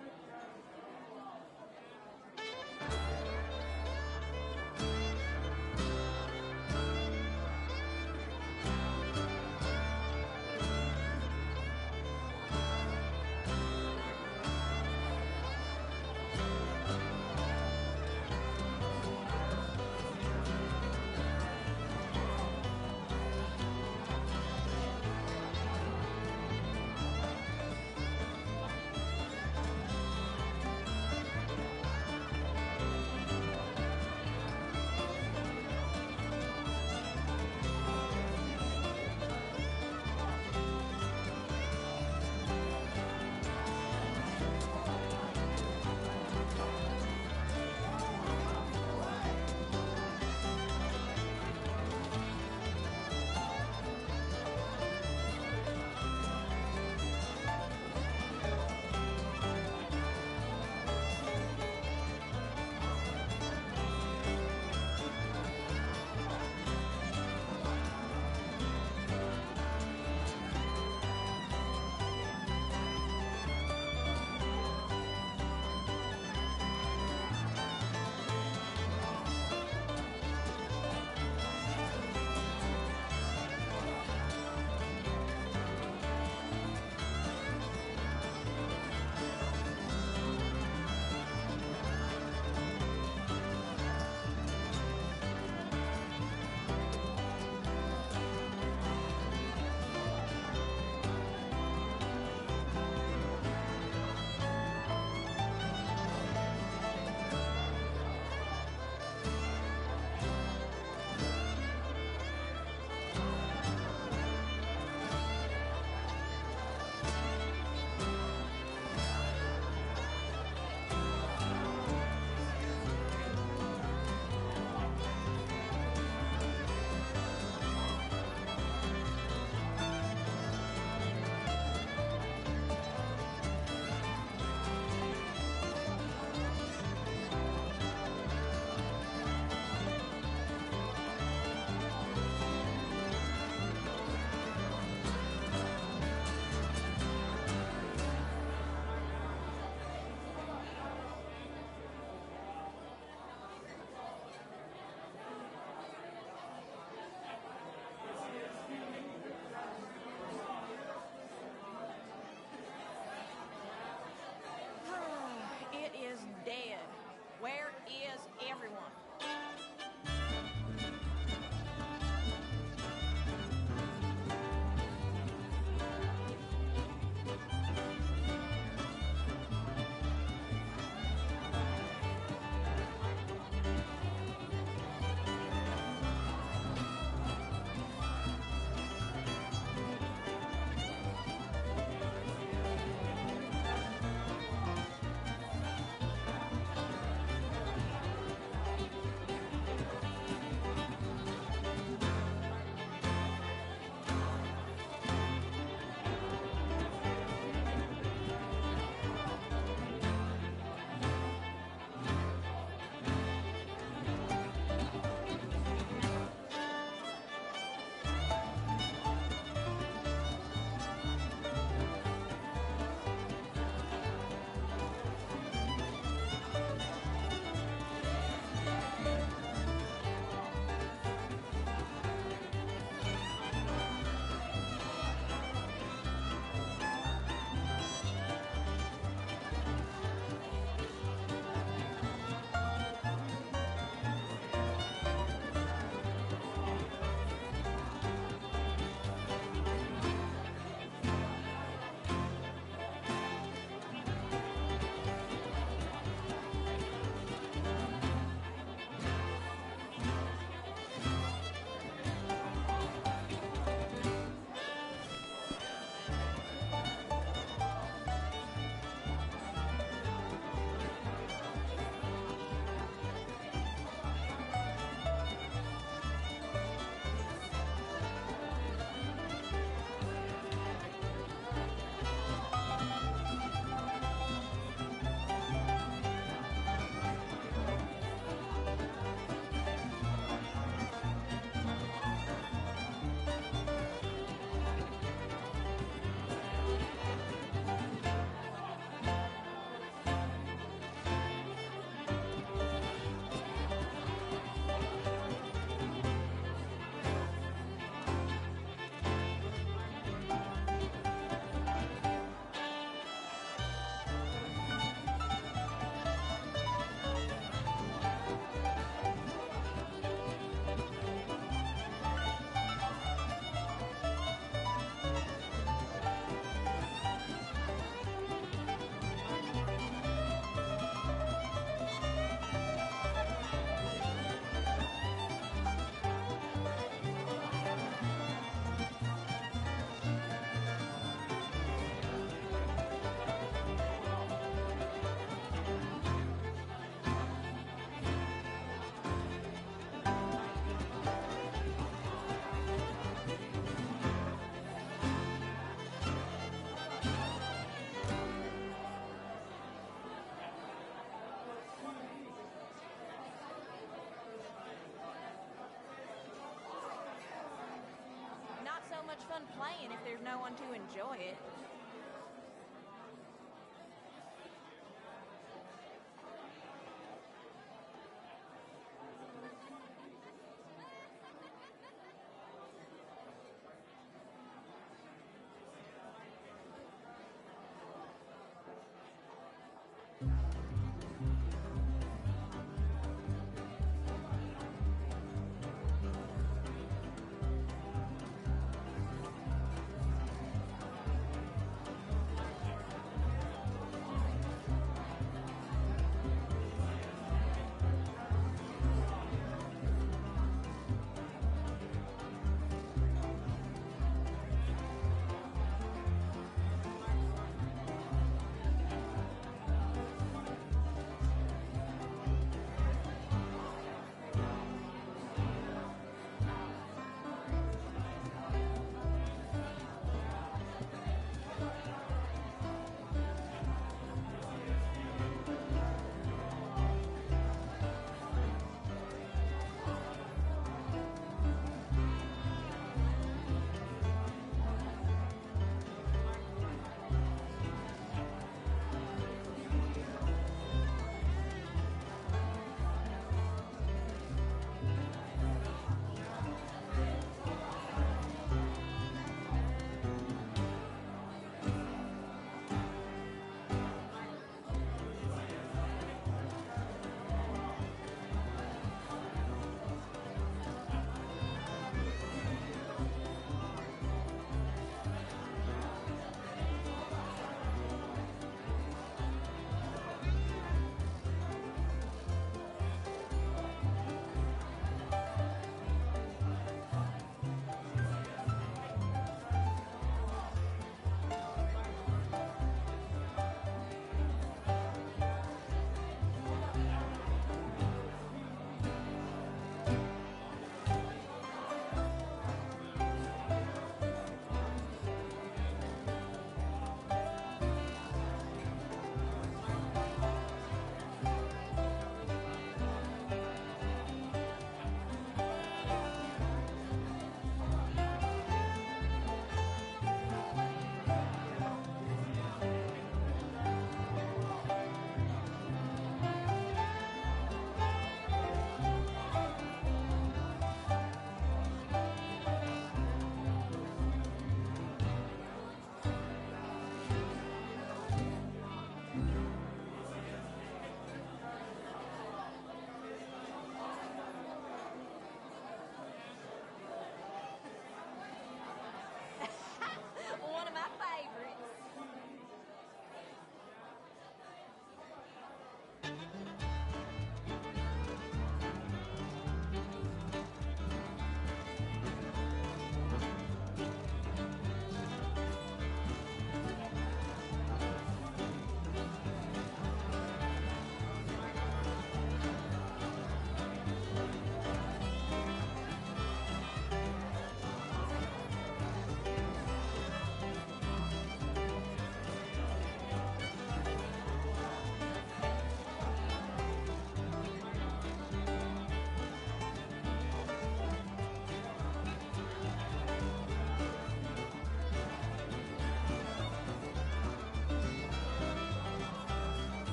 playing if there's no one to enjoy it.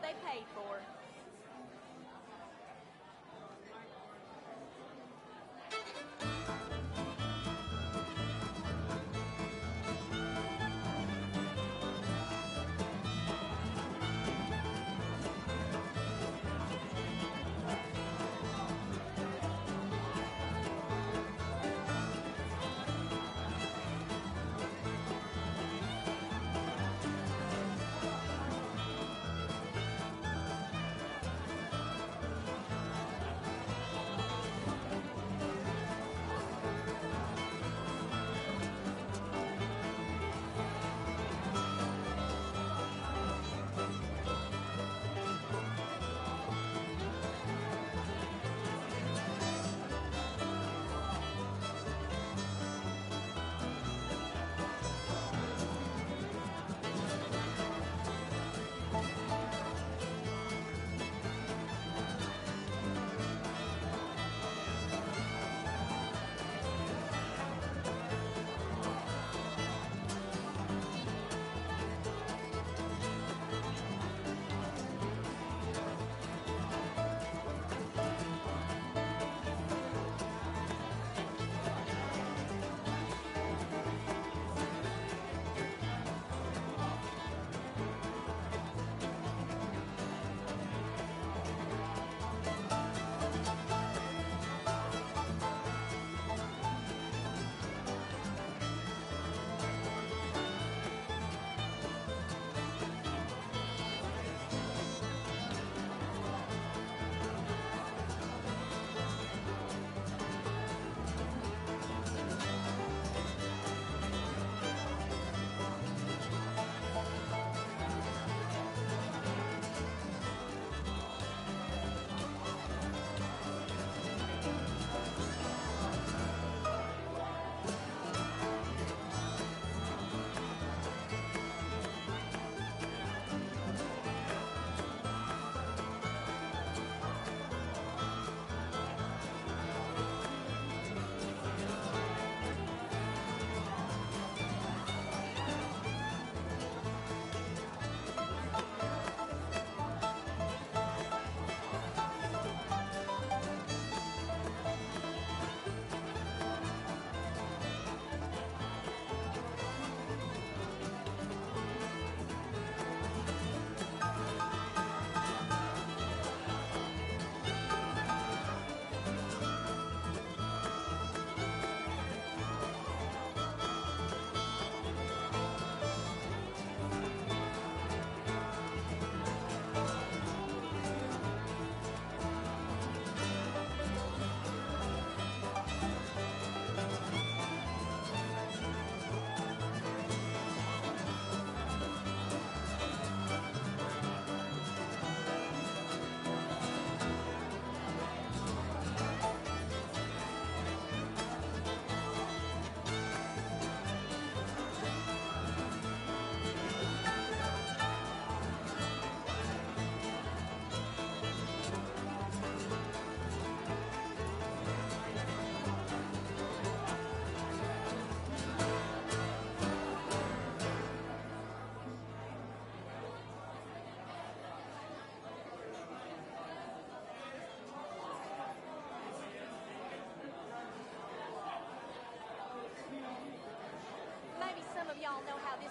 they paid for.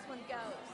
one goes.